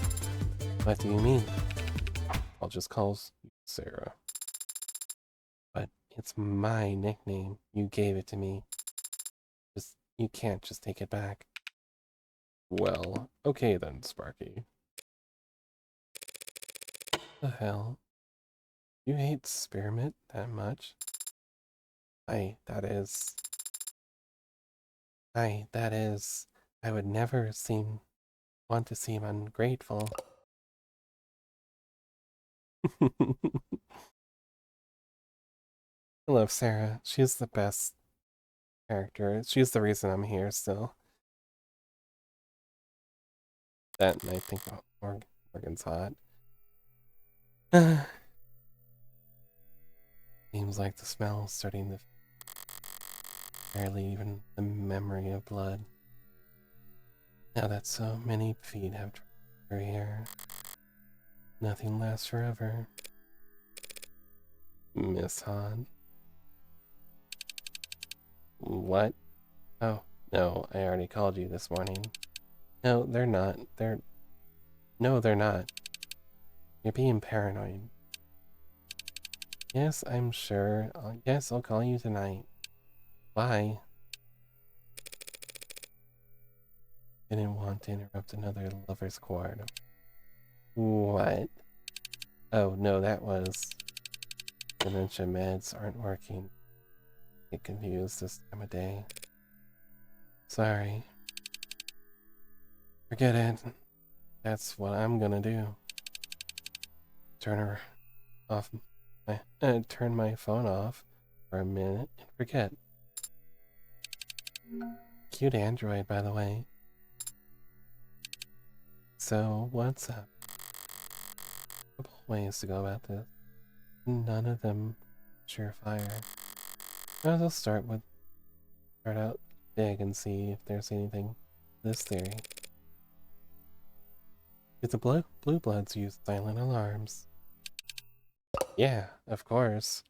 What do you mean? I'll just call you Sarah. But it's my nickname. You gave it to me. You can't just take it back. Well, okay then, Sparky. The hell? You hate Spearmint that much? That is. I would never want to seem ungrateful. I love Sarah. She's the best character. She's the reason I'm here still. That and I think Morgan's hot. Seems like the smell is starting to barely even the memory of blood. Now that so many feet have traveled through here, nothing lasts forever. Miss Han. What? Oh, no, I already called you this morning. No, they're not. No, they're not. You're being paranoid. Yes, I'm sure. Yes, I'll call you tonight. Bye. Didn't want to interrupt another lover's quarrel. What? Oh, no, that was... Dementia meds aren't working. Get confused this time of day. Sorry. Forget it. That's what I'm gonna do. Turn my phone off for a minute and forget. Cute android, by the way. So, what's up? A couple ways to go about this. None of them surefire. Might as well start out big and see if there's anything to this theory. Did the Blue Bloods use silent alarms? Yeah, of course.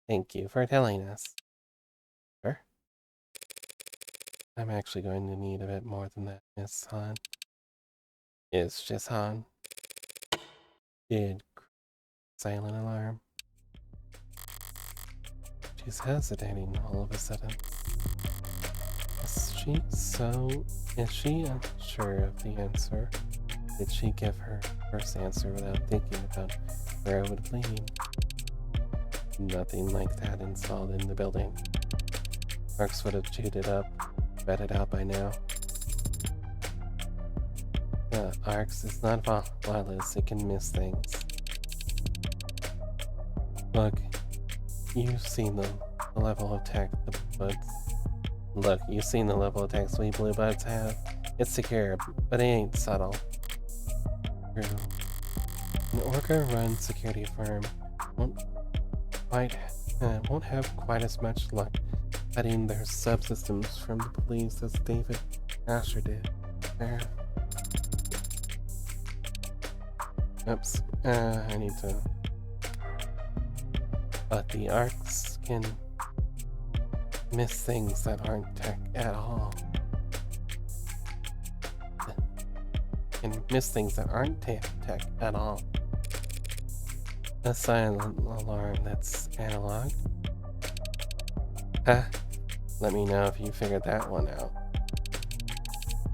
Thank you for telling us. Sure. I'm actually going to need a bit more than that, Miss Han. It's just Han. Did silent alarm. She's hesitating all of a sudden. Is she unsure of the answer? Did she give her first answer without thinking about where it would lead? Nothing like that installed in the building. Marks would have chewed it up vetted out by now. The Arx is not flawless, it can miss things. Look, you've seen the level of tech the buds. Look, you've seen the level of tech we blue buds have. It's secure, but it ain't subtle. True. An Orca-run security firm won't have quite as much luck hiding their subsystems from the police as David Asher did. There. Oops. I need to. But the Arcs can miss things that aren't tech at all. Can miss things that aren't tech at all. A silent alarm that's analog. Ha! Let me know if you figured that one out.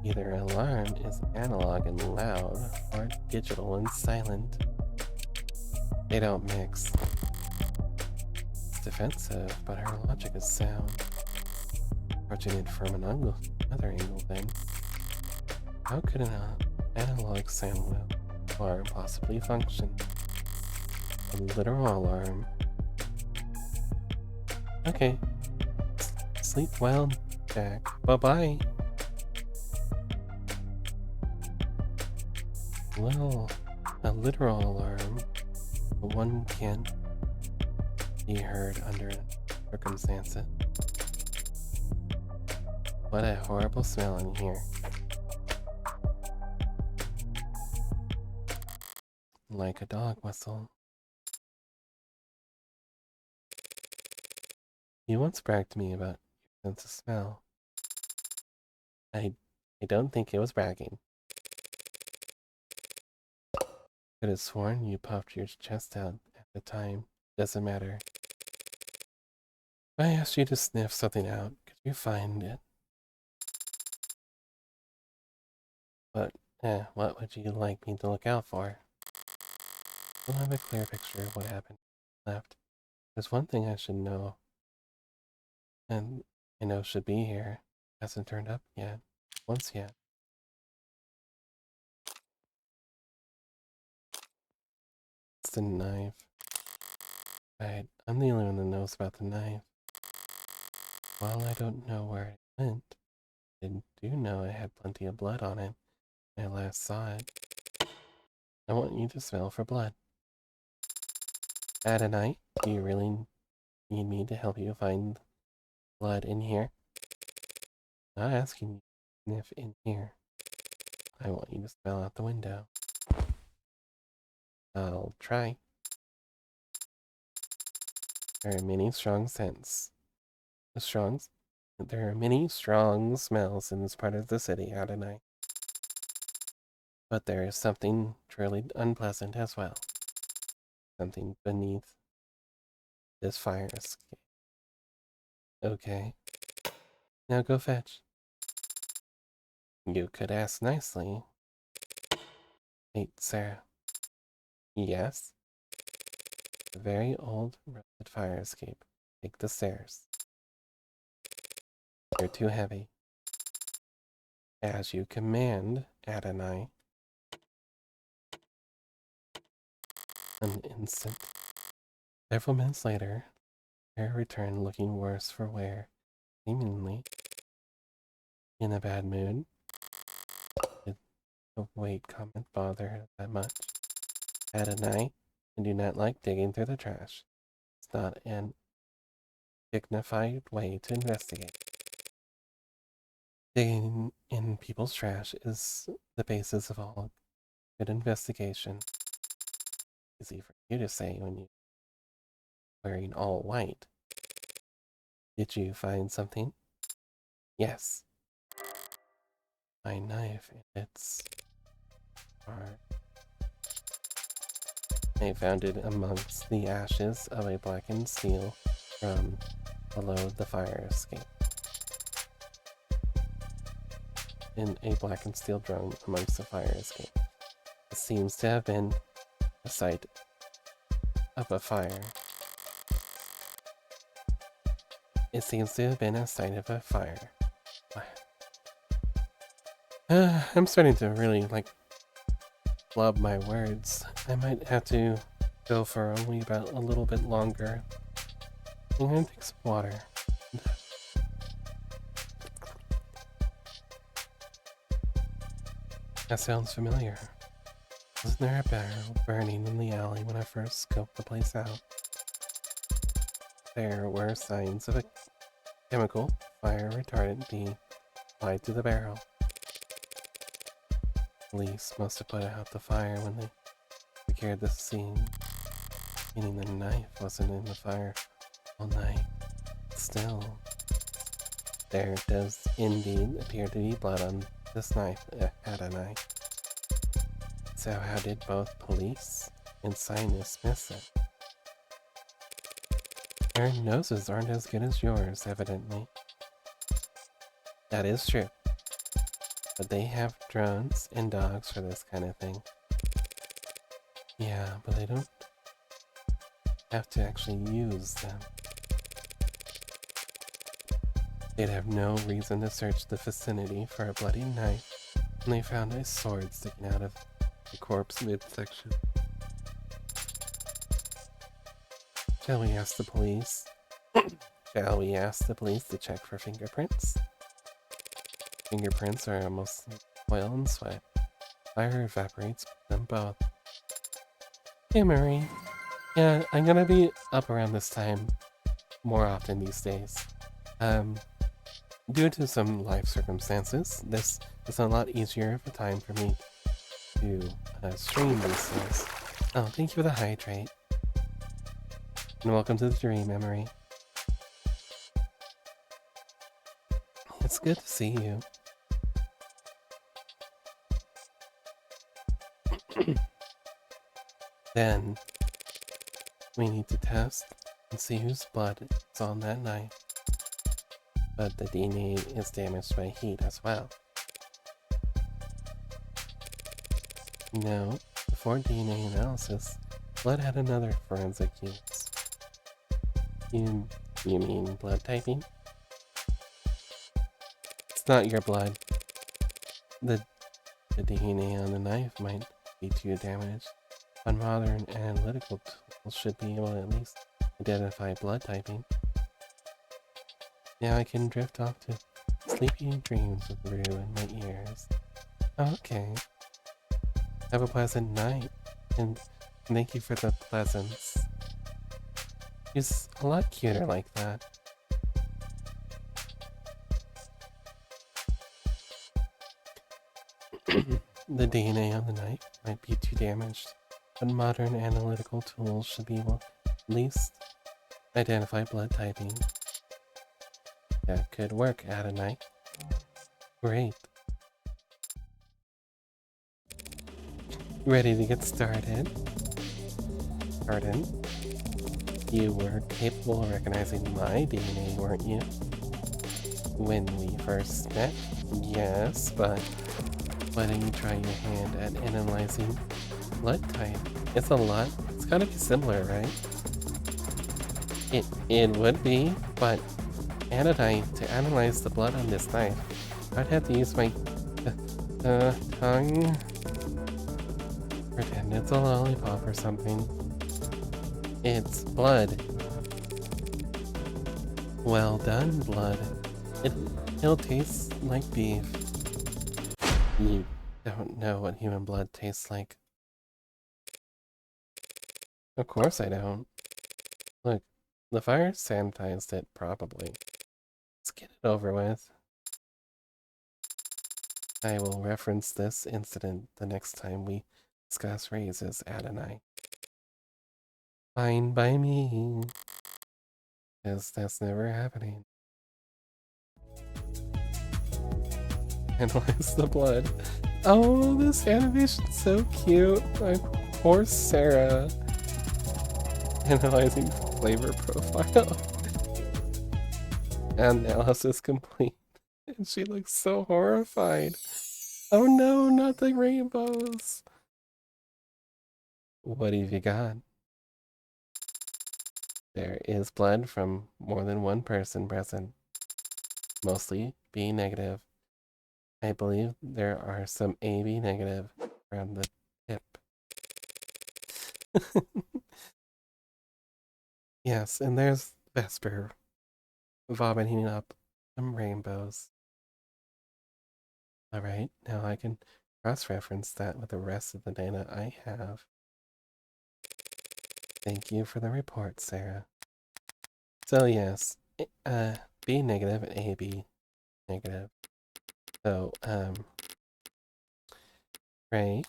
Either alarm is analog and loud, or digital and silent. They don't mix. It's defensive, but her logic is sound. Approaching it from another angle then. How could an analog sound alarm possibly function? A literal alarm. Okay. Sleep well, Jack. Bye-bye. Well, a literal alarm, but one can't be heard under circumstances. What a horrible smell in here. Like a dog whistle. You once bragged to me about your sense of smell. I don't think it was bragging. Could have sworn you puffed your chest out at the time. Doesn't matter. If I asked you to sniff something out, could you find it? But, what would you like me to look out for? We'll have a clear picture of what happened left. There's one thing I should know, and I know should be here. Hasn't turned up yet. Once yet. It's the knife. Right, I'm the only one that knows about the knife. While I don't know where it went, I do know it had plenty of blood on it when I last saw it. I want you to smell for blood. Adonai, do you really need me to help you find blood in here? I'm not asking you to sniff in here. I want you to smell out the window. I'll try. There are many strong scents. There are many strong smells in this part of the city, Adonai. But there is something truly unpleasant as well. Something beneath this fire escape. Okay. Now go fetch. You could ask nicely. Wait, Sarah. Yes? A very old, rusted fire escape. Take the stairs. They're too heavy. As you command, Adonai. An instant. Several minutes later, Sarah returned looking worse for wear, seemingly in a bad mood. Did the weight comment bother her that much? Adonai, I do not like digging through the trash. It's not an dignified way to investigate. Digging in people's trash is the basis of all good investigation. Easy for you to say when you're wearing all white. Did you find something? Yes. My knife and its part. I found it amongst the ashes of a blackened steel drum below the fire escape. In a blackened steel drum amongst the fire escape. It seems to have been a site of a fire. It seems to have been a site of a fire. I'm starting to really, flub my words. I might have to go for only about a little bit longer. I'm gonna take some water. That sounds familiar. Wasn't there a barrel burning in the alley when I first scoped the place out? There were signs of a chemical fire retardant being applied to the barrel. Police must have put out the fire when they secured the scene, meaning the knife wasn't in the fire all night. Still, there does indeed appear to be blood on this knife, Adonai. So how did both police and scientists miss it? Their noses aren't as good as yours, evidently. That is true. But they have drones and dogs for this kind of thing. Yeah, but they don't have to actually use them. They'd have no reason to search the vicinity for a bloody knife when they found a sword sticking out of the corpse midsection. Shall we ask the police? Shall we ask the police to check for fingerprints? Fingerprints are almost like oil and sweat. Fire evaporates them both. Hey, Marie. Yeah, I'm gonna be up around this time more often these days. Due to some life circumstances, this is a lot easier of a time for me to stream these days. Oh, thank you for the hydrate. And welcome to the dream, Emery. It's good to see you. Then, we need to test and see whose blood is on that knife. But the DNA is damaged by heat as well. No, before DNA analysis, blood had another forensic use. You mean blood typing? It's not your blood. The DNA on the knife might be too damaged, but modern analytical tools should be able to at least identify blood typing. Now I can drift off to sleepy dreams with Rue in my ears. Okay. Have a pleasant night, and thank you for the pleasance. He's a lot cuter like that. The DNA on the knife might be too damaged, but modern analytical tools should be able to at least identify blood typing. That could work, Adonai. Great. Ready to get started? Pardon? You were capable of recognizing my DNA, weren't you? When we first met? Yes, but why don't you try your hand at analyzing blood type? It's gotta be similar, right? It would be, but Adonai, to analyze the blood on this knife, I'd have to use my tongue. Pretend it's a lollipop or something. It's blood. Well done, blood. It'll taste like beef. You don't know what human blood tastes like. Of course I don't. Look, the fire sanitized it, probably. Let's get it over with. I will reference this incident the next time we discuss raises, Adonai. Fine by me. Because that's never happening. Analyze the blood. Oh, this animation's so cute. My poor Sarah. Analyzing flavor profile. Analysis complete. And she looks so horrified. Oh no, not the rainbows. What have you got? There is blood from more than one person present. Mostly B negative. I believe there are some AB negative around the tip. Yes, and there's Vesper vomiting up some rainbows. Alright, now I can cross-reference that with the rest of the data I have. Thank you for the report, Sarah. So yes, B negative and AB negative. So, Trey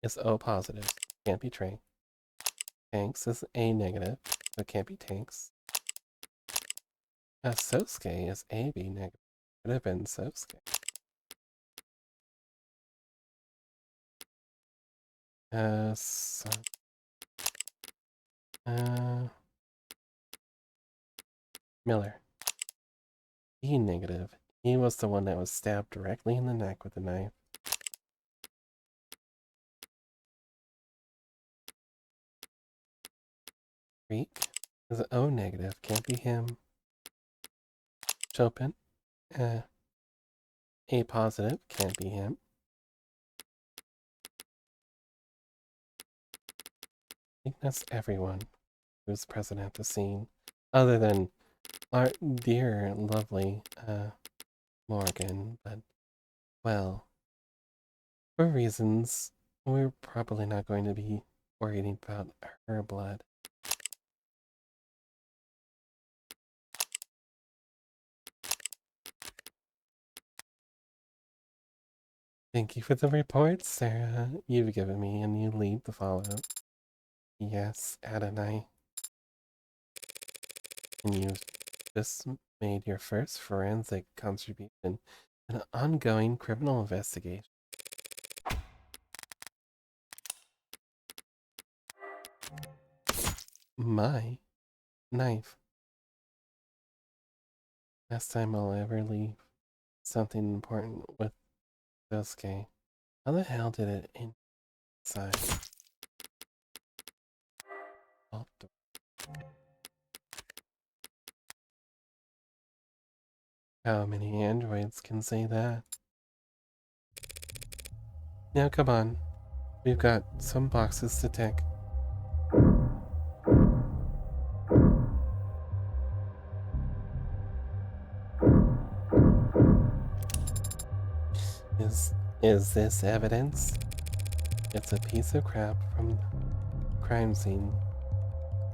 is O positive, can't be Trey. Tanks is A negative, so it can't be Tanks. Sosuke is AB negative, could have been Sosuke. Miller. E negative. He was the one that was stabbed directly in the neck with a knife. Reek is O negative. Can't be him. Chopin. A positive. Can't be him. I think that's everyone who's present at the scene. Other than our dear, lovely, Morgan. But, well, for reasons, we're probably not going to be worrying about her blood. Thank you for the report, Sarah. You've given me a new lead to follow. Yes, Adonai. And you've just made your first forensic contribution in an ongoing criminal investigation. My knife. Last time I'll ever leave something important with Sosuke. How the hell did it inside? Oh, how many androids can say that? Now come on. We've got some boxes to tick. Is this evidence? It's a piece of crap from the crime scene.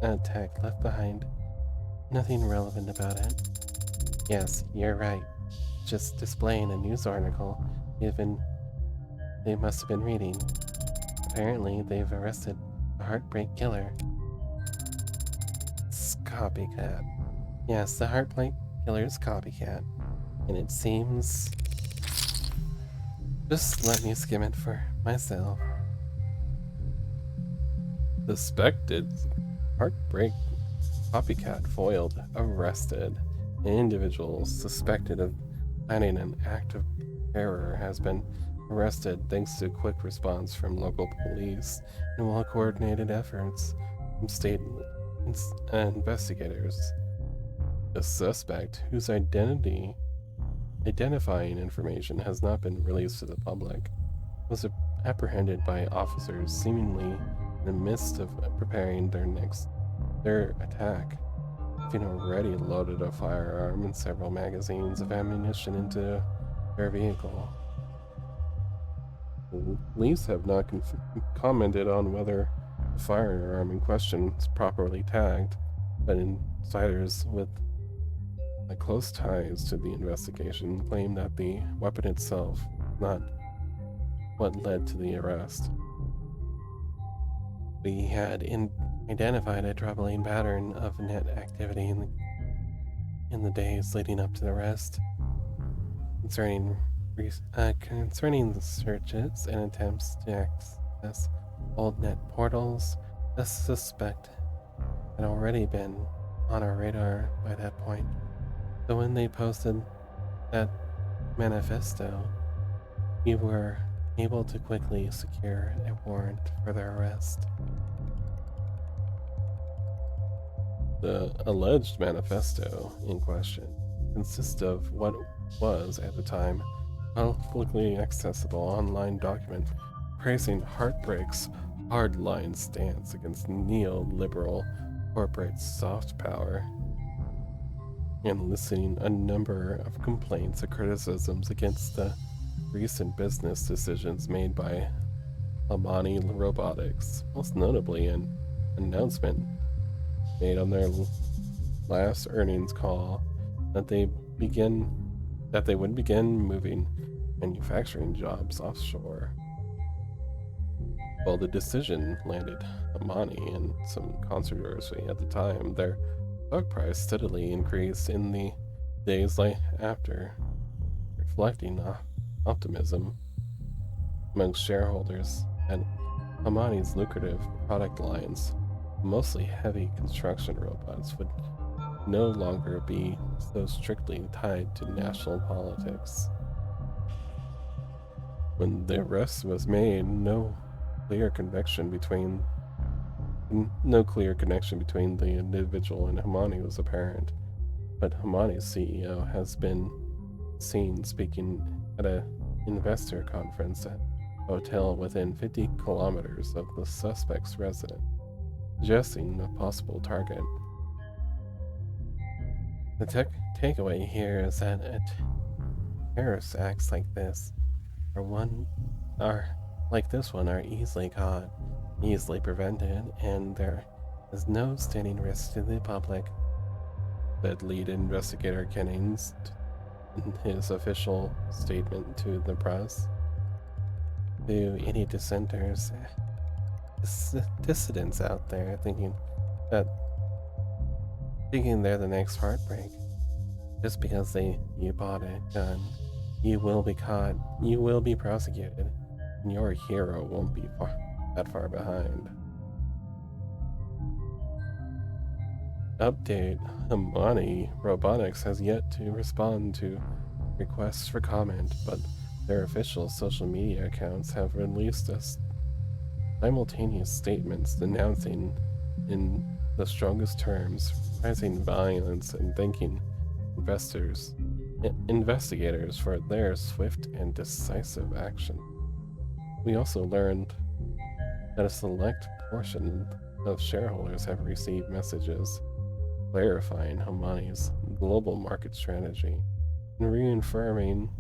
A tag left behind. Nothing relevant about it. Yes, you're right. Just displaying a news article they must have been reading. Apparently, they've arrested a heartbreak killer. It's copycat. Yes, the heartbreak killer's copycat. And it seems... Just let me skim it for myself. Suspected heartbreak copycat foiled, arrested. An individual suspected of planning an act of terror has been arrested thanks to quick response from local police and well-coordinated efforts from state investigators. The suspect, whose identifying information has not been released to the public, was apprehended by officers seemingly in the midst of preparing their attack, having already loaded a firearm and several magazines of ammunition into their vehicle. Police have not commented on whether the firearm in question is properly tagged, but insiders with close ties to the investigation claim that the weapon itself is not what led to the arrest. We had identified a troubling pattern of net activity in the days leading up to the arrest concerning the searches and attempts to access old net portals. The suspect had already been on our radar by that point. So when they posted that manifesto, we were able to quickly secure a warrant for their arrest. The alleged manifesto in question consists of what was, at the time, publicly accessible online document praising Heartbreak's hardline stance against neoliberal corporate soft power and listing a number of complaints and criticisms against the recent business decisions made by Amani Robotics, most notably an announcement made on their last earnings call that they would begin moving manufacturing jobs offshore. While the decision landed Amani in some controversy at the time, their stock price steadily increased in the days after, reflecting optimism amongst shareholders and Amani's lucrative product lines, mostly heavy construction robots, would no longer be so strictly tied to national politics. When the arrest was made, clear connection between the individual and Hamani was apparent, but Hamani's CEO has been seen speaking at an investor conference at a hotel within 50 kilometers of the suspect's residence, suggesting a possible target. The takeaway here is that terrorist acts like this are easily caught, easily prevented, and there is no standing risk to the public, said lead investigator Kennings in his official statement to the press. To any dissidents out there thinking they're the next Heartbreak, just because you bought a gun, you will be caught, you will be prosecuted, and your hero won't be that far behind. Update: Amani Robotics has yet to respond to requests for comment, but their official social media accounts have released simultaneous statements denouncing in the strongest terms rising violence and thanking investigators for their swift and decisive action. We also learned that a select portion of shareholders have received messages clarifying Hamani's global market strategy and reaffirming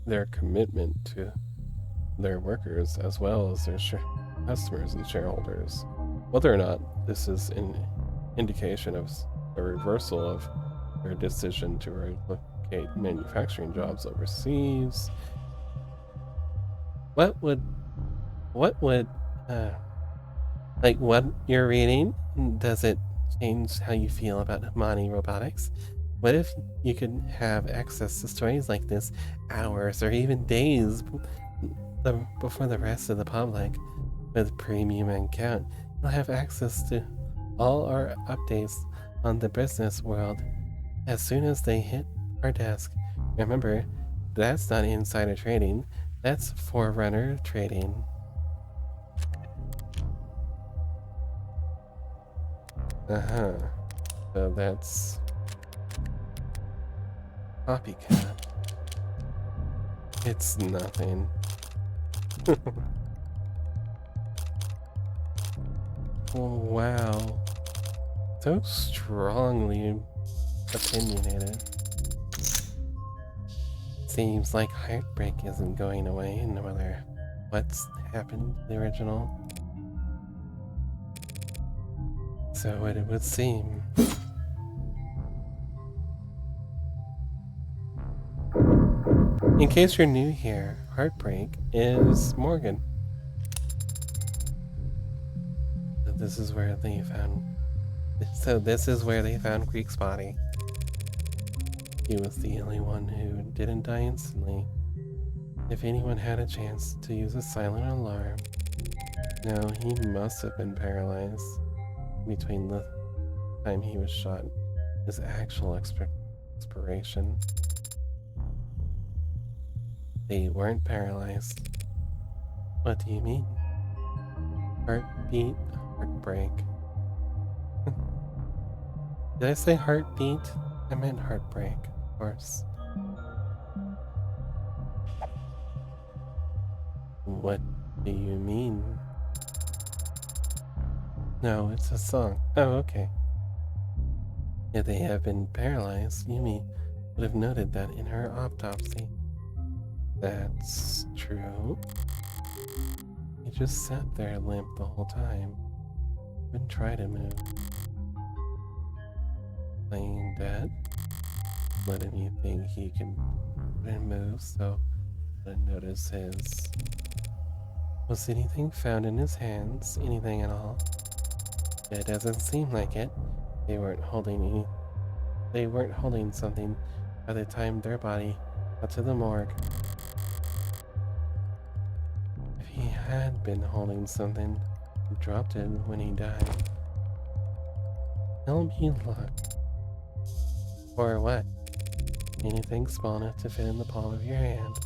their commitment to their workers as well as their customers and shareholders. Whether or not this is an indication of a reversal of their decision to relocate manufacturing jobs overseas, what would like what you're reading, does it change how you feel about Hamani Robotics? What if you could have access to stories like this hours or even days before the rest of the public? With premium account, you'll have access to all our updates on the business world as soon as they hit our desk. Remember, that's not insider trading, that's forerunner trading. So that's copycat. It's nothing. Wow. So strongly opinionated. Seems like Heartbreak isn't going away, no matter what's happened to the original. So it would seem. In case you're new here, Heartbreak is Morgan. This is where they found Greek's body. He was the only one who didn't die instantly. If anyone had a chance to use a silent alarm, no, he must have been paralyzed between the time he was shot and his actual expiration. They weren't paralyzed. What do you mean? Heartbeat, heartbreak. Did I say heartbeat? I meant heartbreak, of course. What do you mean? No, it's a song. Oh, okay. If they have been paralyzed, Yumi would have noted that in her autopsy. That's true. He just sat there limp the whole time. Wouldn't try to move. Playing dead, letting you think he can move, so didn't notice his. Was anything found in his hands? Anything at all? It doesn't seem like it. They weren't holding any. They weren't holding something by the time their body got to the morgue. If he had been holding something, he dropped it when he died. Help me look. Or what? Anything small enough to fit in the palm of your hand.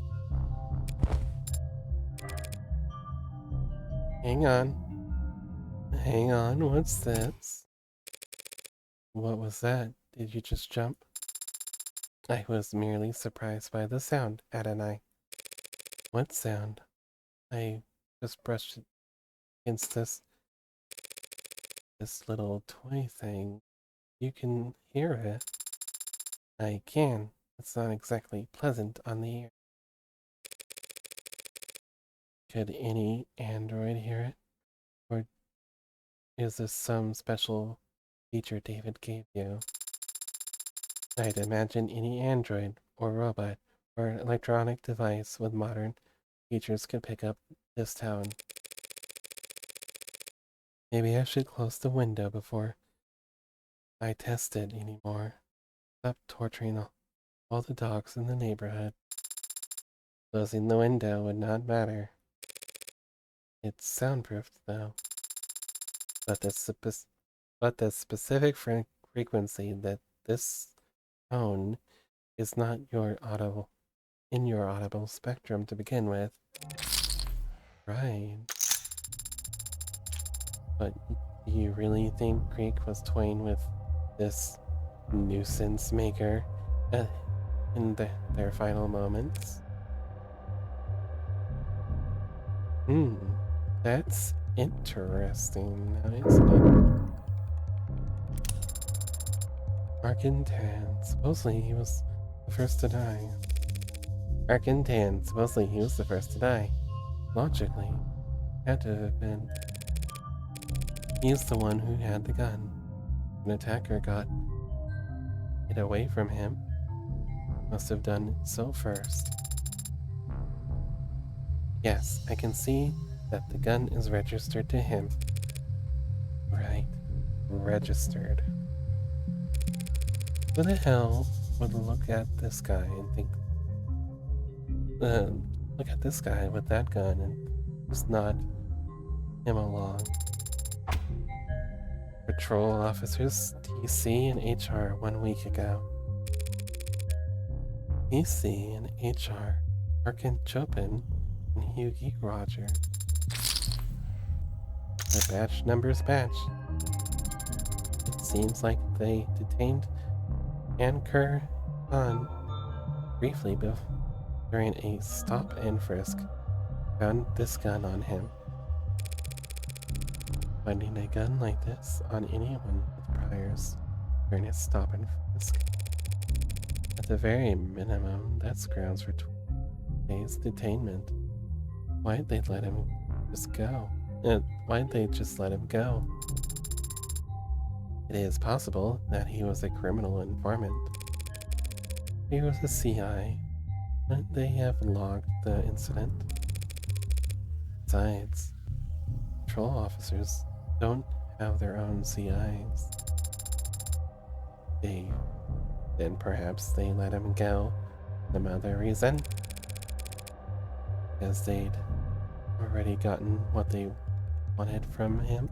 Hang on. Hang on, what's this? What was that? Did you just jump? I was merely surprised by the sound, Adonai. What sound? I just brushed it against this little toy thing. You can hear it. I can. It's not exactly pleasant on the ear. Could any android hear it? Or is this some special feature David gave you? I'd imagine any android or robot or electronic device with modern features could pick up this tone. Maybe I should close the window before I test it anymore. Stop torturing all the dogs in the neighborhood. Closing the window would not matter. It's soundproofed though. But the specific frequency that this tone is not in your audible spectrum to begin with. Right. But do you really think Greek was toying with this nuisance maker in their final moments? That's interesting. Now, isn't it? Arkantan, supposedly he was the first to die. Arkantan, supposedly he was the first to die. Logically, had to have been. He's the one who had the gun. An attacker got it away from him. Must have done so first. Yes, I can see that the gun is registered to him. Right. Registered. Who the hell would look at this guy and think, look at this guy with that gun and just nod him along? Patrol officers, TC and HR 1 week ago. TC and HR, Arkin Chopin and Hughie Roger. The batch numbers match. It seems like they detained Ankur Khan briefly during a stop and frisk. Found this gun on him. Finding a gun like this on anyone with priors during a stop and frisk. At the very minimum, that's grounds for 20 days detainment. Why'd they let him just go? Why'd they just let him go? It is possible that he was a criminal informant. He was a CI, but they have logged the incident. Besides, patrol officers don't have their own CIs. Then perhaps they let him go for some other reason. Because they'd already gotten what they wanted from him.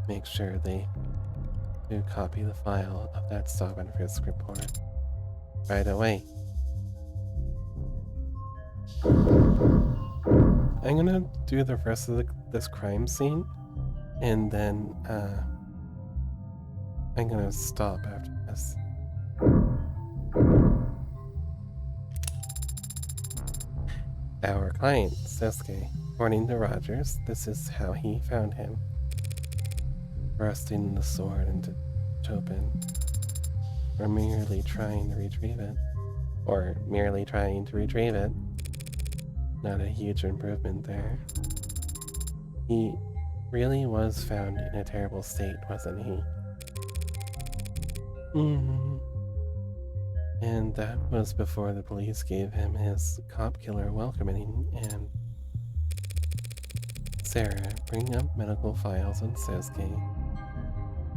Make sure they do copy the file of that stop and frisk report right away. I'm gonna do the rest of this crime scene, and then I'm gonna stop after this. Our client, Sesuke. According to Rogers, this is how he found him. Thrusting the sword into Chopin. Or merely trying to retrieve it. Not a huge improvement there. He really was found in a terrible state, wasn't he? And that was before the police gave him his cop killer welcoming. And Sarah, bring up medical files on Sesuke.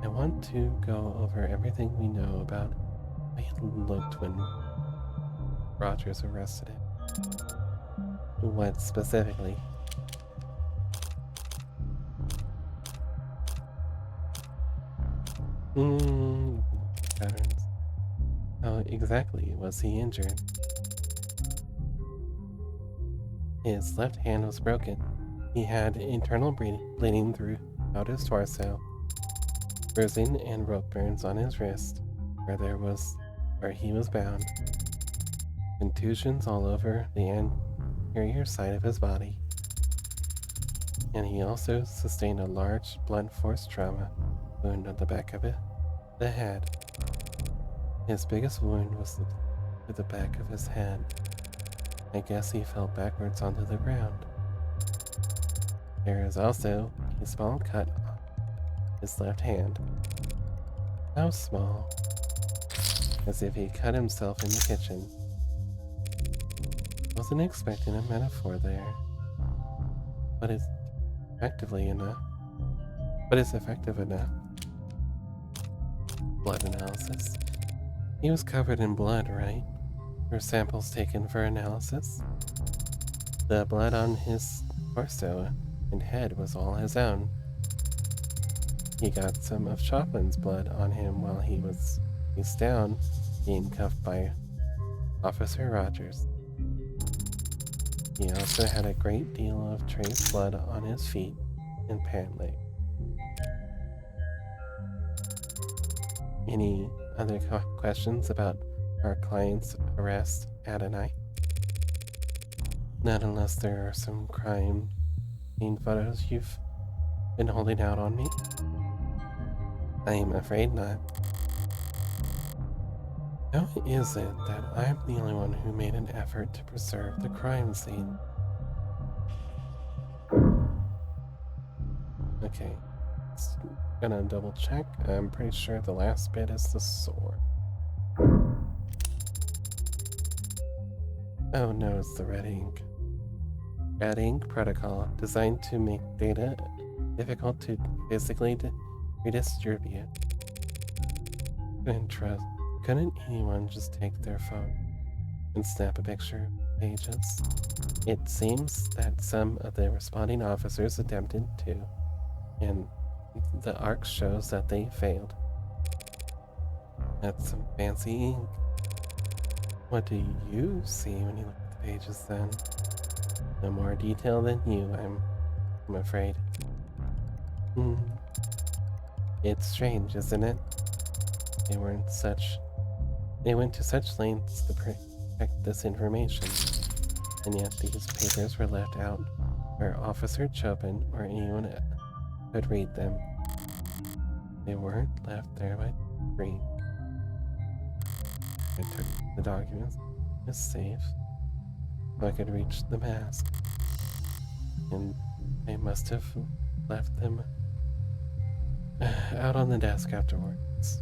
I want to go over everything we know about how he looked when Rogers arrested him. What specifically? Patterns. How exactly was he injured? His left hand was broken. He had internal bleeding throughout his torso, bruising and rope burns on his wrist, where he was bound, contusions all over the anterior side of his body, and he also sustained a large blunt force trauma wound on the back of the head. His biggest wound was to the back of his head. I guess he fell backwards onto the ground. There is also a small cut on his left hand. How small? As if he cut himself in the kitchen. Wasn't expecting a metaphor there. But it's effective enough. Blood analysis. He was covered in blood, right? Were samples taken for analysis? The blood on his torso and head was all his own. He got some of Chopin's blood on him while he was face down, being cuffed by Officer Rogers. He also had a great deal of trace blood on his feet and pant leg. Any other questions about our client's arrest, Adonai? Not unless there are some crime scene photos you've been holding out on me. I'm afraid not. How is it that I'm the only one who made an effort to preserve the crime scene? Okay, just gonna double check. I'm pretty sure the last bit is the sword. Oh no, it's the red ink. Red ink protocol designed to make data difficult to physically redistribute. Couldn't anyone just take their phone and snap a picture of pages? It seems that some of the responding officers attempted to, and the ARC shows that they failed. That's some fancy ink. What do you see when you look at the pages then? No more detail than you, I'm afraid. It's strange, isn't it? They went to such lengths to protect this information, and yet these papers were left out where Officer Chopin or anyone could read them. They weren't left there by Green. I took the documents in the safe so I could reach the mask, and I must have left them out on the desk afterwards.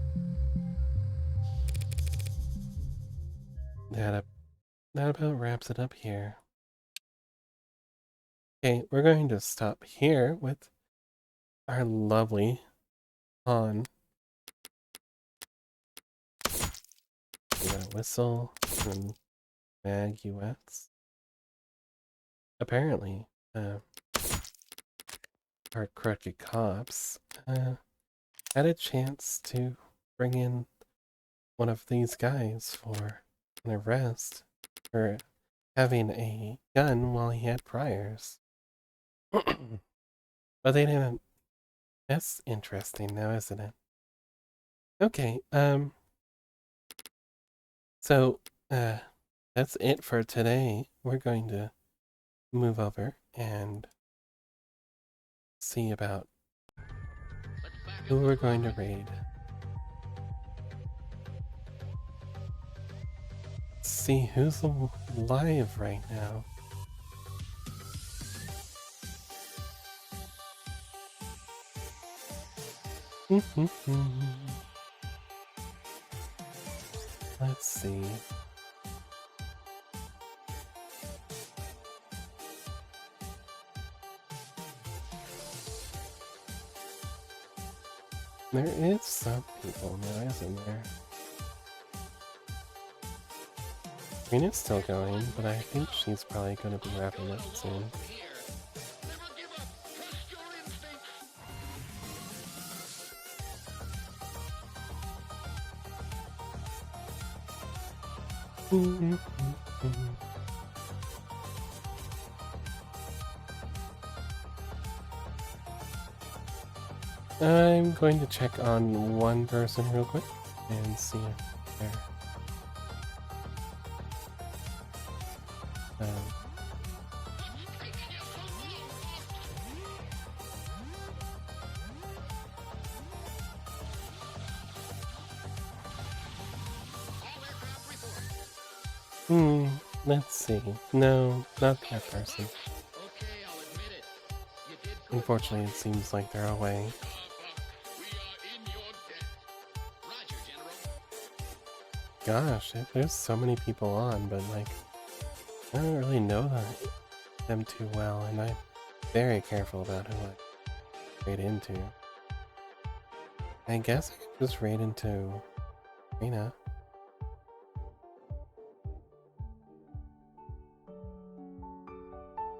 That about wraps it up here. Okay, we're going to stop here with our lovely Han. We got a whistle from Mag US. Apparently, our crooked cops had a chance to bring in one of these guys for an arrest for having a gun while he had priors. But they didn't. That's interesting now, isn't it? Okay, so that's it for today. We're going to move over and see about who we're going to raid. See who's alive right now. Let's see. There is some people now, isn't there? Trina's still going, but I think she's probably going to be wrapping up soon. I'm going to check on one person real quick and see if they're... let's see. No, not that person. Unfortunately, it seems like they're away. Gosh, there's so many people on, but like, I don't really know them too well, and I'm very careful about who I raid into. I guess I could just raid into Rena.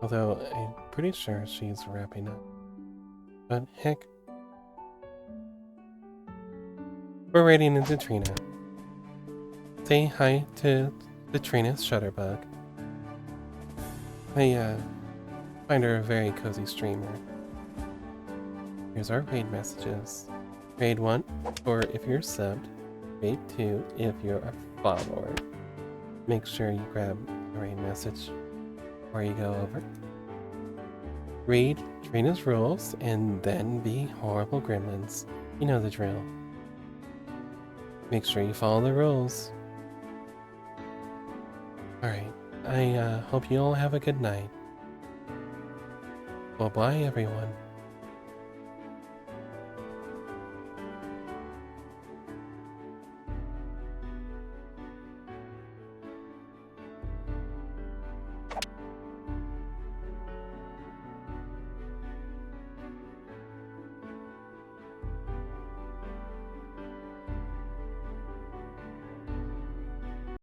Although, I'm pretty sure she's wrapping up. But heck. We're raiding into Trina. Say hi to the Trina's Shutterbug. I find her a very cozy streamer. Here's our raid messages. Raid 1, or if you're subbed. Raid 2, if you're a follower. Make sure you grab the raid message before you go over. Read Trina's rules, and then be horrible gremlins. You know the drill. Make sure you follow the rules. Alright, I hope you all have a good night. Bye-bye, everyone.